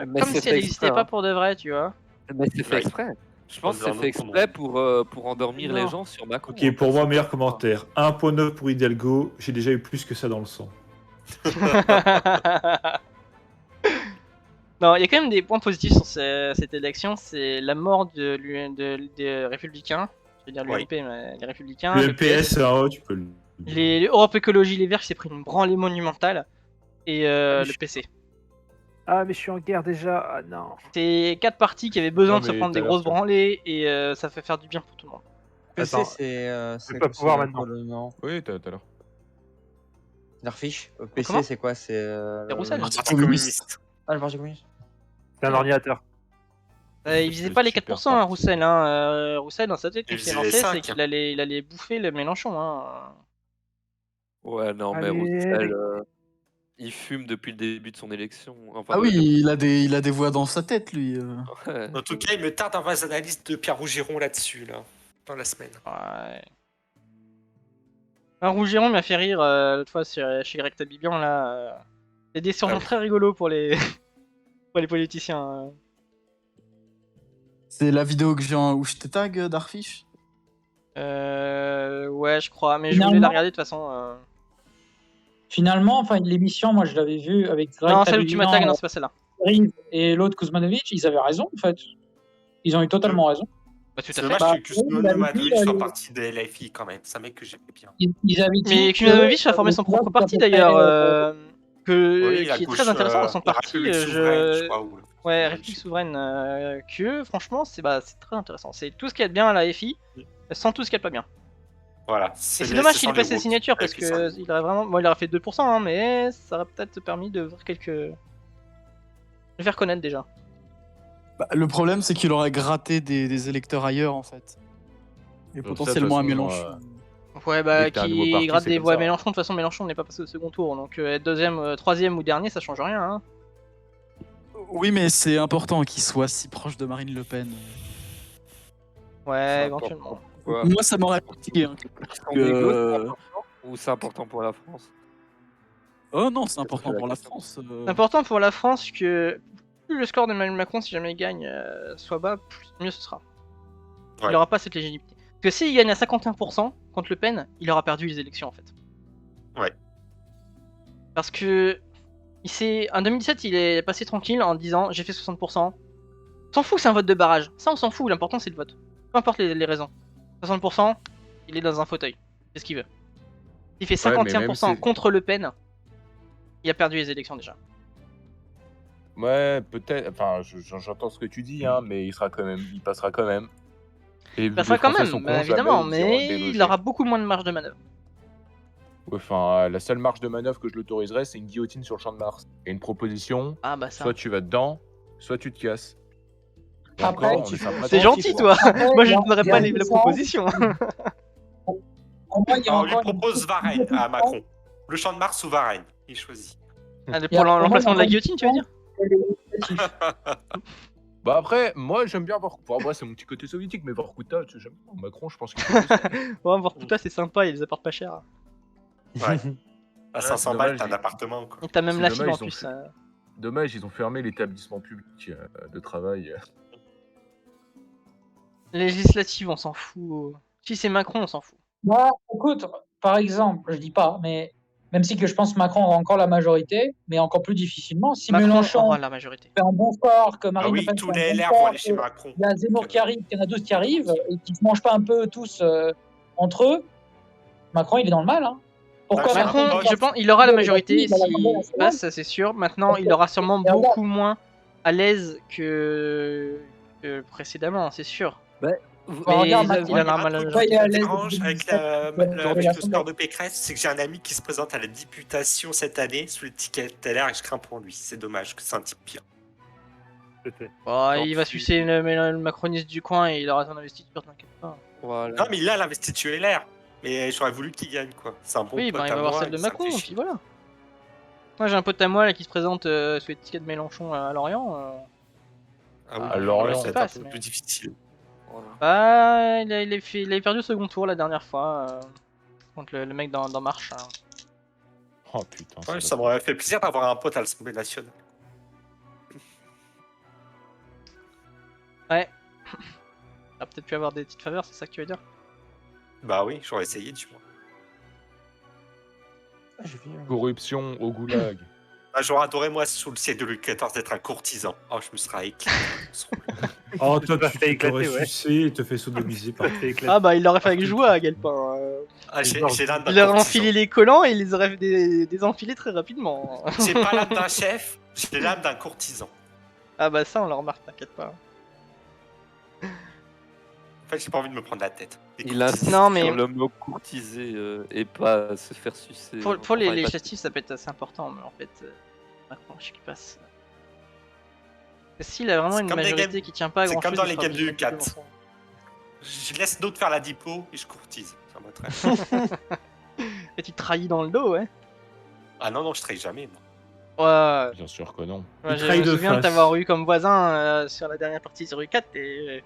Mais Comme c'est si elle fait n'existait exprès, pas hein. pour de vrai, tu vois. Mais c'est fait Ouais. exprès. Je pense que Dans c'est un fait autre exprès monde. pour endormir Non. les gens sur Macron. Ok, pour moi, meilleur commentaire. 1.9 pour Hidalgo, j'ai déjà eu plus que ça dans le sang. Non, il y a quand même des points positifs sur cette élection, c'est la mort des Républicains, je veux dire l'UMP, mais les Républicains, Le PS, tu peux le. les Europe Écologie Les Verts qui s'est pris une branlée monumentale, et le PC. Ah, mais je suis en guerre déjà. Ah non. C'est 4 partis qui avaient besoin Non, de se mais prendre des t'as grosses l'air branlées, et ça fait faire du bien pour tout le monde. PC, Attends, c'est pas pouvoir quoi maintenant. le nom? Oui, t'as l'heure. Darfish PC, Comment c'est quoi? C'est. C'est Roussel. Le Parti communiste. Ah, le Parti communiste. C'est un ordinateur. Il visait pas les 4%, hein, Roussel. Roussel, dans sa tête, quand Il il s'est visait les lancé, c'est 5. qu'il allait bouffer le Mélenchon. Hein. Ouais, non, mais Allez, Roussel, il fume depuis le début de son élection. Enfin, Ah oui, il a des voix dans sa tête, lui. Ouais. En tout cas, il me tarde d'avoir les analyses de Pierre Rougiron là-dessus, là, dans la semaine. Ouais. Rougiron m'a fait rire l'autre fois chez Greg Tabibian. Là, il y a des surnoms très rigolos pour les, pour les politiciens. C'est la vidéo que j'ai où je te tag, Darfish. Ouais, je crois, mais je voulais la regarder de toute façon. Finalement, enfin, l'émission, moi, je l'avais vue avec Greg Non, celle où tu Tabibian, m'attaques, non, c'est pas celle-là. Rive et l'autre Kuzmanovic, ils avaient raison, en fait. Ils ont eu totalement raison. Bah, tout C'est à fait. dommage que il avait Kuzmanovic dit, soit parti de LFI quand même. C'est un mec que j'aimais bien. Ils avaient dit Mais que, Kuzmanovic a formé son propre parti d'ailleurs, Oui, la qui est gauche, très intéressant dans son la parti. République souveraine, je crois. Ouais, République souveraine, que franchement, c'est très intéressant. C'est tout ce qu'il y a de bien à la FI, sans tout ce qu'il y a de pas bien. Voilà. Et c'est dommage qu'il ait pas ses signatures parce que il aurait vraiment, bon, il aurait fait 2%, hein, mais ça aurait peut-être permis de voir de le faire connaître déjà. Bah, le problème, c'est qu'il aurait gratté des électeurs ailleurs, en fait. Et Donc potentiellement ça, à de toute façon, Mélenchon. Ouais, bah, dès que t'as un nouveau qui parti, gratte c'est des comme voix à ça. Mélenchon, de toute façon, Mélenchon n'est pas passé au second tour, donc être deuxième, troisième ou dernier, ça change rien. Hein. Oui, mais c'est important qu'il soit si proche de Marine Le Pen. Ouais, éventuellement. Ouais. Moi, ça m'aurait fatigué. Hein, Son égo, c'est important ou c'est important pour la France? Oh non, c'est important pour la France. C'est important pour la France que plus le score d'Emmanuel Macron, si jamais il gagne, soit bas, mieux ce sera. Il Ouais. n'aura pas cette légitimité. Parce que s'il gagne à 51% contre Le Pen, il aura perdu les élections en fait. Ouais. Parce que en 2017, il est passé tranquille en disant j'ai fait 60%. On s'en fout que c'est un vote de barrage. Ça, on s'en fout. L'important, c'est le vote. Peu importe les raisons. 60%, il est dans un fauteuil. C'est ce qu'il veut. S'il fait Ouais, mais même 51% si- contre Le Pen, il a perdu les élections déjà. Ouais, peut-être. Enfin, j'entends ce que tu dis, hein, mais il passera quand même. Et Il passera les quand Français même, sont bah, cons, évidemment, jamais ils iront mais déloger. il aura beaucoup moins de marge de manœuvre. Ouais, enfin, la seule marge de manœuvre que je l'autoriserais, c'est une guillotine sur le champ de Mars. Et une proposition, Ah bah ça. soit tu vas dedans, soit tu te casses. Et Après, encore, on est sympathique, C'est gentil, quoi. toi. Après, Moi, je il y a- ne donnerais il y a pas une la différence. proposition. Pour moi, il y a Alors, on lui encore une propose Varenne à Macron. Le champ de Mars ou Varenne, il choisit. Ah, Il y pour a- l'emplacement de la pour moi, guillotine, tu veux dire Bah après, moi j'aime bien Vorkuta. Bon, moi c'est mon petit côté soviétique, mais Vorkuta, tu sais, j'aime bien. Macron, je pense qu'il faut aussi. Ouais, Vorkuta, c'est sympa, ils les apportent pas cher. Ouais. À Ouais, 500 c'est balles, dommage, t'as un ils- appartement, quoi. Et t'as même C'est la dommage, fibre en ils ont plus. fait- Dommage, ils ont fermé l'établissement public de travail. Législative, on s'en fout. Si c'est Macron, on s'en fout. Moi, écoute, par exemple, je dis pas, mais même si que je pense que Macron aura encore la majorité, mais encore plus difficilement, si Macron Mélenchon aura la majorité. fait un bon score, que Ah Marine oui, Le Pen tous fait un les bon LR vont score, aller chez que Macron. il y a Zemmour qui arrive, qu'il y en a d'autres qui arrivent, et qui se mangent pas un peu tous entre eux, Macron, il est dans le mal. Hein. Pourquoi Macron, Macron, Macron, je pense, il aura la majorité il va la s'il demander à la passe, ça c'est sûr. Maintenant, il aura sûrement Et regarde. beaucoup moins à l'aise que précédemment, c'est sûr. Enfin, regarde, Mais Macron, il a Il y a un un mal à truc Ouais, qui il est à me l'aise dérange depuis avec 2017, avec le l'Assemblée. score de Pécresse, c'est que j'ai un ami qui se présente à la députation cette année sous l'étiquette LR et je crains pour lui. C'est dommage que c'est un type pire. Bon, Non, il va tu- sucer le macroniste du coin et il aura son investiture, t'inquiète pas. Voilà. Non, mais il a l'investiture LR. Mais j'aurais voulu qu'il gagne, quoi. C'est un bon Oui, pote bah, il à va avoir moi, celle de ça me Macron, fait et chier. puis voilà. Moi j'ai un pote à moi là, qui se présente sous l'étiquette de Mélenchon à Lorient. Ah oui, À Lorient, ça va être passe, un peu mais- plus difficile. Voilà. Bah, il a perdu au second tour la dernière fois contre le mec dans Marche. Hein. Oh putain. Ouais, ça m'aurait fait plaisir d'avoir un pote à l'Assemblée nationale. Ouais. Il a peut-être pu avoir des petites faveurs, c'est ça que tu veux dire? Bah oui, j'aurais essayé, du moins. Corruption au goulag. Ah, j'aurais adoré, moi, sous le siècle de Louis XIV, d'être un courtisan. Oh, je me serais éclaté. Oh, toi, Ça tu fait éclater, t'aurais ouais. sucé et te fait sodomiser par. Ah bah il l'aurait fait avec joie à Galpin. Ah, j'ai l'âme d'un Il aurait courtisan. enfilé les collants et il les aurait désenfilés très rapidement. J'ai pas l'âme d'un chef, j'ai l'âme d'un courtisan. Ah bah ça on le remarque, t'inquiète pas. En fait, j'ai pas envie de me prendre la tête. Il insiste Non, mais- sur le mot courtiser et pas se faire sucer. Pour les Enfin, législatives ça peut être assez important, mais en fait, Macron je sais qu'il passe. S'il a vraiment C'est une comme les majorité games- qui tient pas à C'est grand chose. comme dans les games du 4. Je laisse d'autres faire la diplo et je courtise. Ça va très bien. Et tu trahis dans le dos, ouais. Ah non, je trahis jamais, moi. Ouais, Bien sûr que non. ouais, je me souviens de t'avoir eu comme voisin sur la dernière partie sur U4 et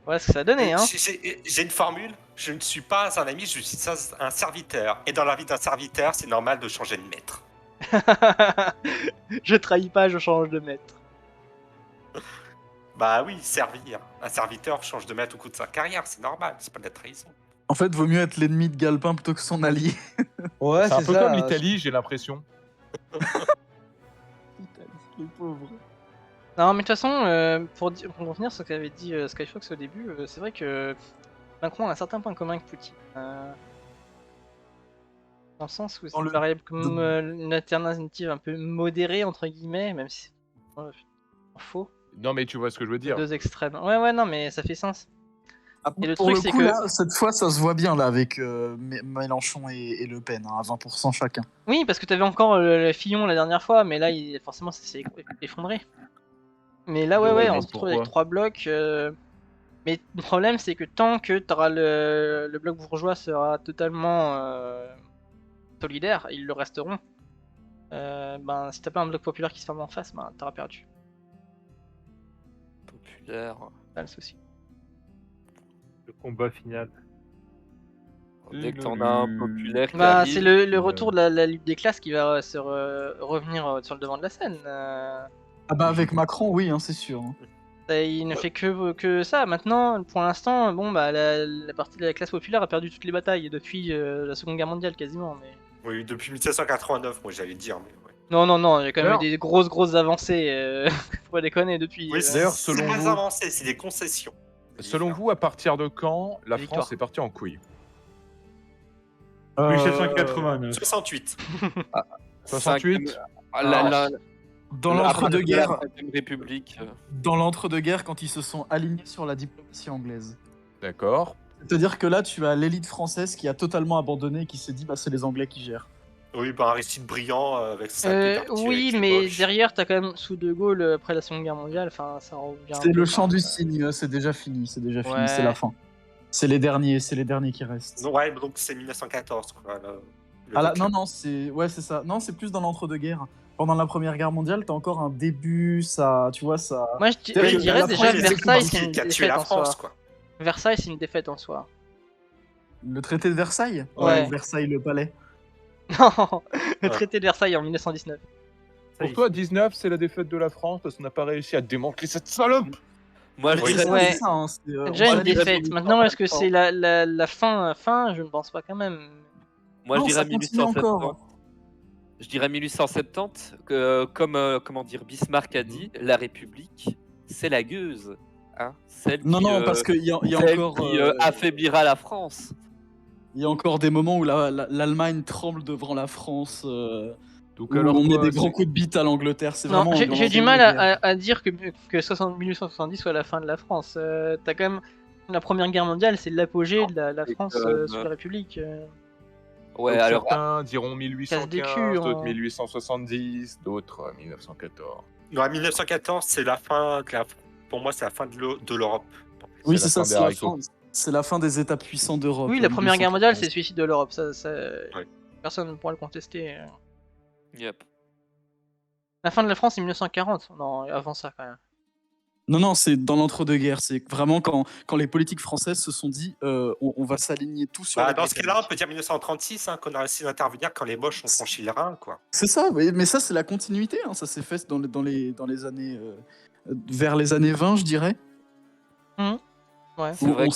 voilà ce que ça a donné, hein. J'ai une formule, je ne suis pas un ami, je suis un serviteur. Et dans la vie d'un serviteur, c'est normal de changer de maître. Je trahis pas, je change de maître. Bah oui, servir. Un serviteur change de maître au cours de sa carrière, c'est normal, c'est pas de la trahison. En fait, vaut mieux être l'ennemi de Galpin plutôt que son allié. Ouais, C'est un c'est peu ça. comme l'Italie, j'ai l'impression. Les pauvres. Non, mais de toute façon, pour revenir sur ce qu'avait dit Skyfox au début, c'est vrai que Macron a un certain point commun avec Poutine. Dans le sens où Dans c'est le- pareil comme une alternative un peu modérée, entre guillemets, même si c'est faux. Non, mais tu vois ce que je veux dire. Deux extrêmes. Ouais, non, mais ça fait sens. Et le Pour truc, le c'est coup, que. là, cette fois, ça se voit bien là avec Mélenchon et Le Pen, hein, à 20% chacun. Oui, parce que t'avais encore le Fillon la dernière fois, mais là, forcément, ça s'est effondré. Mais là, ouais, on se retrouve avec 3 blocs. Mais le problème, c'est que tant que t'auras le bloc bourgeois sera totalement solidaire, ils le resteront. Ben, si t'as pas un bloc populaire qui se forme en face, ben, t'auras perdu. Populaire. C'est le souci. Le combat final. Dès que t'en as un populaire qui Bah, arrive, c'est le retour de la lutte des classes qui va revenir sur le devant de la scène. Ah bah avec Macron, oui, hein, c'est sûr. hein. Il ne fait que ça. Maintenant, pour l'instant, bon, bah, la partie de la classe populaire a perdu toutes les batailles depuis la Seconde Guerre mondiale quasiment. Mais... Oui, depuis 1789, moi j'allais dire. Mais ouais. Non, il y a quand même D'ailleurs- eu des grosses avancées. Faut pas déconner depuis. Oui, D'ailleurs, c'est selon pas vous- avancé, c'est des concessions. Selon vous, à partir de quand la Victoire. France est partie en couille 1789. 68. 68 Dans l'entre-deux-guerres, La Cinquième République. dans l'entre-deux-guerres, quand ils se sont alignés sur la diplomatie anglaise. D'accord. C'est-à-dire que là, tu as l'élite française qui a totalement abandonné et qui s'est dit, bah c'est les Anglais qui gèrent. Oui, bah Aristide Brillant avec sa Oui, mais derrière, t'as quand même sous De Gaulle après la Seconde Guerre mondiale. Enfin, ça revient. un C'est peu, le chant enfin, du cygne, c'est déjà fini, c'est Ouais. la fin. C'est les derniers qui restent. Ouais, donc c'est 1914, quoi. Ah là, non, c'est ça. Non, c'est plus dans l'entre-deux-guerres. Pendant la Première Guerre mondiale, t'as encore un début, ça, tu vois, ça. Moi, je C'est vrai que dirais la déjà France, Versailles, qui- c'est une qui a tué défaite la en France, soi. quoi. Versailles, c'est une défaite en soi. Le traité de Versailles. Ouais. Ou Versailles le palais. Non, le Ouais. traité de Versailles en 1919. Pour toi, 19, c'est la défaite de la France parce qu'on n'a pas réussi à démanteler cette salope. Moi, je Oui, dirais. Ouais. C'est ça, hein, c'est, C'est déjà on une va dire- défaite. Maintenant, est-ce que c'est la fin? Je ne pense pas quand même. Moi, Non, je dirais ça continue 1870. encore. Je dirais 1870, que, comme comment dire, Bismarck a dit, la République, c'est la gueuse. Hein, celle Non, qui, non, parce qu'il y a celle encore. qui affaiblira la France. Il y a encore des moments où l'Allemagne tremble devant la France, Donc où alors on met quoi, des grands coups de bite à l'Angleterre. C'est Non, vraiment. un grand j'ai du film mal de guerre. à dire que 1870 soit la fin de la France. T'as quand même la Première Guerre mondiale, c'est l'apogée de la c'est France comme, sous la République. Ouais, Donc alors. certains diront Casse des 1815, culs, d'autres hein. 1870, d'autres 1914. Ouais, 1914, c'est la fin pour moi, c'est la fin de l'Europe. Oui, c'est c'est la ça, fin des haricots. c'est la fin des États puissants d'Europe. Oui, la Première Guerre mondiale, c'est le 1814. suicide de l'Europe. Ça, Ouais. personne ne pourra le contester. Yep. La fin de la France, c'est 1940. Non, avant ça, quand même. Non, c'est dans l'entre-deux-guerres. C'est vraiment quand les politiques françaises se sont dit on va s'aligner tous sur Bah, la dans ce cas-là, on Britannique. peut dire 1936, hein, qu'on a réussi d'intervenir quand les Boches ont franchi le Rhin, quoi. C'est ça, mais ça, c'est la continuité. hein, Ça s'est fait dans les années. Vers les années 20, je dirais. Ouais. C'est Où vrai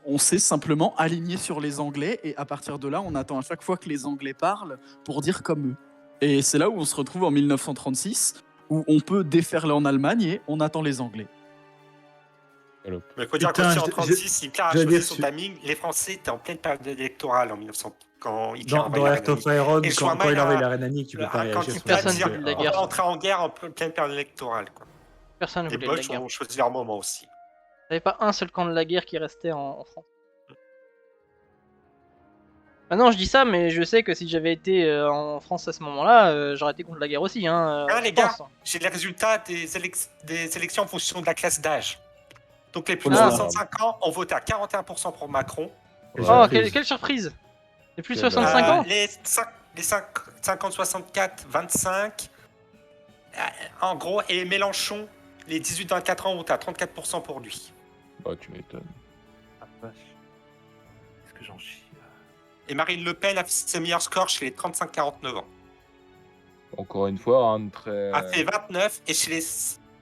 on s'est simplement aligné sur les Anglais et à partir de là, on attend à chaque fois que les Anglais parlent pour dire comme eux. Et c'est là où on se retrouve en 1936, où on peut déferler en Allemagne et on attend les Anglais. Mais il faut dire Putain, qu'aussi en je- 36, Hitler a j'allais choisi dire son su- timing. Les Français étaient en pleine période électorale en 1900, quand Hitler a Dans envahi la Heart of Rhénanie. Iron, Et quand il envahit la Rhénanie, tu peux pas quand réagir. Hitler sur la Personne dit, ne guerre. veut de la on guerre. va entrer en guerre en pleine période électorale, quoi. Personne ne Les voulait de la Boches guerre. ont choisi leur moment aussi. Il n'y avait pas un seul camp de la guerre qui restait en France. Ah non, je dis ça, mais je sais que si j'avais été en France à ce moment-là, j'aurais été contre la guerre aussi. Hein, Ah, les je gars, pense. j'ai les résultats des élections en fonction de la classe d'âge. Donc les plus de Ah. 65 ans ont voté à 41% pour Macron. Oh, quelle surprise! Les plus de 65 ans? Les 50-64, 25. En gros, et Mélenchon, les 18-24 ans ont voté à 34% pour lui. Bah, tu m'étonnes. Ah, vache. Est-ce que j'en chie là? Et Marine Le Pen a fait ses meilleurs scores chez les 35-49 ans. Encore une fois, un très. A fait 29 et chez les.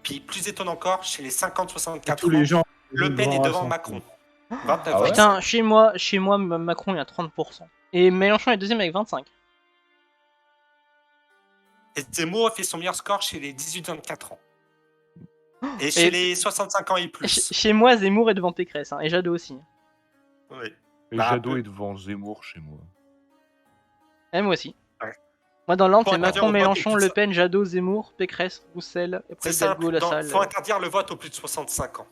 Puis plus étonnant encore, chez les 50-64 Tous les ans, gens. Le Pen est Grand devant rassemblement. Macron. 29 Ah ouais Putain, chez moi, Macron il y a 30%. Et Mélenchon est deuxième avec 25. Et Zemmour a fait son meilleur score chez les 18-24 ans. Et chez les 65 ans et plus. Chez moi, Zemmour est devant Pécresse, hein, et Jadot aussi. Oui. Et Bah, Jadot est devant Zemmour chez moi. Et moi aussi. Ouais. Moi dans l'Ordre, Faut c'est interdire Macron, au vote Mélenchon, aux plus Le de- Pen, Jadot, Zemmour, Pécresse, Roussel, et après C'est Hidalgo, simple, la il salle. faut interdire le vote aux plus de 65 ans.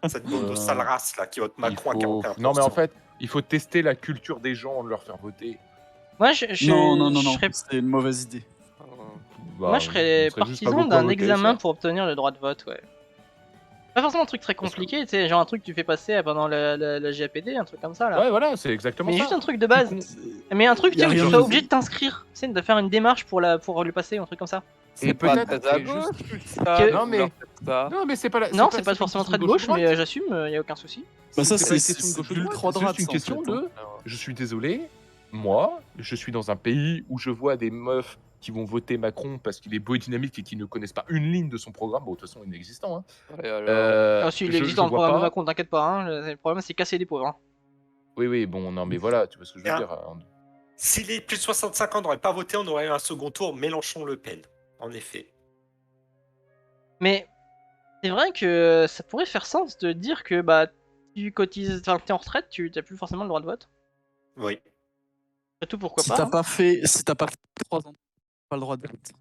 Cette bande de sale race là qui vote Macron à 41%. Non, mais en fait, il faut tester la culture des gens, de leur faire voter. Moi, Non, je serais, c'est une mauvaise idée. moi, je serais partisan d'un examen pour obtenir le droit de vote, ouais. Pas forcément un truc très compliqué, tu sais, genre un truc que tu fais passer pendant la GAPD, un truc comme ça là. Ouais, voilà, c'est exactement Mais ça. juste un truc de base. Mais un truc, tu Y a sais, où tu rien sois de- obligé de t'inscrire, tu sais, de faire une démarche pour le passer, un truc comme ça. Et pas peut-être, très à c'est gauche, juste- ça, Que- Non, mais- vouloir faire ça. Non, mais c'est pas la. Non, c'est pas une forcément question très de gauche, ou mais droite. j'assume, y a aucun souci. Bah ça, C'est pas une c'est question de gauche ou l'ultra droite, droite. c'est juste une question de. Je suis désolé, moi, je suis dans un pays où je vois des meufs qui vont voter Macron parce qu'il est beau et dynamique et qui ne connaissent pas une ligne de son programme. Bon, de toute façon, inexistant. Hein. Et alors Ah, si, il je- existe je dans le vois programme de pas- Macron, t'inquiète pas, hein. Le problème, c'est casser les pauvres. Hein. Oui, bon, non, mais voilà, tu vois ce que je veux Bien. dire. Si les plus de 65 ans n'auraient pas voté, on aurait eu un second tour Mélenchon-Le Pen. En effet. Mais c'est vrai que ça pourrait faire sens de dire que bah tu cotises, enfin t'es en retraite, tu n'as plus forcément le droit de vote. Oui. Surtout pourquoi Si pas. t'as hein. pas fait 3 ans, t'as pas le droit de vote.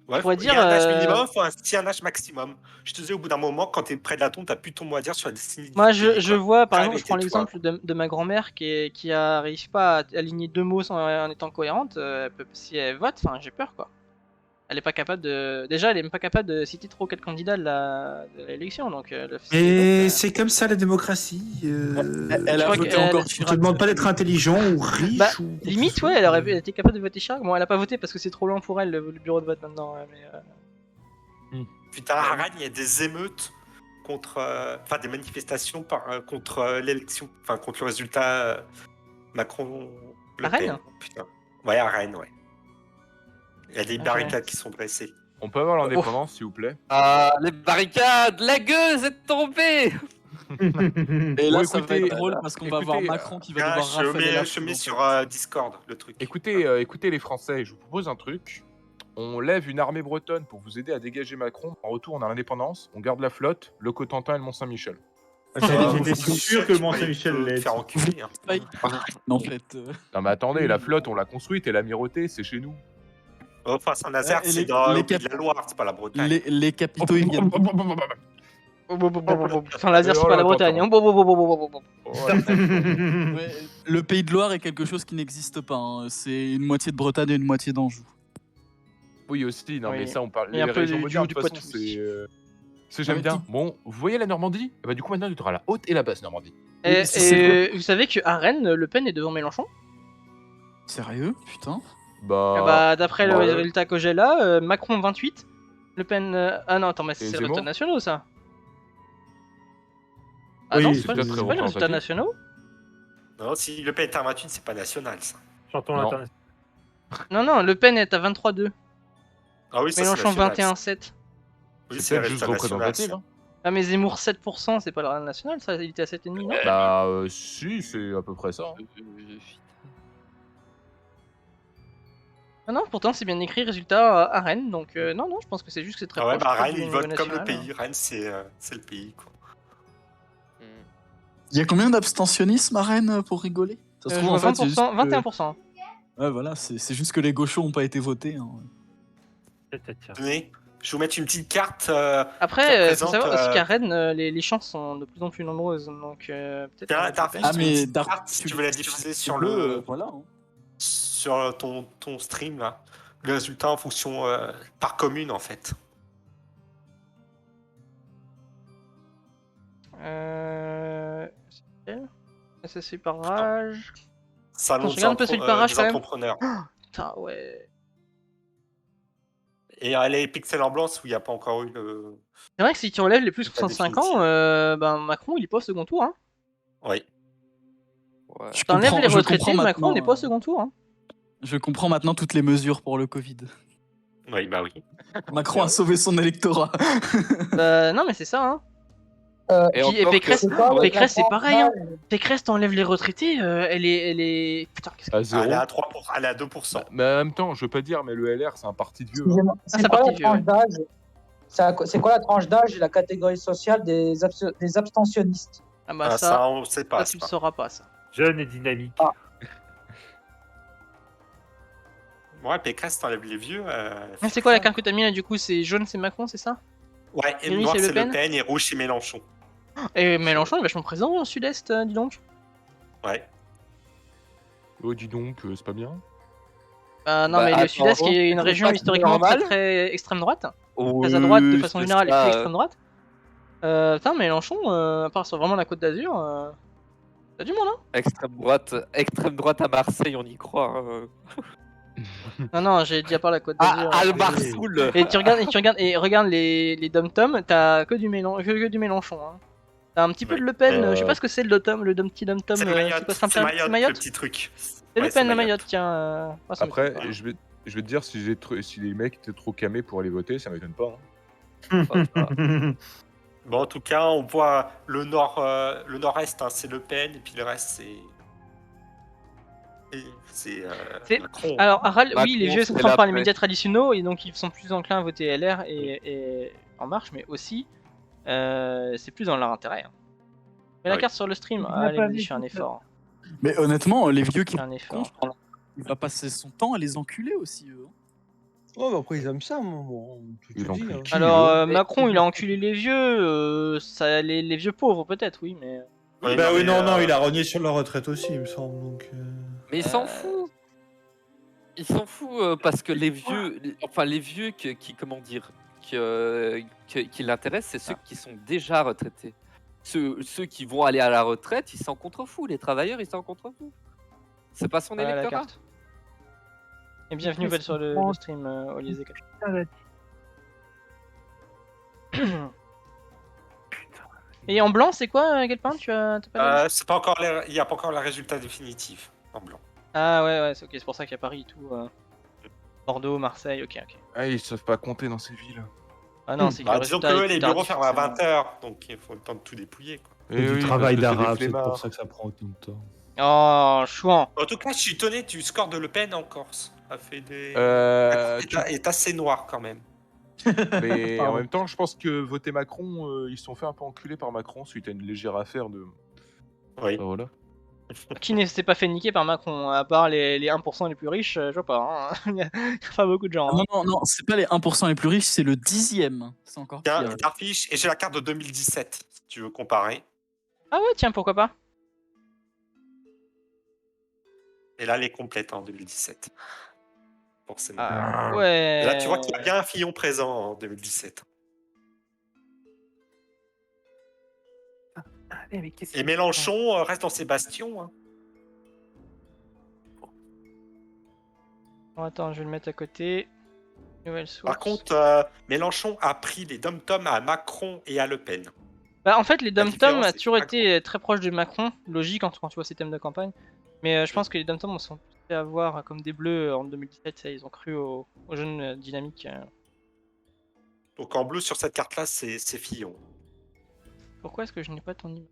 Ouais, pourrait il y a dire, un âge minimum, faut un âge maximum. Je te disais, au bout d'un moment, quand t'es près de la tombe, t'as plus ton mot à dire sur la destinée. Moi du pays, je quoi. vois, par exemple, je prends Arrêtez-toi. l'exemple de ma grand-mère qui arrive pas à aligner deux mots en étant cohérente. Si elle vote, enfin j'ai peur quoi. Elle est pas capable de. Déjà, elle est même pas capable de citer trop quatre candidats de l'élection, donc. Et c'est comme ça la démocratie. Elle Je a crois voté qu'elle- encore On te Chirac. demande pas d'être intelligent ou riche. Bah, ou quoi que ce limite, soit. ouais, elle aurait été capable de voter Chirac. Bon, elle a pas voté parce que c'est trop loin pour elle le bureau de vote maintenant. Mais, Putain, à Rennes, il y a des émeutes contre. Enfin, des manifestations contre l'élection. Enfin, contre le résultat Macron. Le À Rennes Pen. Putain. Ouais, à Rennes, ouais. Il y a des Ok. barricades qui sont dressées. On peut avoir l'indépendance, s'il vous plaît. Ah, les barricades, la gueuse est tombée. Et là, Bon, ça va écoutez, être drôle parce qu'on va voir écoutez, Macron qui va Ah, devoir je rafaler la mets foule, en sur fait. Discord le truc. Écoutez les Français, je vous propose un truc. On lève une armée bretonne pour vous aider à dégager Macron. En retour, on a l'indépendance, on garde la flotte, le Cotentin et le Mont-Saint-Michel. J'étais sûr que le Mont-Saint-Michel peut l'est. faire enculer. Hein. En fait, Non mais attendez, la flotte, on l'a construite et l'Amirauté, c'est chez nous. Enfin, Saint-Nazaire, Et c'est les- dans les le pays de la Loire, c'est pas la Bretagne. les capitaux, ils viennent. Sans laser, c'est pas la Bretagne. Hein. Ouais, le pays de Loire est quelque chose qui n'existe pas. hein. C'est une moitié de Bretagne et une moitié d'Anjou. Oui aussi, non Oui. mais ça on parle. Et un Les peu régions du modernes, Haut du de toute façon, Poitou. j'aime Ouais, bien. Bon, vous voyez la Normandie Eh bah du coup maintenant tu auras la haute et la basse Normandie. Et vous savez qu'à Rennes, Le Pen est devant Mélenchon. Sérieux Putain. Bah, d'après le ouais. résultat que j'ai là, Macron 28, Le Pen. Ah non, attends, mais c'est Et les Zemmour résultats nationaux ça. Ah Oui, non, c'est c'est pas, déjà c'est très pas les résultats représentatif. nationaux. Non, si le pays est à 28, c'est pas national, ça. Chantons Non. l'international. Non, Le Pen est à 23,2. Ah oui, ça, c'est Mélenchon national, 21,7. Oui, C'est le peut-être juste résultat national, représentatif. ça. Hein. Ah, mais Zemmour 7%, c'est pas le national ça, il était à 7,5 non Bah si, c'est à peu près ça. hein. Ah non, pourtant c'est bien écrit résultat à Rennes, donc non, je pense que c'est juste que c'est très Ah ouais, proche, bah proche Rennes, du ils niveau votent comme le national, pays. Rennes, c'est le pays, quoi. Il y a combien d'abstentionnisme à Rennes pour rigoler Ça se Je trouve, vois en fait, c'est 20%, juste que- 21%. Ouais, voilà, c'est juste que les gauchos n'ont pas été votés. hein. Tenez, Je vais vous mettre une petite carte. Après, faut représente, savoir aussi qu'à Rennes, les chances sont de plus en plus nombreuses, donc peut-être. Tiens, ça vaut Darfish, la Ah, peine. mais une petite Dark- carte si tu veux la diffuser sur voilà. hein. sur ton stream là. Le résultat en fonction par commune en fait. C'est lequel SSC par rage. Salon Attends, je regarde un peu celui par rage des quand même. entrepreneurs. Putain, ouais. Et les pixels en blanc où il n'y a pas encore eu le. C'est vrai que si tu relèves les plus de Pas 65 définitif. ans, ben Macron il est pas au second tour. Hein. Oui. Ouais. Je T'enlèves comprends- les je retraités, comprends Macron n'est maintenant, pas au second tour. Hein. Je comprends maintenant toutes les mesures pour le Covid. Oui, bah oui. Macron a sauvé son électorat. Non, mais c'est ça. Hein. Et Puis, encore Pécresse, que- C'est quoi, Pécresse, c'est la pareil. Hein. tranche d'âge Pécresse, t'enlèves les retraités, elle est. Putain, qu'est-ce que. À 0. Elle est à 3%, elle est à 2%. Mais en même temps, je veux pas dire, mais le LR, c'est un parti de vieux. hein. Excusez-moi, ça c'est quoi partit la vieux, tranche ouais. d'âge C'est quoi la tranche d'âge et la catégorie sociale des abstentionnistes? Ah bah Ah, ça, on sait pas. tu le sauras pas, ça. Jeune et dynamique. Ouais, Pécresse, t'enlèves les vieux. C'est quoi la carte que t'as mis là du coup? C'est jaune, c'est Macron, c'est ça? Ouais, et Gris, noir, c'est Le c'est Pen. Le Pen et rouge, c'est Mélenchon. Et Mélenchon est vachement présent au sud-est, dis donc. Ouais. Oh, dis donc, c'est pas bien. Non, Bah, mais le attends, sud-est qui est une c'est région pas historiquement normal. très extrême droite. Oui, Très à droite de façon c'est générale et ça, très extrême droite. Putain, Mélenchon, à part sur vraiment la côte d'Azur, t'as du monde, hein? Extrême droite à Marseille, on y croit. hein. Non, j'ai dit à part la côte Ah, d'Azur. Albarsoul. Et regarde les dom-tom, t'as que du Mélenchon. Hein. T'as un petit peu de Le Pen, je sais pas ce que c'est le petit dom-tom. C'est Mayotte, quoi, c'est c'est Mayotte, le petit truc. C'est Ouais, Le c'est Pen à Mayotte. Mayotte, tiens. Ça me Après, fait pas. je vais te dire, si les mecs étaient trop camés pour aller voter, ça m'étonne pas. hein. Bon, en tout cas, on voit le nord-est, hein, c'est Le Pen, et puis le reste, c'est C'est- Macron. Alors, Aral, Macron, oui, les vieux c'est sont par la les paix. médias traditionnels et donc ils sont plus enclins à voter LR et En Marche, mais aussi c'est plus dans leur intérêt. Hein. Mais la Oui. carte sur le stream, Il n'a pas allez, vu je fais un tout effort. Mais honnêtement, les vieux qui Je fais un effort. comptent, il va passer son temps à les enculer aussi, eux. Oh, mais après, ils aiment ça, moi. Bon, tu Ils te dis, l'enculent hein. qui, Alors, eux Macron, il a enculé les vieux, les vieux pauvres peut-être, oui, mais. Ouais, Bah oui, mais, non, il a rogné sur la retraite aussi, il me semble. Donc, Mais il s'en fout. Il s'en fout parce que les vieux, les vieux qui comment dire, qui l'intéressent, c'est ceux qui sont déjà retraités. Ceux qui vont aller à la retraite, ils s'en contrefoutent. Les travailleurs, ils s'en contrefoutent. C'est pas son Voilà la électorat. carte. Et bienvenue Val, sur le stream, Olivier Zeka. Et en blanc, c'est quoi, Galpin? T'as pas dit c'est pas encore il n'y a pas encore le résultat définitif en blanc. Ah ouais, c'est ok, c'est pour ça qu'il y a Paris et tout. Bordeaux, Marseille, ok. Ah, ils savent pas compter dans ces villes. Ah non, c'est que Bah, le disons résultat que est les plus bureaux tardif, ferment à forcément. 20h, donc il faut le temps de tout dépouiller. Quoi. c'est du oui, travail parce que c'est des d'arabe, c'est flemmards. pour ça que ça prend autant de temps. Oh, chouan. En tout cas, je suis étonné du score de Le Pen en Corse. Ça fait des. Tu- est assez noir quand même. Mais en Pardon. même temps, je pense que voter Macron, ils se sont fait un peu enculer par Macron suite à une légère affaire de. Oui. Voilà. Qui ne s'est pas fait niquer par Macron, à part les 1% les plus riches, je vois pas. Hein. Il y a pas beaucoup de gens. Ah, Hein. non, c'est pas les 1% les plus riches, c'est le 10e. C'est encore Tiens, pire. Darfish, et j'ai la carte de 2017, si tu veux comparer. Ah ouais, tiens, pourquoi pas. Et là, elle est complète en 2017. Forcément. Ah, ouais. Et là, tu vois qu'il y a bien un Fillon présent en 2017. Et Mélenchon reste dans ses bastions. Hein. Bon, attends, je vais le mettre à côté. Nouvelle source. Par contre, Mélenchon a pris les dom-toms à Macron et à Le Pen. Bah, en fait, les dom-toms différence, a c'est toujours que été très proche de Macron, logique quand tu vois ces thèmes de campagne. Mais je pense que les dom-toms on sont fait avoir comme des bleus en 2017, ça, ils ont cru aux jeunes dynamiques. Donc en bleu, sur cette carte-là, c'est Fillon. Pourquoi est-ce que je n'ai pas ton niveau?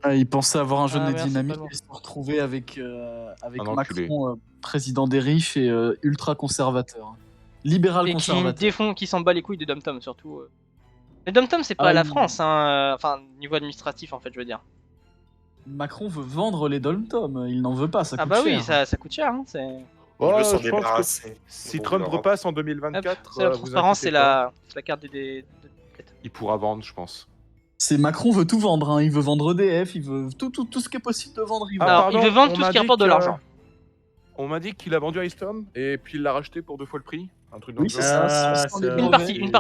Ah, ils pensaient avoir un jeune Ah, et merde, c'est dynamique pas bon. et se retrouver avec Un enculé. Macron, président des riches et ultra conservateur. Libéral Et qui conservateur. qui s'en bat les couilles des dom-toms surtout. Les dom-toms c'est Ah pas la oui. France, hein. Enfin, niveau administratif en fait, je veux dire. Macron veut vendre les dom-toms, il n'en veut pas, ça Ah coûte bah cher. oui, ça coûte cher, hein. Ils veulent s'en je pense que débarrasser. si Bon, Trump alors. repasse en Hop, 2024, c'est la vous transparence, c'est inquiétez pas, la carte il pourra vendre, je pense. C'est Macron veut tout vendre, hein. Il veut vendre EDF, il veut tout ce qui est possible de vendre. Il veut. Alors, il veut vendre tout ce qui rapporte de l'argent. On m'a dit qu'il a vendu Alstom et puis il l'a racheté pour 2 fois le prix. Un truc dans Oui, le c'est genre. ça. Sans les Une brevets.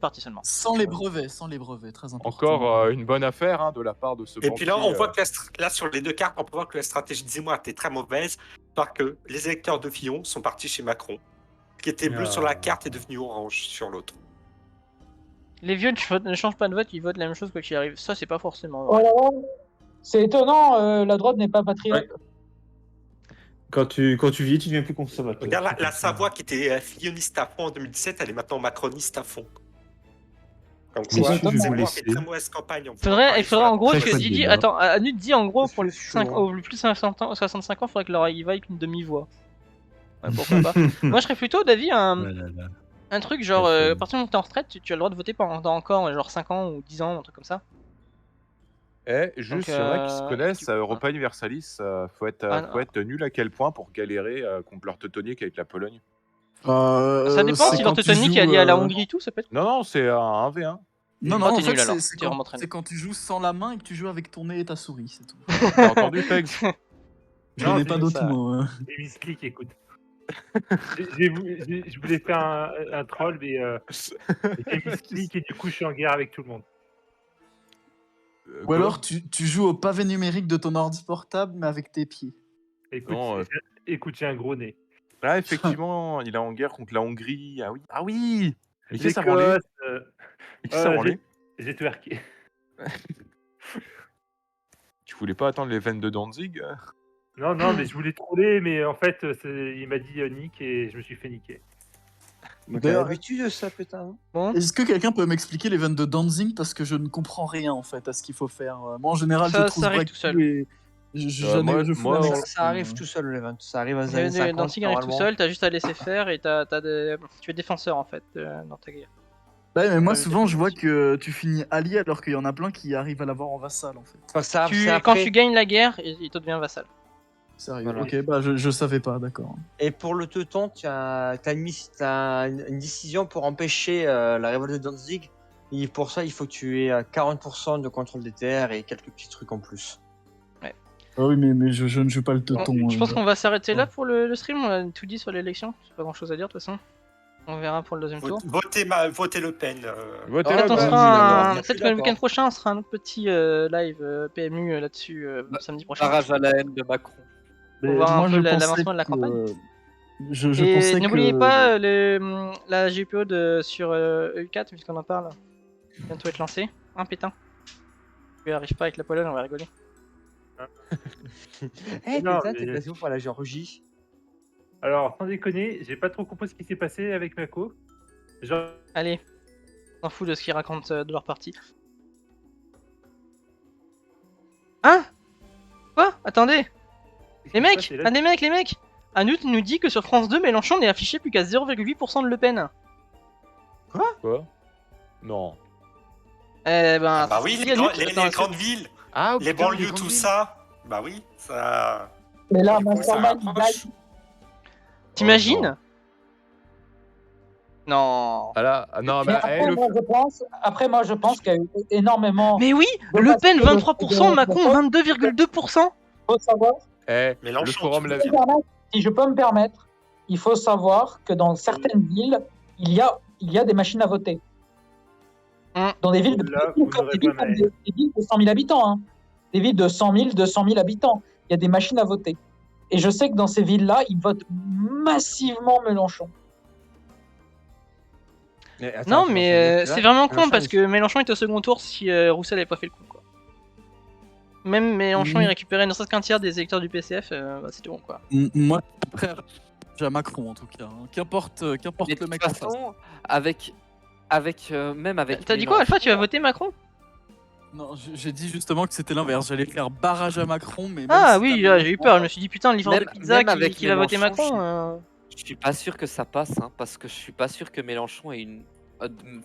partie seulement. Sans les brevets, très important. Encore une bonne affaire de la part de ce Et puis là, banquier, on voit que là, sur les 2 cartes, on peut voir que la stratégie de Zemmour était très mauvaise, parce que les électeurs de Fillon sont partis chez Macron. Ce qui était bleu sur la carte est devenu orange sur l'autre. Les vieux ne changent pas de vote, ils votent la même chose quoi qu'il arrive. Ça, c'est pas forcément Oh vrai. là là. C'est étonnant, la droite n'est pas patriote. Quand tu vieillis, tu deviens plus conservateur. Regarde, la Savoie qui était filloniste à fond en 2017, elle est maintenant macroniste à fond. Comme Mais quoi, si je vais vous Zemmour a laisser. fait très mauvaise campagne. En Il faudrait en gros Très que chouette Didi. débat. Attends, Anud dit en gros pour les chaud. plus de 65 ans, il faudrait qu'il y vaille avec une demi-voix. Ouais, pourquoi pas. Moi, je serais plutôt d'avis un truc genre, à partir du moment où t'es en retraite, tu as le droit de voter pendant encore genre 5 ans ou 10 ans, un truc comme ça. Juste, il y en a qui se connaissent à Europa Universalis, faut être nul à quel point pour galérer contre leur teutonique avec la Pologne. Ça dépend si leur teutonique est lié à la Hongrie et tout, ça peut être. Non, c'est un 1v1. Non, Ah, en t'es fait, nul, alors. c'est T'es vraiment très c'est quand tu joues sans la main et que tu joues avec ton nez et ta souris, c'est tout. T'as entendu, Pegs? Je Non, connais c'est pas juste d'autres ça. mots. J'ai misclick, écoute. Je voulais faire un troll, mais j'ai misclick et du coup je suis en guerre avec tout le monde. Ou alors tu joues au pavé numérique de ton ordi portable, mais avec tes pieds. Écoute, Non, écoute, j'ai un gros nez. Là, effectivement, il est en guerre contre la Hongrie. Ah oui. Ah oui. Mais qui ça L'Écosse, branlé? Mais qui ça branlé? j'ai twerké. Tu voulais pas attendre les veines de Danzig? Non, mais je voulais troller, mais en fait, il m'a dit nique et je me suis fait niquer. T'as l'habitude de ça, putain. Est-ce que quelqu'un peut m'expliquer les veines de Danzig parce que je ne comprends rien en fait à ce qu'il faut faire. Moi en général je trouve arrive vrai tout seul. et je fous la mix. Ça arrive tout seul, l'event. Ça arrive à 50 Danzig arrive tout seul, t'as juste à laisser faire et tu es défenseur en fait dans ta guerre. Ouais, mais moi souvent je vois que tu finis allié alors qu'il y en a plein qui arrivent à l'avoir en vassal en fait. Quand tu gagnes la guerre, il te devient vassal. Sérieux. Voilà. Ok, bah je savais pas, d'accord. Et pour le teuton, t'as une décision pour empêcher la révolte de Danzig. Et pour ça, il faut que tu aies 40% de contrôle des terres et quelques petits trucs en plus. Ouais. Ah oui, mais je ne joue pas le teuton. Je pense qu'on va s'arrêter là pour le stream. On a tout dit sur l'élection. J'ai pas grand chose à dire de toute façon. On verra pour le deuxième tour. Votez Le Pen. Votez Peut-être Le Pen. peut-être que le week-end prochain, on sera un autre petit live PMU là-dessus samedi prochain. Barrage à la haine de Macron. Pour voir moi, un je peu pensais l'avancement de la que- campagne. Je Et pensais n'oubliez que- pas la GPO sur EU4, puisqu'on en parle. Bientôt être lancé. Un pétain. Tu arrives pas avec la Pologne, on va rigoler. Eh Non, putain, mais- t'es passé où pour la Géorgie? Alors, sans déconner, j'ai pas trop compris ce qui s'est passé avec Mako. Genre, Allez, on s'en fout de ce qu'ils racontent de leur partie. Hein? Quoi? Attendez! Les mecs! Les mecs! Anout nous dit que sur France 2, Mélenchon n'est affiché plus qu'à 0,8% de Le Pen. Quoi? Non. Eh ben. Bah oui, si, les Anout, grandes attends, villes, Ah, les putain, banlieues, grandes tout villes. ça. Bah oui, ça. Mais là, Du coup, ça Mastermind, rapproche. T'imagines? Non. Non, Mais mais après, moi, je pense qu'il y a eu énormément. Mais oui, de Le Pen bascules 23%, de- Macron 22,2%. faut savoir. le Mélenchon, forum tu la veux ville. Si je peux me permettre, il faut savoir que dans certaines villes, il y a des machines à voter. Dans des villes de, Là, comme vous des n'aurez villes pas comme mal. des villes de 100 000 habitants. Hein. Des villes de 100 000, 200 000 habitants. Il y a des machines à voter. Et je sais que dans ces villes-là, ils votent massivement Mélenchon. Non, mais c'est vraiment con parce que Mélenchon est au second tour si Roussel avait pas fait le coup. Quoi. Même Mélenchon, il récupérait ne serait-ce qu'un tiers des électeurs du PCF, bah, c'était bon quoi. Moi, après, j'ai à Macron en tout cas. hein. Qu'importe Mais le de mec toute en face. façon, même avec. T'as dit quoi, Alpha? Tu vas voter Macron? Non, j'ai dit justement que c'était l'inverse. J'allais faire barrage à Macron, mais. même Ah si oui, t'as là, j'ai eu peur. Je me suis dit putain, le livreur de Même- pizza même avec qui va voter Mélenchon, Macron. Je suis pas sûr que ça passe, hein, parce que je suis pas sûr que Mélenchon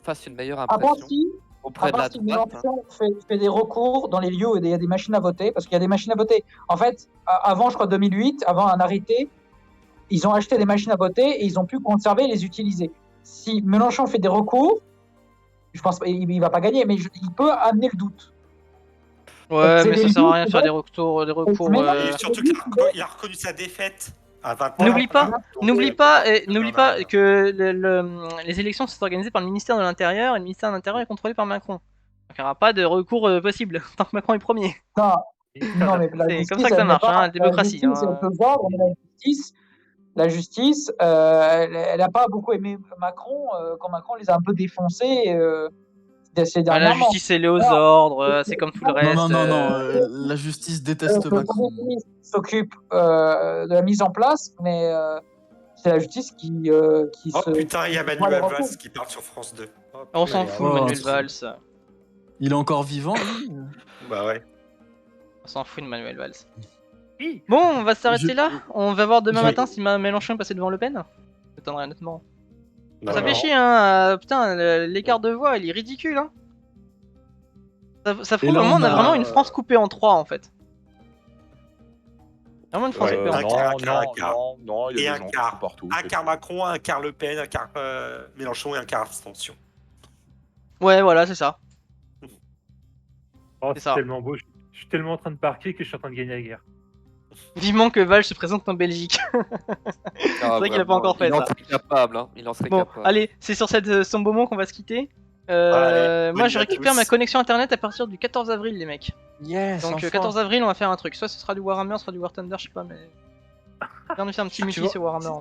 fasse une meilleure À part impression si, auprès de la droite. hein. Mélenchon fait des recours dans les lieux où il y a des machines à voter, parce qu'il y a des machines à voter. En fait, avant, je crois 2008, avant un arrêté, ils ont acheté des machines à voter et ils ont pu conserver et les utiliser. Si Mélenchon fait des recours, je pense il va pas gagner, mais il peut amener le doute. Ouais, C'est mais ça des sert à doutes, rien de faire des recours. Mais non, Et surtout qu'il a reconnu sa défaite à 20 ans. N'oublie pas que les élections sont organisées par le ministère de l'Intérieur et le ministère de l'Intérieur est contrôlé par Macron. Donc il n'y aura pas de recours possible tant que Macron est premier. Non, mais C'est comme ça que ça marche, hein, la démocratie. La justice, elle peut voir, la justice, elle n'a pas beaucoup aimé Macron quand Macron les a un peu défoncés ces La dernièrement. justice, elle est aux ordres, c'est comme tout le reste. Non, la justice déteste Le Macron. Premier ministre s'occupe de la mise en place, mais c'est la justice qui Oh se... putain, il y a Manuel Valls qui parle sur France 2. Oh, On s'en putain, fout, Oh, Manuel trop- Valls. Il est encore vivant, lui Bah ouais. On s'en fout de Manuel Valls. Bon, on va s'arrêter Je- là. On va voir demain Je- matin si Mélenchon est passé devant Le Pen. Ça m'étonnerait honnêtement. Non, Ça fait non. chier, hein. Putain, l'écart de voix, il est ridicule, hein. Ça prouve là, vraiment, on on a a- vraiment une France coupée en trois, en fait. Vraiment une France coupée en un trois. quart, non, il y Et a un des gens quart. partout. Un quart Macron, un quart Le Pen, un quart Mélenchon et un quart abstention. Ouais, voilà, c'est ça. Oh, C'est c'est ça. tellement beau. Je suis tellement en train de parquer que je suis en train de gagner la guerre. Vivement que Valls se présente en Belgique. C'est vrai qu'il a pas encore fait il en ça. serait capable, hein. Il en serait Bon, capable. allez, c'est sur ce beau mot qu'on va se quitter. Allez, Moi, bonne je nuit à récupère tous. ma connexion internet à partir du 14 avril, les mecs. Yes, Donc, enfin. 14 avril, on va faire un truc. Soit ce sera du Warhammer, soit du War Thunder, je sais pas, mais. Viens nous faire un petit Tu multi vois- sur Warhammer.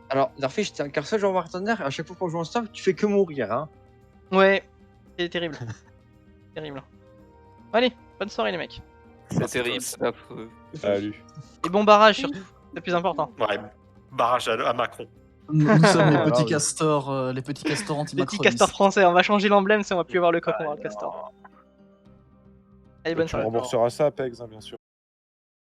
Alors, Darfish, t'es un car seul joueur War Thunder, et à chaque fois qu'on joue en staff, tu fais que mourir, hein. Ouais, c'est terrible. Terrible. Allez, bonne soirée, les mecs. C'est terrible, c'est affreux. Salut. Et bon barrage, surtout. C'est le plus important. Ouais, barrage à Macron. Nous sommes les Voilà, petits oui. castors, les petits castors Les petits anti-macronistes. castors français, on va changer l'emblème si on va plus avoir le coq, on va avoir le castor. Allez, bonne Tu soirée. rembourseras ça, Pex, hein, bien sûr.